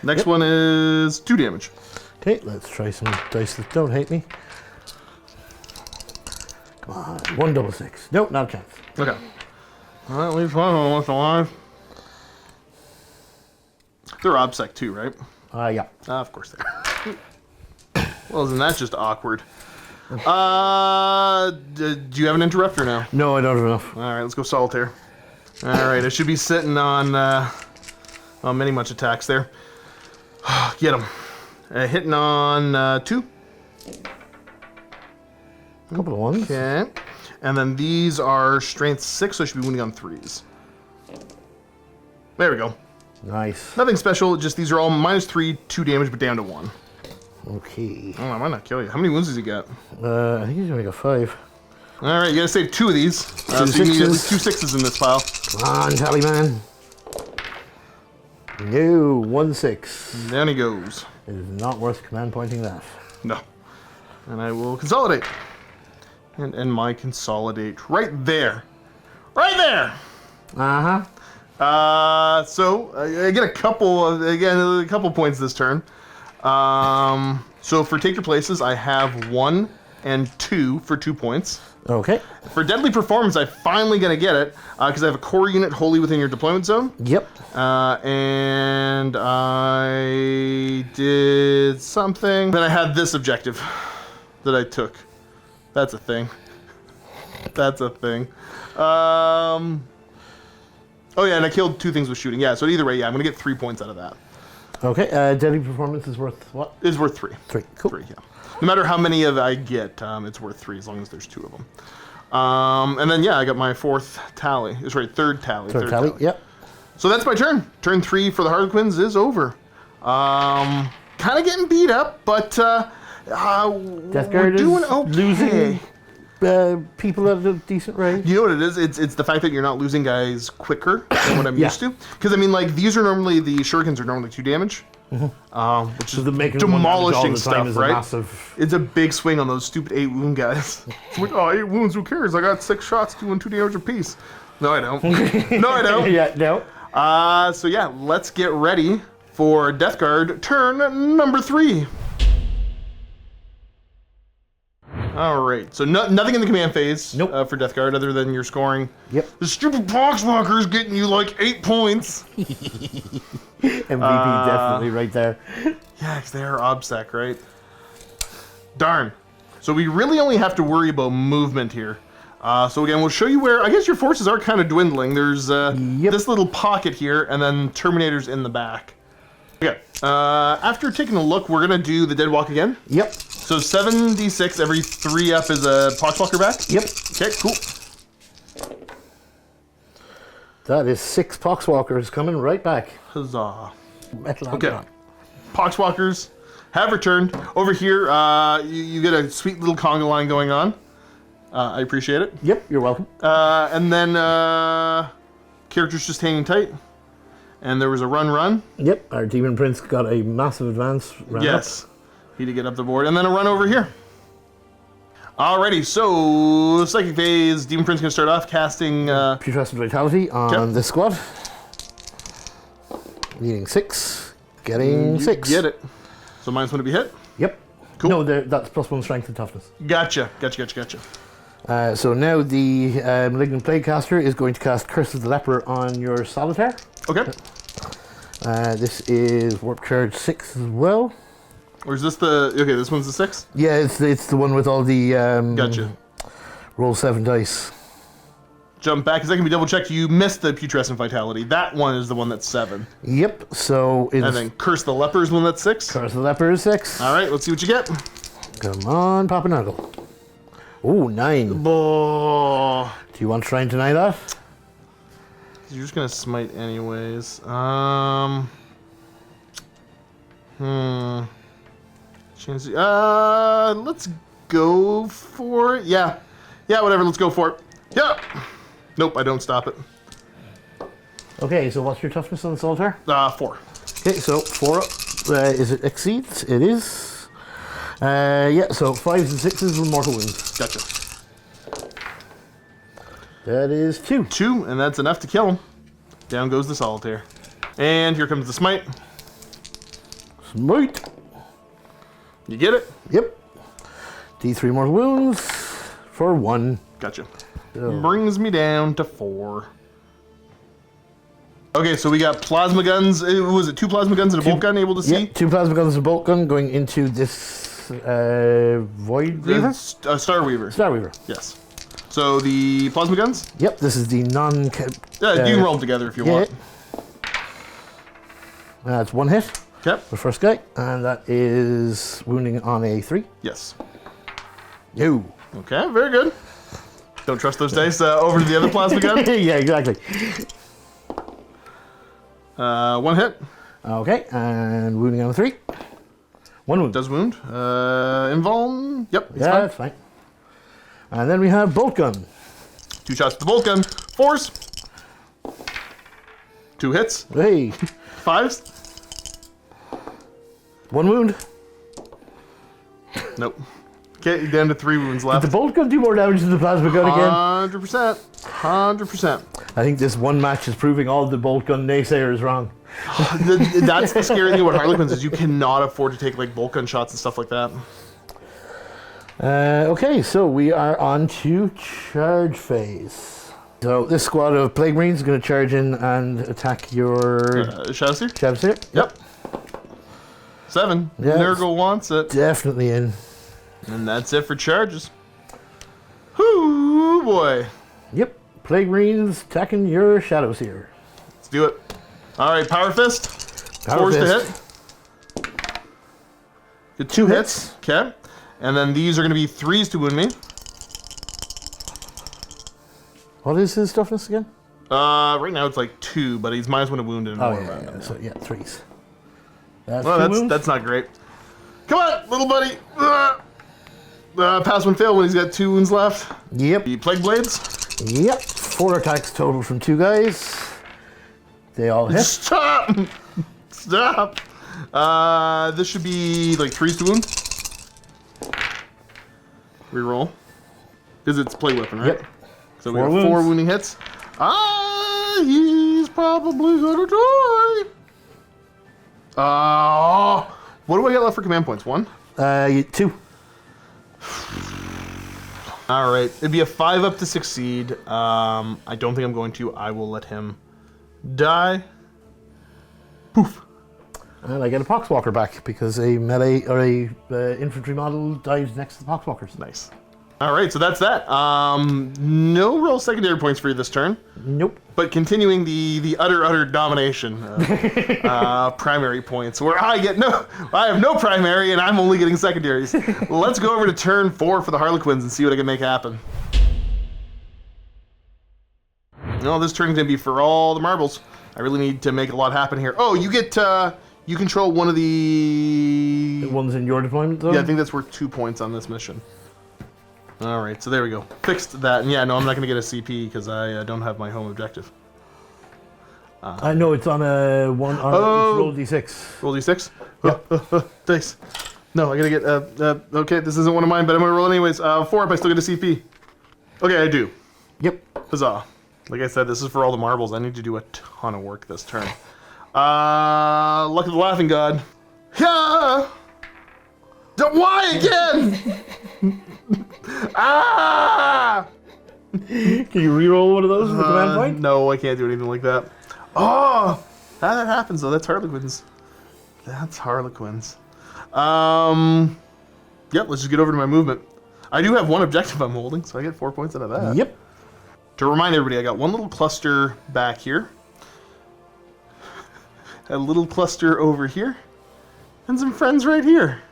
Speaker 1: Next one is 2 damage.
Speaker 2: Okay, let's try some dice that don't hate me. Come on, 1 double 6. Nope, not a chance.
Speaker 1: Okay. Well, at least one of them was alive. They're OBSEC too, right?
Speaker 2: Yeah.
Speaker 1: Of course they are. Well, isn't that just awkward? Do you have an interrupter now?
Speaker 2: No, I don't have enough.
Speaker 1: All right, let's go solitaire. All right, I should be sitting on many much attacks there. Get him. Hitting on 2.
Speaker 2: A couple of ones.
Speaker 1: Okay. And then these are strength 6, so I should be winning on 3s. There we go.
Speaker 2: Nice.
Speaker 1: Nothing special, just these are all -3, 2 damage, but down to 1.
Speaker 2: Okay.
Speaker 1: Oh, I might not kill you. How many wounds does he got?
Speaker 2: I think he's only got 5.
Speaker 1: All right, you gotta save 2 of these. So
Speaker 2: 2
Speaker 1: you need at least
Speaker 2: 6s.
Speaker 1: 2 6s in this pile.
Speaker 2: Come on, Tallyman. No, 1 6.
Speaker 1: Down he goes.
Speaker 2: It is not worth command pointing that.
Speaker 1: No. And I will consolidate. And end my consolidate right there. Right there!
Speaker 2: Uh-huh.
Speaker 1: So I get a couple points this turn. So for take your places, I have 1 and 2 for 2 points.
Speaker 2: Okay.
Speaker 1: For deadly performance, I finally gonna get it because I have a core unit wholly within your deployment zone.
Speaker 2: Yep.
Speaker 1: And I did something. Then I had this objective that I took. That's a thing. That's a thing. Oh yeah, and I killed 2 things with shooting. Yeah, so either way, yeah, I'm gonna get 3 points out of that.
Speaker 2: Okay, deadly performance is worth what?
Speaker 1: It's worth 3.
Speaker 2: 3. Cool.
Speaker 1: 3, yeah. No matter how many of I get, it's worth 3 as long as there's 2 of them. And then yeah, I got my 4th tally. It's right, 3rd tally.
Speaker 2: Third tally, yep.
Speaker 1: So that's my turn. Turn 3 for the Harlequins is over. Kind of getting beat up, but
Speaker 2: Death
Speaker 1: we're
Speaker 2: Guard
Speaker 1: doing
Speaker 2: is
Speaker 1: okay.
Speaker 2: losing people at a decent rate.
Speaker 1: You know what it is? It's the fact that you're not losing guys quicker than what I'm
Speaker 2: Yeah.
Speaker 1: used to. Because I mean, like these are normally the shurikens are normally 2 damage, which
Speaker 2: So
Speaker 1: is
Speaker 2: the making one damage all
Speaker 1: demolishing
Speaker 2: the time
Speaker 1: stuff,
Speaker 2: is a
Speaker 1: right?
Speaker 2: massive...
Speaker 1: It's a big swing on those stupid 8 wound guys. It's like, oh, 8 wounds, who cares? I got 6 shots doing 2 damage apiece. No, I don't. No, I don't.
Speaker 2: Yeah, no.
Speaker 1: So yeah, let's get ready for Death Guard turn number 3. All right, so nothing in the command phase
Speaker 2: Nope.
Speaker 1: For Death Guard other than your scoring.
Speaker 2: Yep.
Speaker 1: The stupid Poxwalker is getting you like 8 points.
Speaker 2: MVP definitely right there.
Speaker 1: Yeah, 'cause they are OBSEC, right? Darn. So we really only have to worry about movement here. So again, we'll show you where, I guess your forces are kind of dwindling. There's this little pocket here, and then Terminators in the back. Okay, after taking a look, we're gonna do the Dead Walk again.
Speaker 2: Yep.
Speaker 1: So 7d6, every 3 up is a Poxwalker back?
Speaker 2: Yep.
Speaker 1: Okay, cool.
Speaker 2: That is 6 Poxwalkers coming right back.
Speaker 1: Huzzah.
Speaker 2: Metal on
Speaker 1: Okay.
Speaker 2: top.
Speaker 1: Poxwalkers have returned. Over here, you get a sweet little conga line going on. I appreciate it.
Speaker 2: Yep, you're welcome.
Speaker 1: And then characters just hanging tight. And there was a run.
Speaker 2: Yep, our Demon Prince got a massive advance. Ran
Speaker 1: Yes. He to get up the board. And then a run over here. Alrighty, so Psychic Phase, Demon Prince gonna start off casting
Speaker 2: Putrescent Vitality on
Speaker 1: Okay.
Speaker 2: this squad. Needing 6. Getting 6.
Speaker 1: Get it. So mine's going to be hit.
Speaker 2: Yep.
Speaker 1: Cool.
Speaker 2: No, that's +1 strength and toughness.
Speaker 1: Gotcha.
Speaker 2: So now the Malignant Plaguecaster is going to cast Curse of the Leper on your Solitaire.
Speaker 1: Okay.
Speaker 2: This is Warp Charge 6 as well.
Speaker 1: Or is this the... Okay, this one's the 6?
Speaker 2: Yeah, it's the one with all the
Speaker 1: Gotcha.
Speaker 2: roll 7 dice.
Speaker 1: Jump back, because that can be double-checked. You missed the Putrescent Vitality. That one is the one that's 7.
Speaker 2: Yep, so it's...
Speaker 1: And then Curse the Leper is one that's 6.
Speaker 2: Curse of the Leper is 6.
Speaker 1: All right, let's see what you get.
Speaker 2: Come on, Papa Nuggle. Ooh, 9.
Speaker 1: Oh,
Speaker 2: Do you want to try and deny that?
Speaker 1: you're just going to smite anyways. Let's go for it. Yeah, whatever, let's go for it. Yeah. Nope, I don't stop it.
Speaker 2: Okay, so what's your toughness on the Solitaire?
Speaker 1: 4.
Speaker 2: Okay, so 4 up. Is it exceeds? It is. Yeah, so 5s and 6s with mortal wounds.
Speaker 1: Gotcha.
Speaker 2: That is 2.
Speaker 1: 2, and that's enough to kill him. Down goes the solitaire. And here comes the smite.
Speaker 2: Smite.
Speaker 1: You get it?
Speaker 2: Yep. D3 mortal wounds for 1.
Speaker 1: Gotcha.
Speaker 2: So-
Speaker 1: Brings me down to 4. Okay, so we got plasma guns. Was it 2 plasma guns and a bolt gun able to see?
Speaker 2: Yeah, 2 plasma guns and a bolt gun going into this Void Weaver?
Speaker 1: Star Weaver.
Speaker 2: Star Weaver.
Speaker 1: Yes. So the plasma guns?
Speaker 2: Yep, this is the non...
Speaker 1: You can roll them together if you want.
Speaker 2: That's 1 hit.
Speaker 1: Okay.
Speaker 2: The first guy, and that is wounding on a 3.
Speaker 1: Yes.
Speaker 2: No.
Speaker 1: Okay, very good. Don't trust those dice. Over to the other plasma gun.
Speaker 2: Yeah, exactly.
Speaker 1: 1 hit.
Speaker 2: Okay, and wounding on a 3. 1 wound.
Speaker 1: Does wound. Invuln. Yep. It's
Speaker 2: Yeah,
Speaker 1: fine.
Speaker 2: that's fine. And then we have bolt gun.
Speaker 1: 2 shots with the bolt gun. 4s. 2 hits.
Speaker 2: Hey,
Speaker 1: 5s.
Speaker 2: 1 wound.
Speaker 1: Nope. Okay, down to 3 wounds
Speaker 2: Did
Speaker 1: left.
Speaker 2: the bolt gun do more damage than the plasma gun again?
Speaker 1: 100%. 100%.
Speaker 2: I think this one match is proving all the bolt gun naysayers wrong.
Speaker 1: That's the scary thing about Harlequins is you cannot afford to take like bolt gun shots and stuff like that.
Speaker 2: Okay, so we are on to charge phase. So this squad of Plague Marines is going to charge in and attack your
Speaker 1: Shadowseer?
Speaker 2: Shadowseer.
Speaker 1: Yep. 7.
Speaker 2: Yeah,
Speaker 1: Nurgle wants it.
Speaker 2: Definitely in.
Speaker 1: And that's it for charges. Whoo boy.
Speaker 2: Yep, Plague Marines attacking your Shadowseer.
Speaker 1: Let's do it. Alright, Power Fist.
Speaker 2: Power
Speaker 1: 4s to
Speaker 2: Fist.
Speaker 1: hit. Good 2 hits. Okay. And then these are going to be 3s to wound me.
Speaker 2: What is his toughness again?
Speaker 1: Right now it's like 2, but he's -1 to wound and
Speaker 2: Oh,
Speaker 1: more
Speaker 2: yeah,
Speaker 1: around
Speaker 2: yeah.
Speaker 1: him.
Speaker 2: So, yeah, 3s. That's
Speaker 1: Well,
Speaker 2: 2 wounds.
Speaker 1: that's not great. Come on, little buddy. Pass 1 fail when he's got 2 wounds left.
Speaker 2: Yep.
Speaker 1: The Plague Blades.
Speaker 2: Yep. 4 attacks total from 2 guys. They all hit.
Speaker 1: Stop! Stop! This should be like 3s to wound. Reroll. Because it's Plague Weapon, right?
Speaker 2: Yep.
Speaker 1: So we
Speaker 2: 4
Speaker 1: have 4
Speaker 2: wounds.
Speaker 1: wounding hits. He's probably gonna die. What do I get left for command points? 1?
Speaker 2: 2.
Speaker 1: Alright, it'd be a 5 up to succeed. I don't think I'm going to. I will let him die. Poof.
Speaker 2: And I get a Poxwalker back because a melee or a infantry model dies next to the Poxwalkers.
Speaker 1: Nice. Alright, so that's that. No real secondary points for you this turn.
Speaker 2: Nope.
Speaker 1: But continuing the utter domination of primary points, where I have no primary and I'm only getting secondaries. Let's go over to turn 4 for the Harlequins and see what I can make happen. No, this turn's gonna be for all the marbles. I really need to make a lot happen here. Oh, you get you control one of the.
Speaker 2: The ones in your deployment zone?
Speaker 1: Yeah, I think that's worth 2 points on this mission. All right, so there we go. Fixed that. And yeah, no, I'm not going to get a CP because I don't have my home objective.
Speaker 2: I know it's on a one. On
Speaker 1: Oh.
Speaker 2: roll d6.
Speaker 1: Roll d6? Yeah. Dice. No, I got to get... okay, this isn't one of mine, but I'm going to roll anyways. 4 up, I still get a CP. Okay, I do.
Speaker 2: Yep.
Speaker 1: Huzzah. Like I said, this is for all the marbles. I need to do a ton of work this turn. Luck of the Laughing God. Yeah! Why again? Ah!
Speaker 2: Can you reroll one of those with the command point?
Speaker 1: No, I can't do anything like that. Oh! That happens, though. That's Harlequins. That's Harlequins. Yep, let's just get over to my movement. I do have 1 objective I'm holding, so I get 4 points out of that.
Speaker 2: Yep.
Speaker 1: To remind everybody, I got 1 little cluster back here. A little cluster over here. And some friends right here.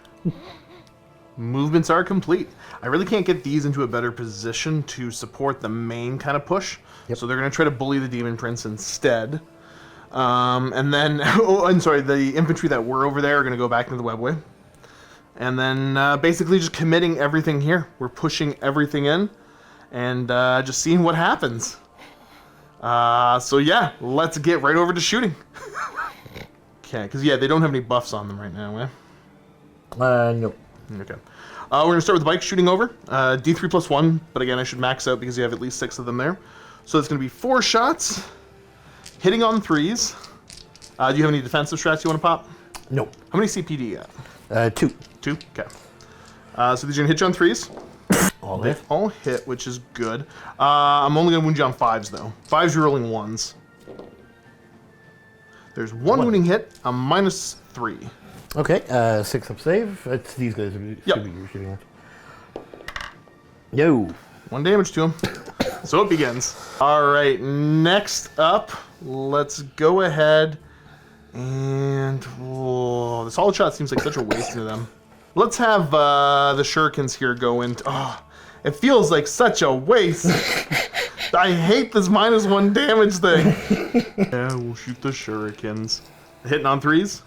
Speaker 1: Movements are complete. I really can't get these into a better position to support the main kind of push.
Speaker 2: Yep.
Speaker 1: So they're going to try to bully the Demon Prince instead. And then, oh, I'm sorry, the infantry that were over there are going to go back into the webway. And then basically just committing everything here. We're pushing everything in and just seeing what happens. So yeah, let's get right over to shooting. Okay, because yeah, they don't have any buffs on them right now, eh?
Speaker 2: No.
Speaker 1: Okay. We're going to start with the bike shooting over. D3 plus 1, but again, I should max out because you have at least 6 of them there. So it's going to be 4 shots, hitting on 3s. Do you have any defensive strats you want to pop?
Speaker 2: No.
Speaker 1: How many CP do you got?
Speaker 2: 2.
Speaker 1: 2? Okay. So these are going to hit you on 3s.
Speaker 2: All hit.
Speaker 1: All hit, which is good. I'm only going to wound you on 5s, though. 5s, you're rolling 1s. There's one wounding hit, a -3.
Speaker 2: Okay, 6-up save. It's these guys are
Speaker 1: Yep.
Speaker 2: you're shooting at. Yo.
Speaker 1: 1 damage to him. So it begins. All right, next up, let's go ahead and... Whoa, the solid shot seems like such a waste of them. Let's have the shurikens here go into... Oh, it feels like such a waste. I hate this -1 damage thing. Yeah, we'll shoot the shurikens. Hitting on 3s.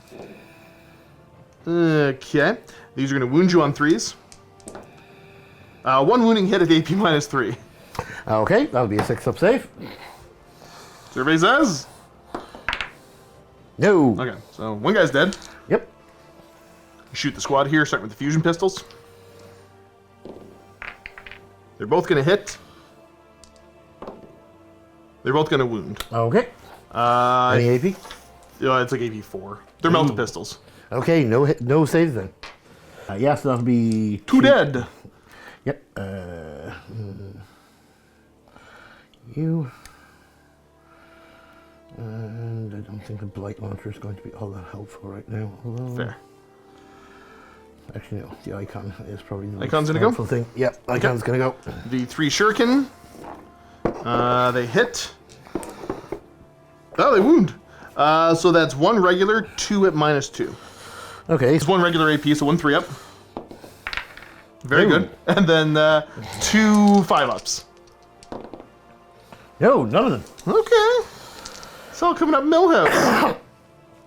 Speaker 1: Okay. These are going to wound you on 3s. 1 wounding hit at AP -3.
Speaker 2: Okay, that'll be a 6-up save.
Speaker 1: Survey says.
Speaker 2: No.
Speaker 1: Okay, so 1 guy's dead.
Speaker 2: Yep.
Speaker 1: Shoot the squad here, starting with the fusion pistols. They're both going to hit. They're both going to wound.
Speaker 2: Okay. Any AP?
Speaker 1: It's like AP4. They're melted pistols.
Speaker 2: Okay, no saves then. Yes, that'll be
Speaker 1: 2 dead.
Speaker 2: Yep. You. And I don't think the blight launcher is going to be all that helpful right now. Although,
Speaker 1: Fair.
Speaker 2: actually, no. The icon is probably the
Speaker 1: Icon's
Speaker 2: most
Speaker 1: gonna go?
Speaker 2: helpful thing. Yep, icon's gonna go.
Speaker 1: The 3 shuriken. They hit. Oh, they wound. So that's 1 regular, 2 at -2.
Speaker 2: Okay.
Speaker 1: It's 1 regular AP, so 1 3-up. Very
Speaker 2: Ooh.
Speaker 1: good. And then 2 5-ups.
Speaker 2: No, none of them.
Speaker 1: Okay. It's all coming up Millhouse.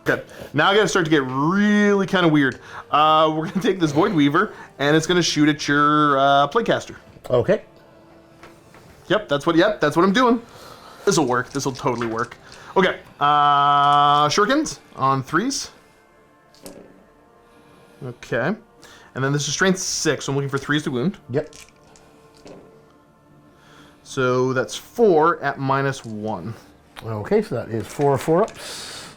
Speaker 1: Okay. Now I gotta start to get really kind of weird. We're gonna take this Void Weaver, and it's gonna shoot at your Plaguecaster.
Speaker 2: Okay.
Speaker 1: Yep, that's what I'm doing. This'll work. This'll totally work. Okay. Shurikens on 3s. Okay. And then this is strength 6, so I'm looking for 3s to wound.
Speaker 2: Yep.
Speaker 1: So that's 4 at -1.
Speaker 2: Okay, so that is 4 4-ups.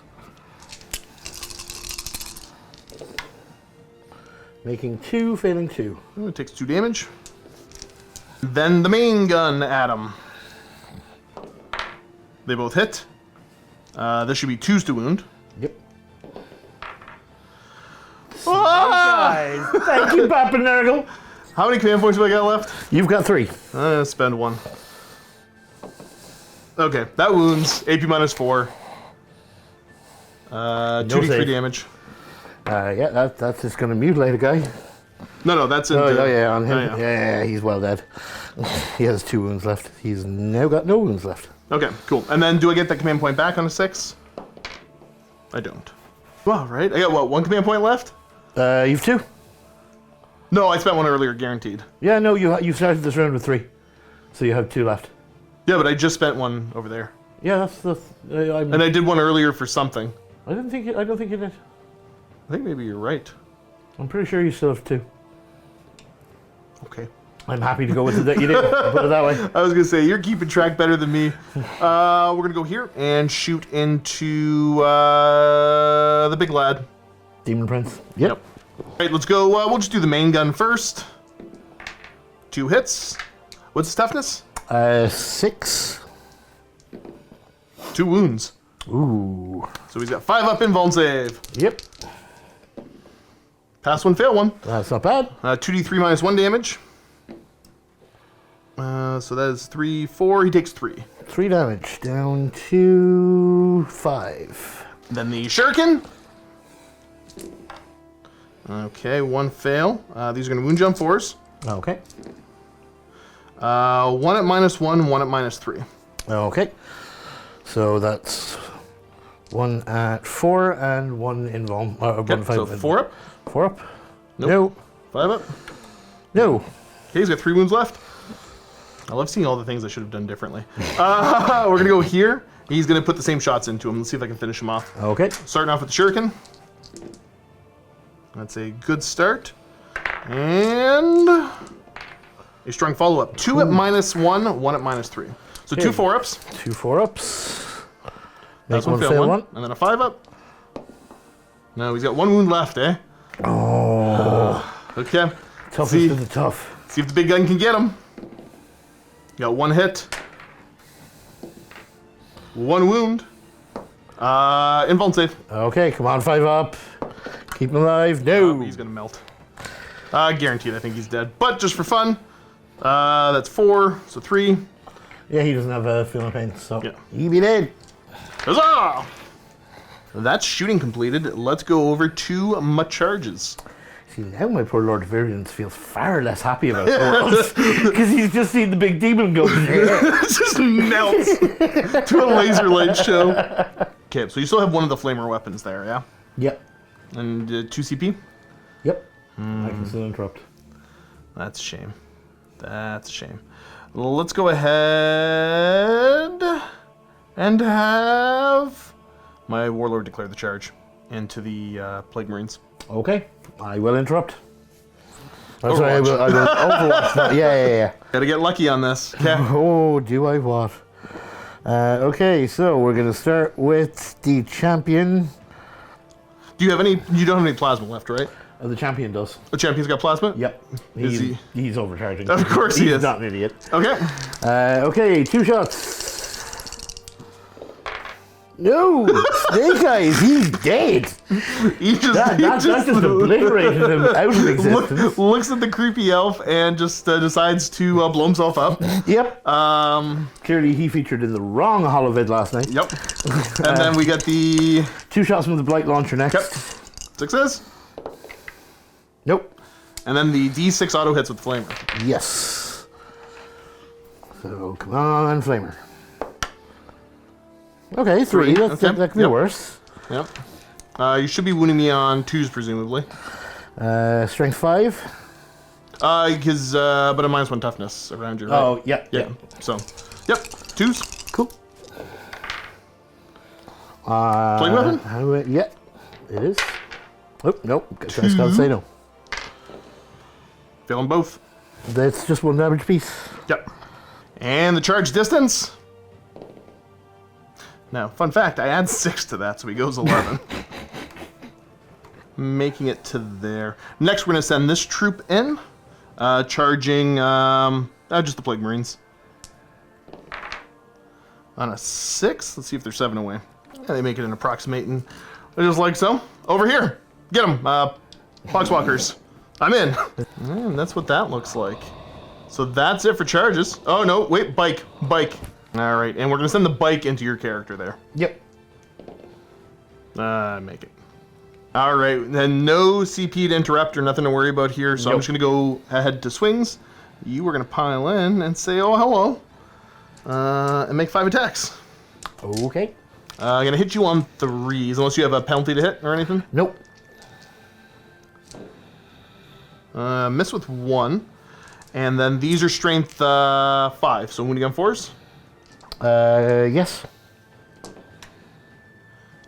Speaker 2: Making 2, failing 2.
Speaker 1: It takes 2 damage. Then the main gun at him. They both hit. This should be 2s to wound.
Speaker 2: Yep.
Speaker 1: Ah!
Speaker 2: Guys, thank you, Papa Nurgle.
Speaker 1: How many command points do I got left?
Speaker 2: You've got 3.
Speaker 1: Spend 1. Okay, that wounds. AP -4. 2d3
Speaker 2: save.
Speaker 1: damage.
Speaker 2: Yeah, that's just going to mutilate a guy.
Speaker 1: No, that's in.
Speaker 2: Oh, yeah, on him.
Speaker 1: Oh, yeah.
Speaker 2: Yeah, he's well dead. He has 2 wounds left. He's now got no wounds left.
Speaker 1: Okay, cool. And then do I get that command point back on a 6? I don't. Wow, right? I got what, 1 command point left?
Speaker 2: You've 2.
Speaker 1: No, I spent 1 earlier, guaranteed.
Speaker 2: Yeah, no, you started this round with 3, so you have 2 left.
Speaker 1: Yeah, but I just spent 1 over there,
Speaker 2: Yeah, that's the.
Speaker 1: and I did 1 earlier for something.
Speaker 2: I don't think you did.
Speaker 1: I think maybe you're right.
Speaker 2: I'm pretty sure you still have 2.
Speaker 1: Okay.
Speaker 2: I'm happy to go with it that you did. I'll put it that way.
Speaker 1: I was gonna say you're keeping track better than me. We're gonna go here and shoot into the big lad.
Speaker 2: Demon Prince. Yep.
Speaker 1: All right, let's go. We'll just do the main gun first. 2 hits. What's his toughness?
Speaker 2: 6.
Speaker 1: 2 wounds.
Speaker 2: Ooh.
Speaker 1: So he's got 5-up invuln save.
Speaker 2: Yep.
Speaker 1: Pass 1, fail 1.
Speaker 2: That's not bad.
Speaker 1: 2d3 -1 damage. So that is 3, 4. He takes 3.
Speaker 2: 3 damage. Down to 5.
Speaker 1: Then the shuriken. Okay, 1 fail. These are going to wound you on 4s.
Speaker 2: Okay.
Speaker 1: 1 at -1, 1 at -3.
Speaker 2: Okay. So that's 1 at 4 and 1 invuln.
Speaker 1: Okay,
Speaker 2: 1 5.
Speaker 1: so 4 up.
Speaker 2: 4 up.
Speaker 1: Nope.
Speaker 2: No.
Speaker 1: 5 up.
Speaker 2: No.
Speaker 1: Okay, he's got 3 wounds left. I love seeing all the things I should have done differently. We're going to go here. He's going to put the same shots into him. Let's see if I can finish him off.
Speaker 2: Okay.
Speaker 1: Starting off with the shuriken. That's a good start. And a strong follow-up. 2 at -1, 1 at -3. So
Speaker 2: Okay.
Speaker 1: 2 4-ups.
Speaker 2: 2 4-ups.
Speaker 1: That's
Speaker 2: Make
Speaker 1: one
Speaker 2: one
Speaker 1: fail
Speaker 2: fail
Speaker 1: one.
Speaker 2: one.
Speaker 1: And then a 5-up. No, he's got 1 wound left, eh?
Speaker 2: Oh.
Speaker 1: Okay.
Speaker 2: Toughest
Speaker 1: See,
Speaker 2: of the tough.
Speaker 1: see if the big gun can get him. Got 1 hit. 1 wound. Invuln save.
Speaker 2: Okay, come on, 5-up. Keep him alive. No.
Speaker 1: He's gonna melt. Guaranteed, I think he's dead. But just for fun, that's 4, so 3.
Speaker 2: Yeah, he doesn't have a feeling pain, so
Speaker 1: Yeah.
Speaker 2: he be dead.
Speaker 1: Huzzah! That's shooting completed. Let's go over to my charges.
Speaker 2: See, now my poor Lord of Virulence feels far less happy about it because he's just seen the big demon go.
Speaker 1: It just melts to a laser light show. Okay, so you still have one of the flamer weapons there, yeah?
Speaker 2: Yep.
Speaker 1: And 2 CP?
Speaker 2: Yep. I can still interrupt.
Speaker 1: That's a shame. That's a shame. Let's go ahead and have my Warlord declare the charge into the Plague Marines.
Speaker 2: Okay, I will interrupt. I'm
Speaker 1: Overwatch.
Speaker 2: sorry, I will Overwatch. That. Yeah.
Speaker 1: Gotta get lucky on this. Okay.
Speaker 2: Oh, do I what? Okay, so we're gonna start with the champion.
Speaker 1: Do you have any? You don't have any plasma left, right?
Speaker 2: The champion does.
Speaker 1: The champion's got plasma?
Speaker 2: Yep.
Speaker 1: Is
Speaker 2: He's overcharging.
Speaker 1: Of course he
Speaker 2: He's
Speaker 1: is.
Speaker 2: not an idiot.
Speaker 1: Okay.
Speaker 2: Okay, 2 shots. No, Snake Eyes, he's dead.
Speaker 1: He just,
Speaker 2: That just obliterated him out of existence.
Speaker 1: looks at the creepy elf and just decides to blow himself up.
Speaker 2: Yep. Clearly, he featured in the wrong Hollow Vid last night.
Speaker 1: Yep. And then we get the
Speaker 2: 2 shots from the Blight Launcher next.
Speaker 1: Yep. 6s.
Speaker 2: Nope.
Speaker 1: And then the D6 auto hits with Flamer.
Speaker 2: Yes. So, come on, Flamer. Okay, 3.
Speaker 1: Okay.
Speaker 2: That could be
Speaker 1: Yep.
Speaker 2: worse.
Speaker 1: Yep. You should be wounding me on 2s, presumably.
Speaker 2: Strength 5.
Speaker 1: Because, but a -1 toughness around you, right?
Speaker 2: Oh, yeah.
Speaker 1: Yeah. So, yep. 2s.
Speaker 2: Cool.
Speaker 1: Plague weapon?
Speaker 2: Yeah, it is. Oh, nope. Guys gotta say no.
Speaker 1: Failing both.
Speaker 2: That's just 1 damage piece.
Speaker 1: Yep. And the charge distance. Now, fun fact, I add 6 to that, so he goes 11. Making it to there. Next, we're going to send this troop in, charging just the Plague Marines. On a 6, let's see if they're 7 away. Yeah, they make it an approximating, just like so. Over here, get them, Poxwalkers. I'm in. And that's what that looks like. So that's it for charges. Oh no, wait, bike. All right, and we're gonna send the bike into your character there.
Speaker 2: Yep.
Speaker 1: Make it. All right, then no CP to interrupt or nothing to worry about here. So I'm
Speaker 2: Nope.
Speaker 1: just gonna go ahead to swings. You are gonna pile in and say, oh, hello. And make 5 attacks.
Speaker 2: Okay.
Speaker 1: I'm gonna hit you on 3s, unless you have a penalty to hit or anything.
Speaker 2: Nope.
Speaker 1: Miss with 1. And then these are strength 5, so wounding on 4s.
Speaker 2: Yes.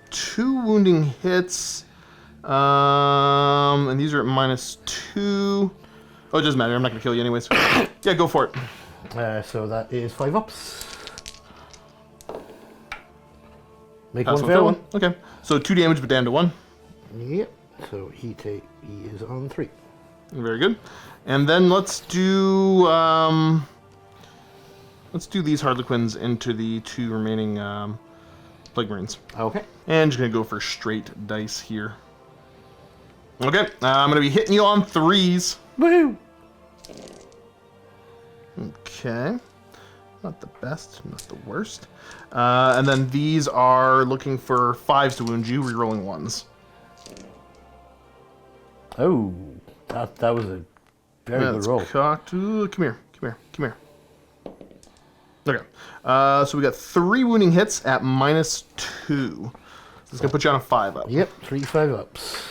Speaker 1: 2 wounding hits. And these are at -2. Oh, it doesn't matter. I'm not gonna kill you anyways. Yeah, go for it.
Speaker 2: So that is 5 ups. Make
Speaker 1: Pass
Speaker 2: 1 fail one.
Speaker 1: Okay. So 2 damage, but down to 1.
Speaker 2: Yep. So he is on 3.
Speaker 1: Very good. And then let's do these Harlequins into the 2 remaining Plague Marines.
Speaker 2: Okay.
Speaker 1: And just gonna go for straight dice here. Okay. I'm gonna be hitting you on 3s.
Speaker 2: Woohoo!
Speaker 1: Okay. Not the best, not the worst. And then these are looking for 5s to wound you, rerolling 1s.
Speaker 2: Oh, that was a very good
Speaker 1: That's
Speaker 2: roll.
Speaker 1: cocked. Ooh, come here. Okay. So we got 3 wounding hits at -2. This is gonna put you on a 5-up.
Speaker 2: Yep, 3 5 ups.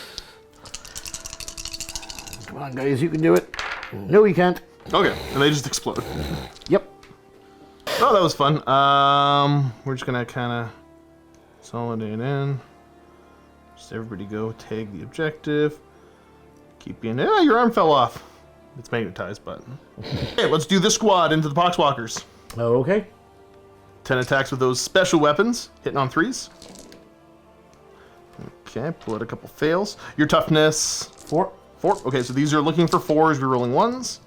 Speaker 2: Come on, guys, you can do it. No, you can't.
Speaker 1: Okay, and they just explode.
Speaker 2: Yep.
Speaker 1: Oh, that was fun. We're just gonna kind of consolidate in. Just everybody go tag the objective. Keep being... Yeah, your arm fell off. It's magnetized, but... Okay, let's do this squad into the Poxwalkers.
Speaker 2: Okay.
Speaker 1: 10 attacks with those special weapons, hitting on 3s. Okay, pull out a couple fails. Your toughness...
Speaker 2: 4.
Speaker 1: 4. Okay, so these are looking for 4s, rerolling 1s.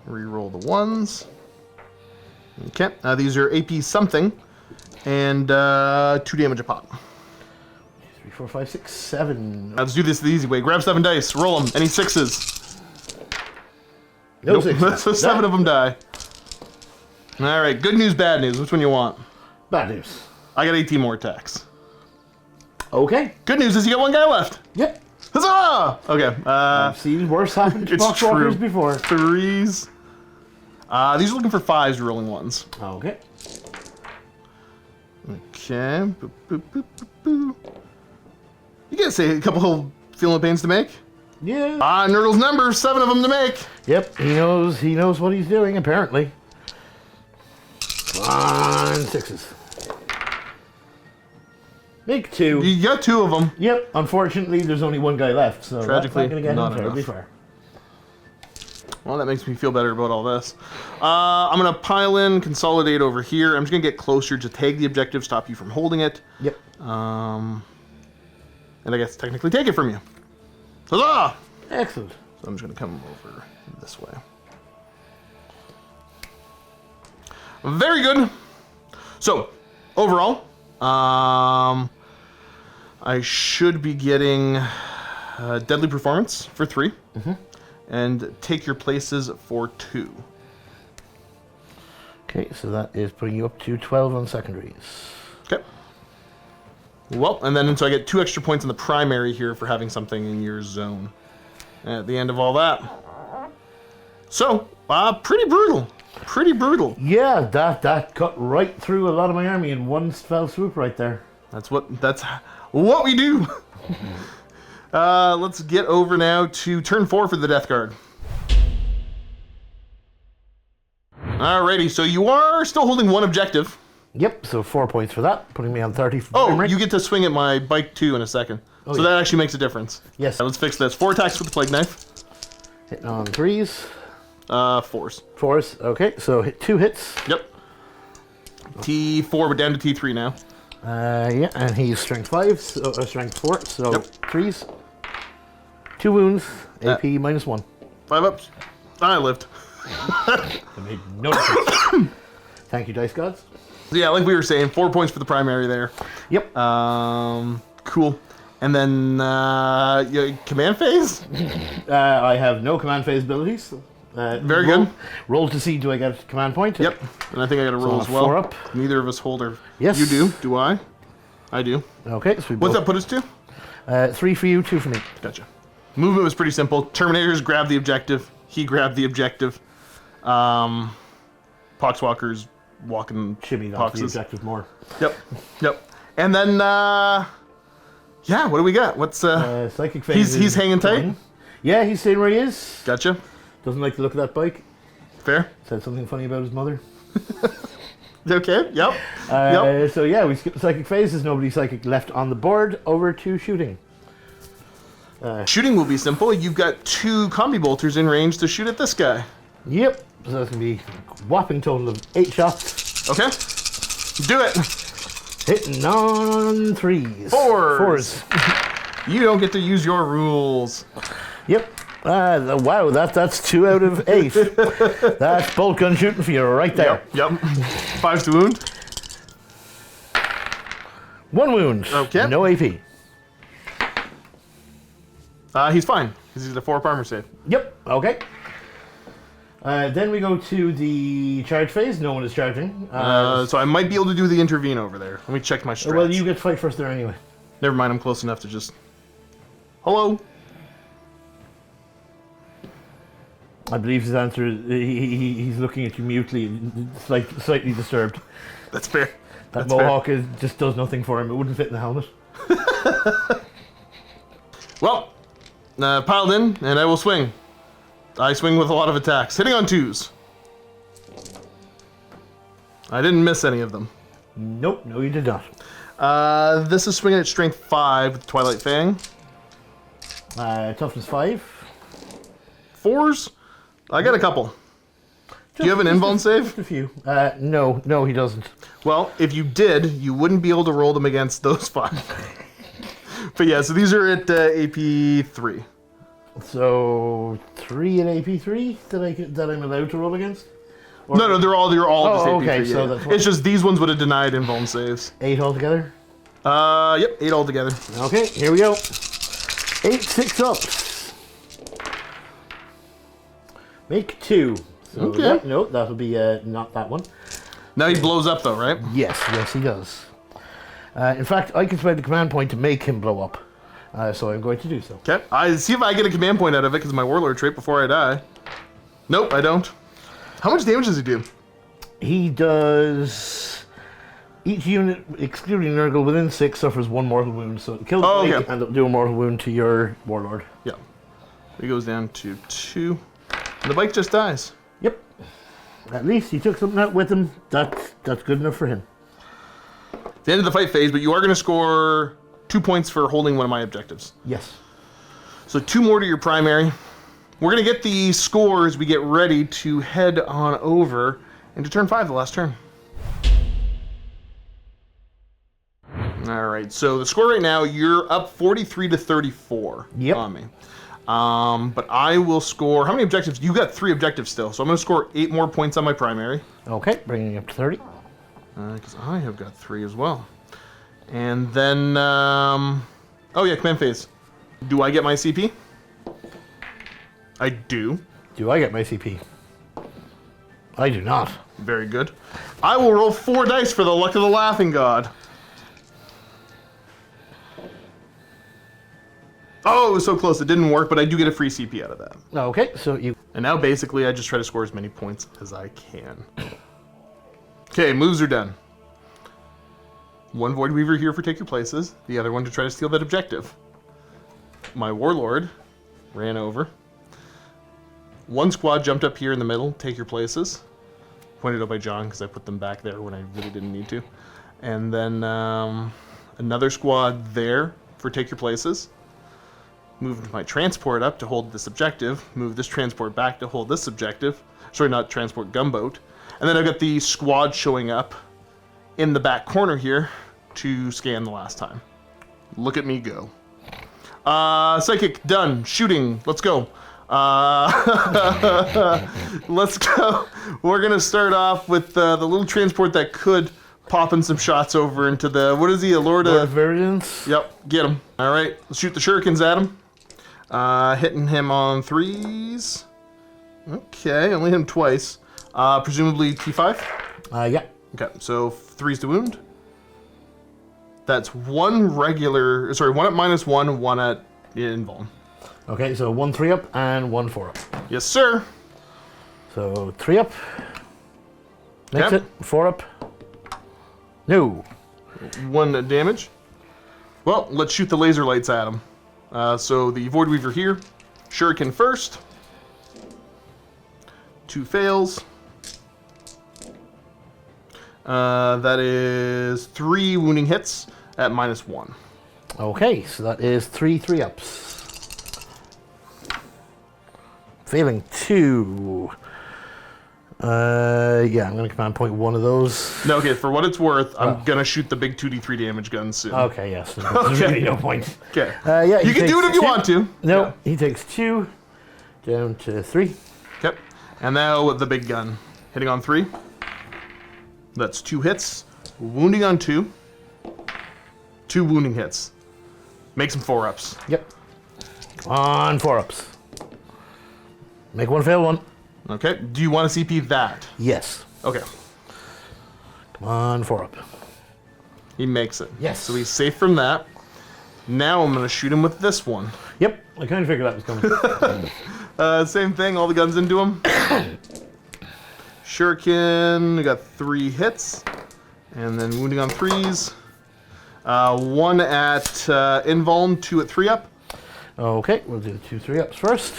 Speaker 1: Reroll the 1s. Okay, these are AP something. And 2 damage a pop.
Speaker 2: 3, 4, 5, 6, 7.
Speaker 1: Let's do this the easy way. Grab 7 dice, roll them. Any 6s?
Speaker 2: No 6s.
Speaker 1: So 7 of them die. Alright, good news, bad news. Which one you want?
Speaker 2: Bad news.
Speaker 1: I got 18 more attacks.
Speaker 2: Okay.
Speaker 1: Good news is you got 1 guy left.
Speaker 2: Yep.
Speaker 1: Huzzah! Okay,
Speaker 2: I've seen worse happen to
Speaker 1: it's true.
Speaker 2: Poxwalkers before.
Speaker 1: 3s. These are looking for 5s, rolling 1s.
Speaker 2: Okay.
Speaker 1: Okay. Boop, boop, boop, boop, boop. You gotta say a couple feeling pains to make.
Speaker 2: Yeah.
Speaker 1: Nerdle's number, 7 of them to make.
Speaker 2: Yep. He knows what he's doing. Apparently. 1, 6s. Make 2.
Speaker 1: You got 2 of them.
Speaker 2: Yep. Unfortunately, there's only 1 guy left, so
Speaker 1: Tragically,
Speaker 2: that's not going to get
Speaker 1: not
Speaker 2: him terribly
Speaker 1: enough.
Speaker 2: far.
Speaker 1: Well, that makes me feel better about all this. I'm going to pile in, consolidate over here. I'm just going to get closer to tag the objective, stop you from holding it.
Speaker 2: Yep.
Speaker 1: And I guess technically take it from you. Huzzah!
Speaker 2: Excellent.
Speaker 1: So I'm just going to come over this way. Very good. So, overall, I should be getting Deadly Performance for 3.
Speaker 2: Mm-hmm.
Speaker 1: And take your places for 2.
Speaker 2: Okay, so that is putting you up to 12 on secondaries.
Speaker 1: Okay. Well, and then so I get 2 extra points in the primary here for having something in your zone. At the end of all that. So, pretty brutal. Pretty brutal.
Speaker 2: Yeah, that cut right through a lot of my army in one fell swoop right there.
Speaker 1: That's what we do. Let's get over now to turn 4 for the Death Guard. Alrighty, so you are still holding 1 objective.
Speaker 2: Yep, so 4 points for that, putting me on 30 for
Speaker 1: Oh,
Speaker 2: frame rate.
Speaker 1: you get to swing at my bike too in a second.
Speaker 2: Oh,
Speaker 1: so
Speaker 2: yeah.
Speaker 1: that actually makes a difference.
Speaker 2: Yes.
Speaker 1: Let's fix this. 4 attacks with the Plague Knife.
Speaker 2: Hitting on 3s.
Speaker 1: 4s.
Speaker 2: 4s, okay, so hit 2 hits.
Speaker 1: Yep. T4, we're down to T3 now.
Speaker 2: Yeah, and he's strength 5, so, strength 4, so
Speaker 1: Yep.
Speaker 2: 3s. 2 wounds, AP -1.
Speaker 1: 5 ups. I lived.
Speaker 2: I made no difference. Thank you, Dice Gods.
Speaker 1: Yeah, like we were saying, 4 points for the primary there.
Speaker 2: Yep.
Speaker 1: Cool. And then, command phase?
Speaker 2: I have no command phase abilities.
Speaker 1: Very good.
Speaker 2: Roll to see, do I get a command point?
Speaker 1: Yep. And I think I got a roll
Speaker 2: on
Speaker 1: as
Speaker 2: a
Speaker 1: well.
Speaker 2: 4 up.
Speaker 1: Neither of us hold our...
Speaker 2: Yes.
Speaker 1: You do. Do I? I do.
Speaker 2: Okay, so we
Speaker 1: What's
Speaker 2: both...
Speaker 1: that put us to?
Speaker 2: 3 for you, 2 for me.
Speaker 1: Gotcha. Movement was pretty simple. Terminators grabbed the objective. He grabbed the objective. Poxwalkers walking
Speaker 2: Shimmy off the
Speaker 1: poxes.
Speaker 2: objective more.
Speaker 1: Yep. And then, yeah, what do we got? What's,
Speaker 2: Psychic phase
Speaker 1: he's
Speaker 2: is
Speaker 1: hanging tight?
Speaker 2: fine. Yeah, he's staying where he is.
Speaker 1: Gotcha.
Speaker 2: Doesn't like the look of that bike.
Speaker 1: Fair.
Speaker 2: Said something funny about his mother.
Speaker 1: Okay, yep.
Speaker 2: So yeah, we skip the psychic phase. There's nobody psychic left on the board. Over to shooting.
Speaker 1: Shooting will be simple. You've got 2 combi bolters in range to shoot at this guy.
Speaker 2: Yep. So that's going to be a whopping total of 8 shots.
Speaker 1: Okay. Do it.
Speaker 2: Hitting on 3s.
Speaker 1: 4s. You don't get to use your rules.
Speaker 2: Yep. Wow, that's 2 out of 8. That's bolt gun shooting for you right there.
Speaker 1: Yep. 5 to wound.
Speaker 2: 1 wound.
Speaker 1: Okay.
Speaker 2: No AP.
Speaker 1: He's fine. He's a 4-up armor save.
Speaker 2: Yep. Okay. Then we go to the charge phase. No one is charging.
Speaker 1: So I might be able to do the intervene over there. Let me check my strats.
Speaker 2: Well, you get to fight first there anyway.
Speaker 1: Never mind, I'm close enough to just... Hello?
Speaker 2: I believe his answer is he's looking at you mutely, slightly disturbed.
Speaker 1: That's fair.
Speaker 2: That
Speaker 1: That's fair.
Speaker 2: mohawk just does nothing for him. It wouldn't fit in the helmet.
Speaker 1: Well, piled in, and I will swing. I swing with a lot of attacks. Hitting on 2s. I didn't miss any of them.
Speaker 2: Nope, no you did not.
Speaker 1: This is swinging at strength 5 with Twilight Fang.
Speaker 2: Toughness 5.
Speaker 1: 4s? I got a couple. Do you have an invuln save?
Speaker 2: Just a few. No, he doesn't.
Speaker 1: Well, if you did, you wouldn't be able to roll them against those 5. But yeah, so these are at AP 3.
Speaker 2: So 3 and AP 3 that I'm allowed to roll against? Or
Speaker 1: No, they're all just AP
Speaker 2: okay,
Speaker 1: 3.
Speaker 2: so
Speaker 1: Yeah.
Speaker 2: that's what-
Speaker 1: It's just these ones would have denied invuln saves.
Speaker 2: 8 altogether?
Speaker 1: Yep, 8 altogether.
Speaker 2: Okay, here we go. 8 6-ups. Make 2. So
Speaker 1: Okay.
Speaker 2: no, that'll be not that one.
Speaker 1: Now he blows up though, right?
Speaker 2: Yes, he does. In fact, I can spend the command point to make him blow up. So I'm going to do so.
Speaker 1: Okay. I see if I get a command point out of it because my warlord trait before I die. Nope, I don't. How much damage does he do?
Speaker 2: He does... Each unit, excluding Nurgle, within 6 suffers 1 mortal wound. So kill the blade
Speaker 1: okay.
Speaker 2: and do a mortal wound to your warlord.
Speaker 1: Yeah. He goes down to 2. And the bike just dies.
Speaker 2: Yep. At least he took something out with him. That's good enough for him.
Speaker 1: The end of the fight phase, but you are going to score 2 points for holding one of my objectives.
Speaker 2: Yes.
Speaker 1: So 2 more to your primary. We're going to get the score as we get ready to head on over into turn 5, the last turn. All right, so the score right now, you're up 43 to 34
Speaker 2: Yep.
Speaker 1: on me. But I will score, how many objectives? You got 3 objectives still, so I'm going to score 8 more points on my primary.
Speaker 2: Okay, bringing you up to 30.
Speaker 1: Because I have got 3 as well. And then, oh yeah, command phase. Do I get my CP? I do.
Speaker 2: Do I get my CP? I do not.
Speaker 1: Very good. I will roll 4 dice for the luck of the laughing god. Oh, it was so close. It didn't work, but I do get a free CP out of that.
Speaker 2: Okay, so you...
Speaker 1: And now basically I just try to score as many points as I can. Okay, moves are done. 1 Void Weaver here for take your places. The other one to try to steal that objective. My Warlord ran over. 1 squad jumped up here in the middle, take your places. Pointed out by John because I put them back there when I really didn't need to. And then another squad there for take your places. Moved my transport up to hold this objective. Move this transport back to hold this objective. Sorry, not transport, gunboat. And then I've got the squad showing up in the back corner here to scan the last time. Look at me go. Psychic, done. Shooting, let's go. Let's go. We're going to start off with the little transport that could pop in some shots over into the, what is he, a Lord of
Speaker 2: Variance?
Speaker 1: Yep, get him. All right, let's shoot the shurikens at him. Hitting him on 3s. Okay, only hit him twice. Presumably T5?
Speaker 2: Yeah.
Speaker 1: Okay, so 3s to wound. That's 1 regular, sorry, 1 at -1, 1 at invuln.
Speaker 2: Okay, so 1 3-up and 1 4-up.
Speaker 1: Yes, sir.
Speaker 2: So 3-up. Makes
Speaker 1: Okay.
Speaker 2: it. 4-up. No.
Speaker 1: 1 damage. Well, let's shoot the laser lights at him. So the Void Weaver here. Shuriken first. 2 fails. That is 3 wounding hits at -1.
Speaker 2: Okay, so that is 3 3-ups. Failing 2. Yeah, I'm going to command point 1 of those.
Speaker 1: No, okay, for what it's worth, I'm going to shoot the big 2d3 damage gun soon.
Speaker 2: Okay, yes. There's really no point.
Speaker 1: Okay.
Speaker 2: Yeah,
Speaker 1: You can do it if you want to.
Speaker 2: No,
Speaker 1: Yeah.
Speaker 2: he takes 2. Down to 3.
Speaker 1: Okay. And now with the big gun. Hitting on 3. That's 2 hits. Wounding on 2. 2 wounding hits. Make some 4-ups.
Speaker 2: Yep. Come on, 4-ups. Make 1 fail 1.
Speaker 1: Okay. Do you want to CP that?
Speaker 2: Yes.
Speaker 1: Okay.
Speaker 2: Come on, 4-up.
Speaker 1: He makes it.
Speaker 2: Yes.
Speaker 1: So he's safe from that. Now I'm going to shoot him with this one.
Speaker 2: Yep, I kind of figured that was coming.
Speaker 1: Same thing. All the guns into him. Shuriken. We got 3 hits. And then wounding on 3s. 1 at invuln, 2 at 3-up.
Speaker 2: Okay, we'll do the 2 3-ups first.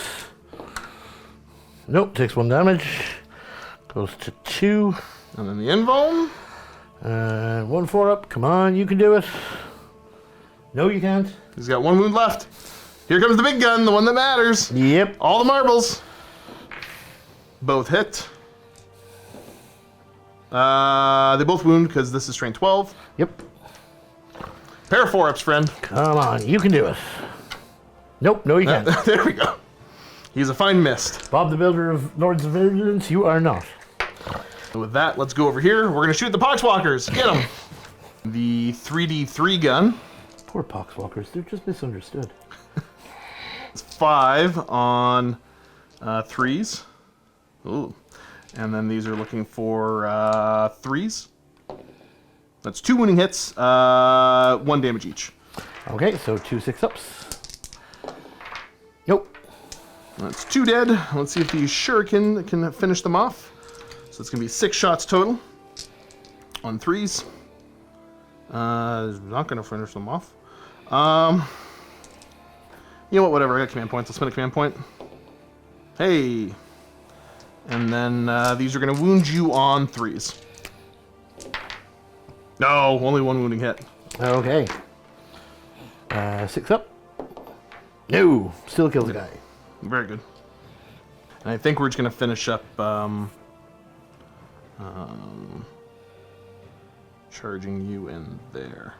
Speaker 2: Nope, takes 1 damage. Goes to 2.
Speaker 1: And then the invuln.
Speaker 2: 1 4-up. Come on, you can do it. No, you can't.
Speaker 1: He's got 1 wound left. Here comes the big gun, the one that matters.
Speaker 2: Yep.
Speaker 1: All the marbles. Both hit. They both wound because this is strength 12.
Speaker 2: Yep.
Speaker 1: Pair of 4-ups, friend.
Speaker 2: Come on, you can do it. Nope, no you can't.
Speaker 1: There we go. He's a fine mist.
Speaker 2: Bob the Builder of Lords of Vengeance, you are not.
Speaker 1: So with that, let's go over here. We're going to shoot the Poxwalkers. Get them. The 3D3 gun.
Speaker 2: Poor Poxwalkers, they're just misunderstood.
Speaker 1: It's 5 on 3s. Ooh. And then these are looking for 3s. That's 2 wounding hits, 1 damage each.
Speaker 2: Okay, so 2 6-ups. Nope.
Speaker 1: That's 2 dead. Let's see if the Shuriken can finish them off. So it's going to be 6 shots total on 3s. Not going to finish them off. You know what, whatever, I got command points. I'll spend a command point. Hey. And then these are going to wound you on 3s. No, only 1 wounding hit.
Speaker 2: Okay. 6 up. No, still kills the guy.
Speaker 1: Very good. And I think we're just going to finish up charging you in there.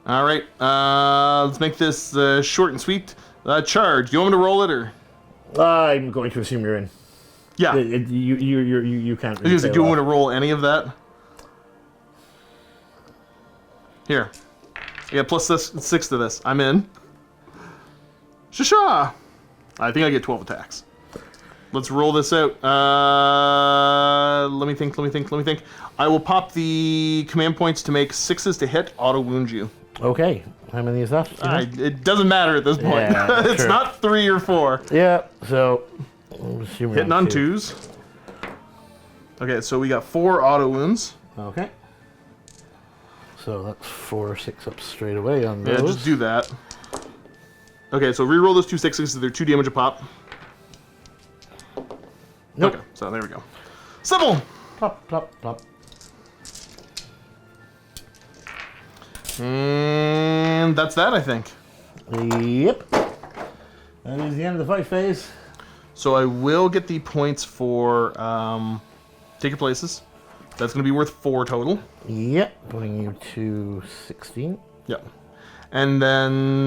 Speaker 1: All right, let's make this short and sweet. Charge. Do you want me to roll it or?
Speaker 2: I'm going to assume you're in.
Speaker 1: Yeah.
Speaker 2: You can't.
Speaker 1: Do you want me to roll any of that? Here. I got plus 6 to this. I'm in. Shasha! I think I get 12 attacks. Let's roll this out. Let me think. I will pop the command points to make 6s to hit, auto wound you.
Speaker 2: Okay. How many is that?
Speaker 1: It doesn't matter at this point.
Speaker 2: Yeah,
Speaker 1: it's
Speaker 2: sure.
Speaker 1: not 3 or 4.
Speaker 2: Yeah, so...
Speaker 1: Hitting on 2s. Okay, so we got 4 auto wounds.
Speaker 2: Okay. So that's 4 6-ups straight away on those.
Speaker 1: Yeah, just do that. Okay, so re-roll those 2 6s, so they're 2 damage a pop.
Speaker 2: Nope.
Speaker 1: Okay, so there we go. Simple!
Speaker 2: Plop, plop, plop.
Speaker 1: And that's that, I think.
Speaker 2: Yep. That is the end of the fight phase.
Speaker 1: So I will get the points for take your places. That's going to be worth 4 total.
Speaker 2: Yep. Putting you to 16.
Speaker 1: Yep. And then,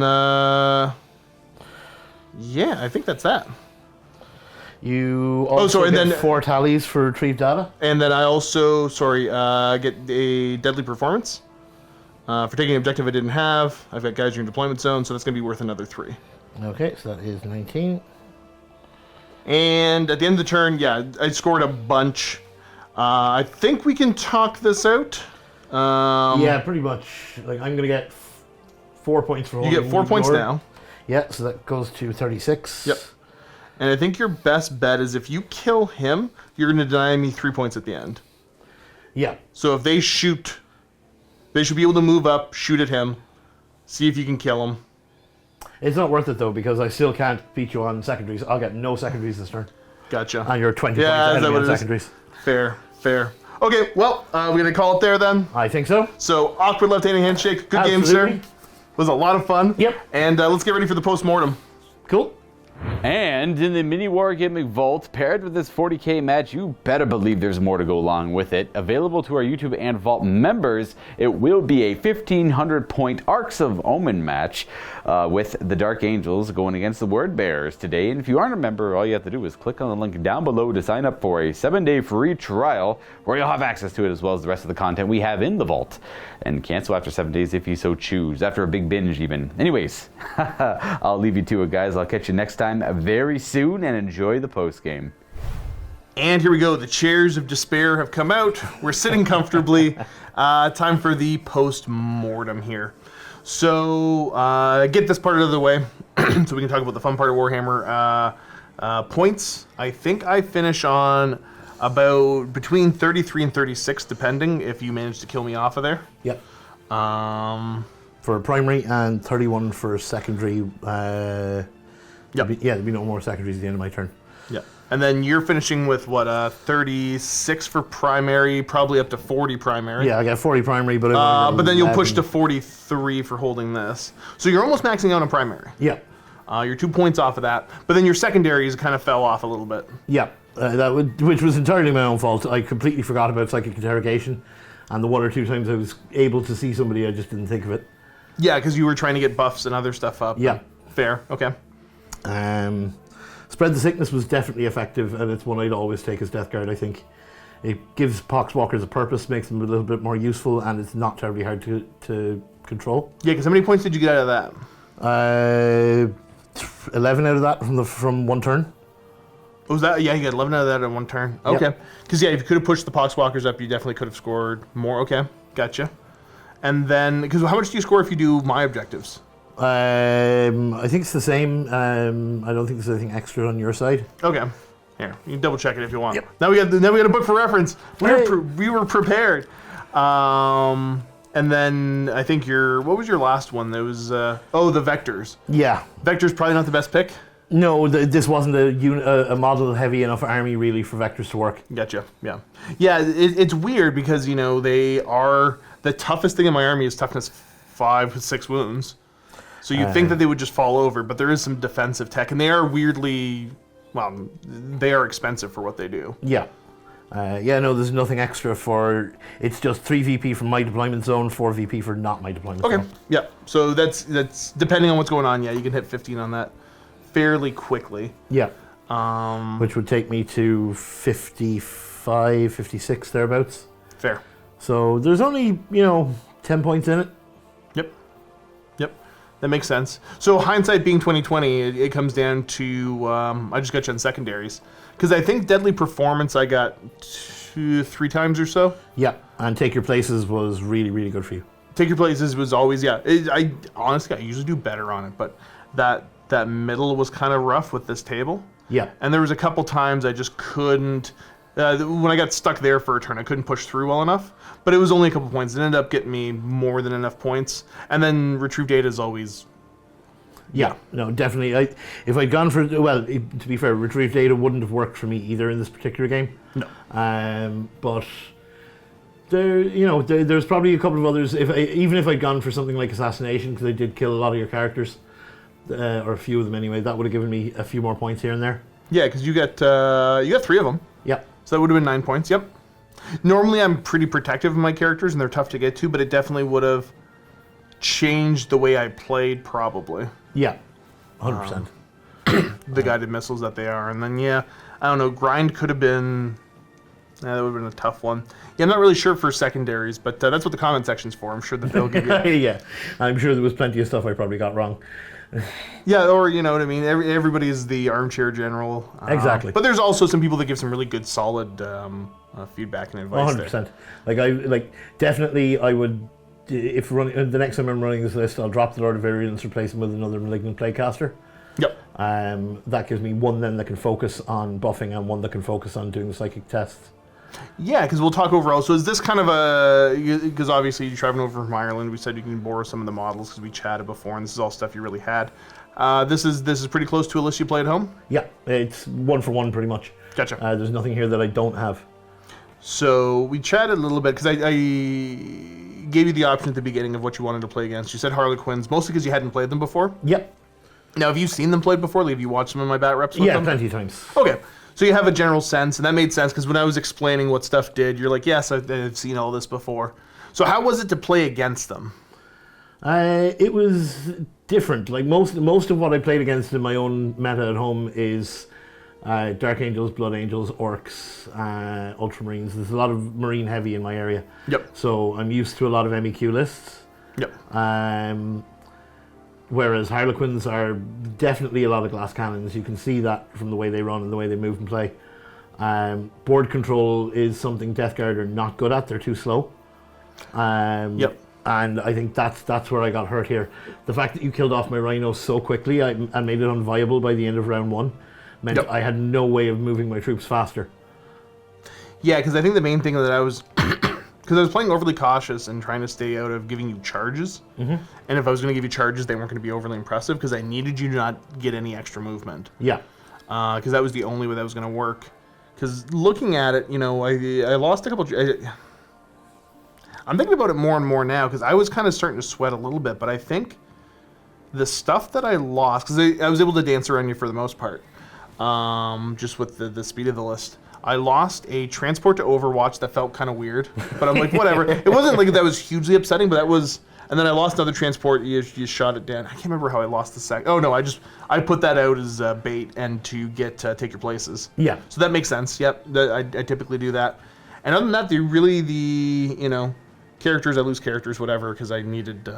Speaker 1: yeah, I think that's that.
Speaker 2: You also get 4 tallies for retrieved data.
Speaker 1: And then I also, get a deadly performance. For taking an objective I didn't have. I've got guys in your deployment zone, so that's going to be worth another 3.
Speaker 2: Okay, so that is 19.
Speaker 1: And at the end of the turn, yeah, I scored a bunch. I think we can talk this out.
Speaker 2: Yeah, pretty much. Like, I'm going to get 4 points for holding.
Speaker 1: You get 4 points now.
Speaker 2: Yeah, so that goes to 36.
Speaker 1: Yep. And I think your best bet is if you kill him, you're going to deny me 3 points at the end.
Speaker 2: Yeah.
Speaker 1: So if they shoot, they should be able to move up, shoot at him, see if you can kill him.
Speaker 2: It's not worth it, though, because I still can't beat you on secondaries. I'll get no secondaries this turn.
Speaker 1: Gotcha.
Speaker 2: And you're 20 points ahead of me on secondaries.
Speaker 1: Fair. Okay, well, we're going to call it there then.
Speaker 2: I think so.
Speaker 1: So, awkward left-handed handshake. Good game,
Speaker 2: Absolutely.
Speaker 1: sir. Was a lot of fun.
Speaker 2: Yep.
Speaker 1: And let's get ready for the post-mortem.
Speaker 2: Cool.
Speaker 5: And in the MiniWarGaming Vault, paired with this 40k match, you better believe there's more to go along with it. Available to our YouTube and Vault members, it will be a 1,500 point Arcs of Omen match with the Dark Angels going against the Word Bearers today. And if you aren't a member, all you have to do is click on the link down below to sign up for a 7-day free trial where you'll have access to it as well as the rest of the content we have in the Vault. And cancel after 7 days if you so choose, after a big binge even. Anyways, I'll leave you to it, guys. I'll catch you next time very soon, and enjoy the post game.
Speaker 1: And here we go. The chairs of despair have come out. We're sitting comfortably. Time for the post-mortem here. So get this part out of the way so we can talk about the fun part of Warhammer. Points. I think I finish on about between 33 and 36, depending if you manage to kill me off of there.
Speaker 2: Yep. For primary and 31 for secondary.
Speaker 1: Yep.
Speaker 2: There'd be no more secondaries at the end of my turn.
Speaker 1: Yeah. And then you're finishing with what, 36 for primary, probably up to 40 primary.
Speaker 2: Yeah, I got 40 primary, but
Speaker 1: but then you'll push to 43 for holding this. So you're almost maxing out on primary.
Speaker 2: Yeah.
Speaker 1: You're 2 points off of that. But then your secondaries kind of fell off a little bit.
Speaker 2: Yeah, which was entirely my own fault. I completely forgot about psychic interrogation, and the 1 or 2 times I was able to see somebody, I just didn't think of it.
Speaker 1: Yeah, because you were trying to get buffs and other stuff up.
Speaker 2: Yeah.
Speaker 1: Fair, okay.
Speaker 2: Spread the Sickness was definitely effective, and it's one I'd always take as Death Guard, I think. It gives Poxwalkers a purpose, makes them a little bit more useful, and it's not terribly hard to control.
Speaker 1: Yeah, because how many points did you get out of that?
Speaker 2: 11 out of that from 1 turn.
Speaker 1: Was that? Yeah, you got 11 out of that in 1 turn. Okay. Because, yeah, if you could have pushed the Poxwalkers up, you definitely could have scored more. Okay, gotcha. And then, because how much do you score if you do my objectives?
Speaker 2: I think it's the same. I don't think there's anything extra on your side.
Speaker 1: Okay. Here, you can double check it if you want.
Speaker 2: Yep.
Speaker 1: Now we got a book for reference.
Speaker 2: Hey.
Speaker 1: We were prepared. And then I think what was your last one? There was the Vectors.
Speaker 2: Yeah.
Speaker 1: Vectors probably not the best pick.
Speaker 2: No, this wasn't a model heavy enough army really for Vectors to work.
Speaker 1: Gotcha. Yeah. Yeah. It's weird because they are the toughest thing in my army is toughness 5 with 6 wounds. So you'd think that they would just fall over, but there is some defensive tech, and they are weirdly, they are expensive for what they do.
Speaker 2: Yeah. No, there's nothing extra for, it's just 3 VP from my deployment zone, 4 VP for not my deployment zone.
Speaker 1: Okay, yeah. So that's depending on what's going on, yeah, you can hit 15 on that fairly quickly.
Speaker 2: Yeah. Which would take me to 55, 56, thereabouts.
Speaker 1: Fair.
Speaker 2: So there's only, 10 points in it.
Speaker 1: Yep. That makes sense. So hindsight being 2020, it comes down to I just got you on secondaries because I think deadly performance I got 2-3 times or so.
Speaker 2: Yeah, and Take Your Places was really, really good for you.
Speaker 1: Take Your Places was always I honestly I usually do better on it, but that middle was kind of rough with this table.
Speaker 2: Yeah,
Speaker 1: and there was a couple times I just couldn't. When I got stuck there for a turn, I couldn't push through well enough. But it was only a couple points. It ended up getting me more than enough points. And then retrieve data is always...
Speaker 2: Yeah, no, definitely. If I'd gone for... Well, to be fair, retrieve data wouldn't have worked for me either in this particular game.
Speaker 1: No.
Speaker 2: But there's probably a couple of others. Even if I'd gone for something like Assassination, because I did kill a lot of your characters, or a few of them anyway, that would have given me a few more points here and there. Yeah,
Speaker 1: because you got 3 of them.
Speaker 2: Yeah.
Speaker 1: So that would have been 9 points, yep. Normally I'm pretty protective of my characters and they're tough to get to, but it definitely would have changed the way I played, probably.
Speaker 2: Yeah, 100%.
Speaker 1: The guided missiles that they are. And then, I don't know, grind could have been... that would have been a tough one. Yeah, I'm not really sure for secondaries, but that's what the comment section's for. I'm sure that they'll give you...
Speaker 2: Yeah, I'm sure there was plenty of stuff I probably got wrong.
Speaker 1: Yeah, or you know what I mean. Everybody is the armchair general.
Speaker 2: Exactly.
Speaker 1: But there's also some people that give some really good, solid feedback and advice.
Speaker 2: 100%. Definitely, I would. If running the next time I'm running this list, I'll drop the Lord of Virulence, replace him with another Malignant Playcaster.
Speaker 1: Yep.
Speaker 2: That gives me one then that can focus on buffing and one that can focus on doing the psychic tests.
Speaker 1: Yeah, because we'll talk overall. So is this kind of a... Because obviously you're traveling over from Ireland. We said you can borrow some of the models because we chatted before, and this is all stuff you really had. This is pretty close to a list you play at home?
Speaker 2: Yeah, it's 1 for 1 pretty much.
Speaker 1: Gotcha.
Speaker 2: There's nothing here that I don't have.
Speaker 1: So we chatted a little bit because I gave you the option at the beginning of what you wanted to play against. You said Harlequins, mostly because you hadn't played them before?
Speaker 2: Yep.
Speaker 1: Now, have you seen them played before? Have you watched them in my bat reps with them?
Speaker 2: Yeah, plenty of times.
Speaker 1: Okay. So you have a general sense, and that made sense because when I was explaining what stuff did, you're like, yes, I've seen all this before. So how was it to play against them?
Speaker 2: It was different. Like most of what I played against in my own meta at home is Dark Angels, Blood Angels, Orcs, Ultramarines. There's a lot of Marine heavy in my area.
Speaker 1: Yep.
Speaker 2: So I'm used to a lot of MEQ lists.
Speaker 1: Yep.
Speaker 2: Whereas Harlequins are definitely a lot of glass cannons. You can see that from the way they run and the way they move and play. Board control is something Death Guard are not good at. They're too slow.
Speaker 1: Yep.
Speaker 2: And I think that's where I got hurt here. The fact that you killed off my Rhino so quickly and made it unviable by the end of round 1 meant I had no way of moving my troops faster.
Speaker 1: Yeah, because I think the main thing that I was... Because I was playing overly cautious and trying to stay out of giving you charges. Mm-hmm. And if I was going to give you charges, they weren't going to be overly impressive because I needed you to not get any extra movement.
Speaker 2: Yeah.
Speaker 1: Because that was the only way that was going to work. Because looking at it, I lost a couple... I'm thinking about it more and more now because I was kind of starting to sweat a little bit, but I think The stuff that I lost, because I was able to dance around you for the most part, just with the speed of the list. I lost a transport to Overwatch that felt kind of weird, but I'm like, whatever. It wasn't like that was hugely upsetting, but that was. And then I lost another transport. You shot it down. I can't remember how I lost the sec. Oh no, I put that out as bait and to get take your places.
Speaker 2: Yeah.
Speaker 1: So that makes sense. Yep. I typically do that. And other than that, the characters, I lose characters, whatever, because I needed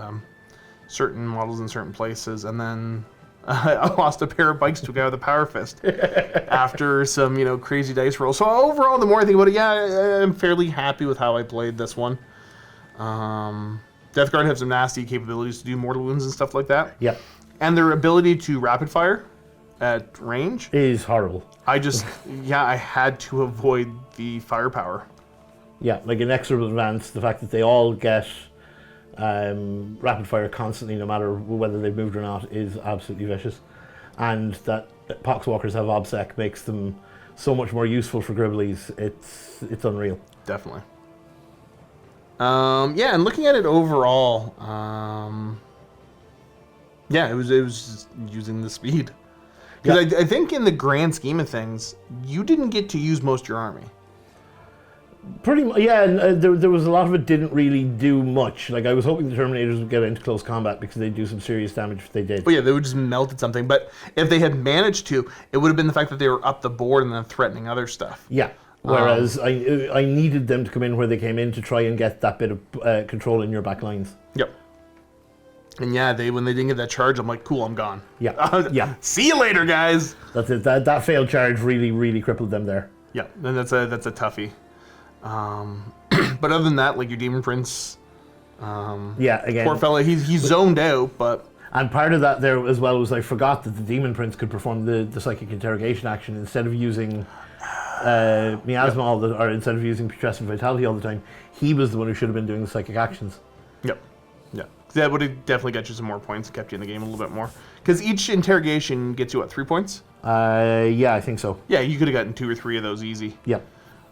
Speaker 1: certain models in certain places, and then I lost a pair of bikes to a guy with a power fist after some crazy dice rolls. So overall, the more I think about it, I'm fairly happy with how I played this one. Death Guard have some nasty capabilities to do mortal wounds and stuff like that.
Speaker 2: Yep.
Speaker 1: And their ability to rapid fire at range
Speaker 2: is horrible.
Speaker 1: I had to avoid the firepower.
Speaker 2: Yeah, like inexorable advance, the fact that they all get rapid fire constantly, no matter whether they've moved or not, is absolutely vicious. And that Poxwalkers have OBSEC makes them so much more useful for Gribblies. It's unreal.
Speaker 1: Definitely. And looking at it overall, it was just using the speed. Because I think in the grand scheme of things, you didn't get to use most of your army.
Speaker 2: Pretty much, yeah. And there was a lot of it didn't really do much. Like I was hoping the Terminators would get into close combat because they'd do some serious damage if they did.
Speaker 1: Well, yeah, they would just melt at something. But if they had managed to, it would have been the fact that they were up the board and then threatening other stuff.
Speaker 2: Yeah. Whereas I needed them to come in where they came in to try and get that bit of control in your back lines.
Speaker 1: Yep. And when they didn't get that charge, I'm like, cool, I'm gone.
Speaker 2: Yeah. Yeah.
Speaker 1: See you later, guys.
Speaker 2: That's it. That failed charge really, really crippled them there.
Speaker 1: Yeah, and that's a toughie. But other than that, like your Demon Prince,
Speaker 2: again,
Speaker 1: poor fella, he's zoned out, but.
Speaker 2: And part of that there as well was I forgot that the Demon Prince could perform the psychic interrogation action instead of using miasma or instead of using putrescent vitality all the time. He was the one who should have been doing the psychic actions.
Speaker 1: Yep. Yeah. That would have definitely got you some more points and kept you in the game a little bit more. Because each interrogation gets you 3 points?
Speaker 2: Yeah, I think so.
Speaker 1: Yeah, you could have gotten 2 or 3 of those easy.
Speaker 2: Yep.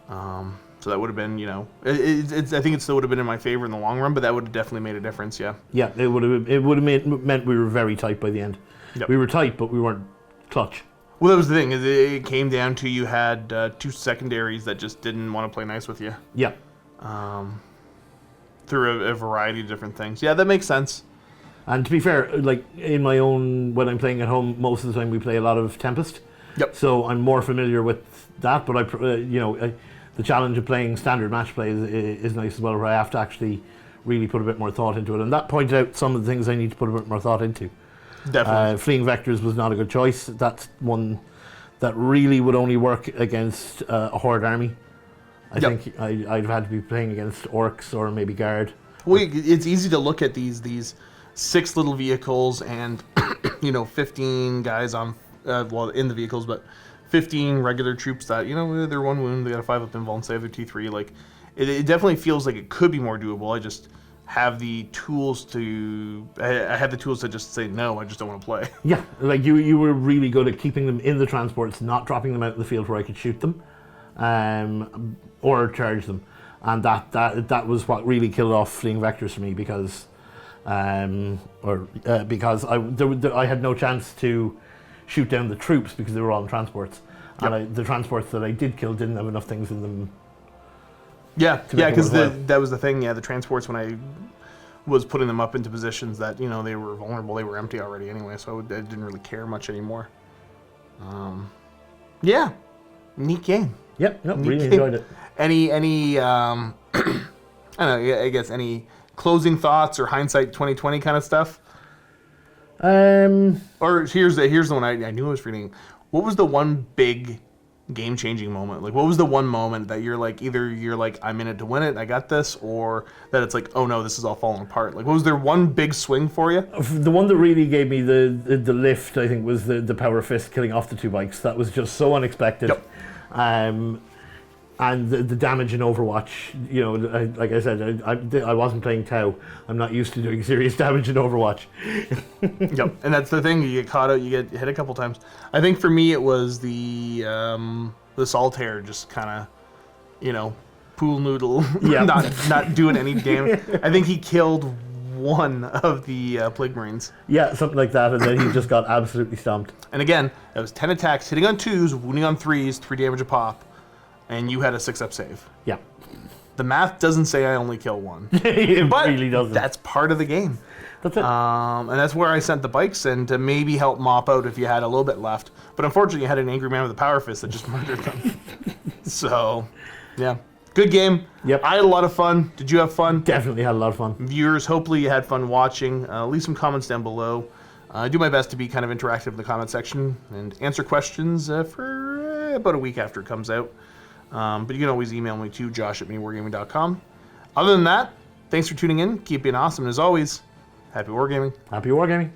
Speaker 1: So that would have been, I think it still would have been in my favor in the long run, but that would have definitely made a difference, yeah.
Speaker 2: Yeah, it would have meant we were very tight by the end.
Speaker 1: Yep.
Speaker 2: We were tight, but we weren't clutch.
Speaker 1: Well, that was the thing. It came down to you had 2 secondaries that just didn't want to play nice with you.
Speaker 2: Yeah.
Speaker 1: Through a variety of different things. Yeah, that makes sense.
Speaker 2: And to be fair, like in my own, when I'm playing at home, most of the time we play a lot of Tempest.
Speaker 1: Yep.
Speaker 2: So I'm more familiar with that, but the challenge of playing standard match play is nice as well, where I have to actually really put a bit more thought into it. And that pointed out some of the things I need to put a bit more thought into.
Speaker 1: Definitely.
Speaker 2: Fleeing Vectors was not a good choice. That's one that really would only work against a Horde army. I think I'd have had to be playing against Orcs or maybe Guard.
Speaker 1: Well, it's easy to look at these 6 little vehicles and 15 guys on in the vehicles, but 15 regular troops that they're 1 wound, they got a 5 up invuln save, they're T3. Like it definitely feels like it could be more doable. I just have the tools to just say no, I just don't want to play.
Speaker 2: Yeah, like you were really good at keeping them in the transports, not dropping them out in the field where I could shoot them, or charge them, and that was what really killed off Fleeing Vectors for me because because I had no chance to shoot down the troops because they were all in transports, and the transports that I did kill didn't have enough things in them. Yeah,
Speaker 1: because that was the thing. Yeah, the transports, when I was putting them up into positions that they were vulnerable, they were empty already anyway, so I didn't really care much anymore. Neat game.
Speaker 2: Yep, really enjoyed it.
Speaker 1: Any I don't know, I guess any closing thoughts or hindsight 2020 kind of stuff? Or here's the one I knew I was reading. What was the one big game-changing moment? Like, what was the one moment that you're like, either you're like, I'm in it to win it, I got this, or that it's like, oh no, this is all falling apart? Like, what was there one big swing for you?
Speaker 2: The one that really gave me the lift, I think, was the Power Fist killing off the 2 bikes. That was just so unexpected.
Speaker 1: Yep.
Speaker 2: And the damage in Overwatch, like I said, I wasn't playing Tau. I'm not used to doing serious damage in Overwatch.
Speaker 1: Yep, and that's the thing. You get caught out, you get hit a couple times. I think for me it was the Solitaire just kind of, pool noodle, not doing any damage. I think he killed one of the Plague Marines.
Speaker 2: Yeah, something like that, and then he just got absolutely stomped.
Speaker 1: And again, it was 10 attacks, hitting on 2s, wounding on 3s, 3 damage a pop, and you had a 6-up save.
Speaker 2: Yeah.
Speaker 1: The math doesn't say I only kill 1.
Speaker 2: It
Speaker 1: But
Speaker 2: really doesn't.
Speaker 1: that's part of the game.
Speaker 2: That's it.
Speaker 1: And that's where I sent the bikes and to maybe help mop out if you had a little bit left. But unfortunately, you had an angry man with a power fist that just murdered them. So, yeah. Good game.
Speaker 2: Yep.
Speaker 1: I had a lot of fun. Did you have fun?
Speaker 2: Definitely had a lot of fun.
Speaker 1: Viewers, hopefully you had fun watching. Leave some comments down below. I do my best to be kind of interactive in the comment section and answer questions for about a week after it comes out. But you can always email me to josh@miniwargaming.com. Other than that, thanks for tuning in. Keep being awesome. And as always, happy wargaming.
Speaker 2: Happy wargaming.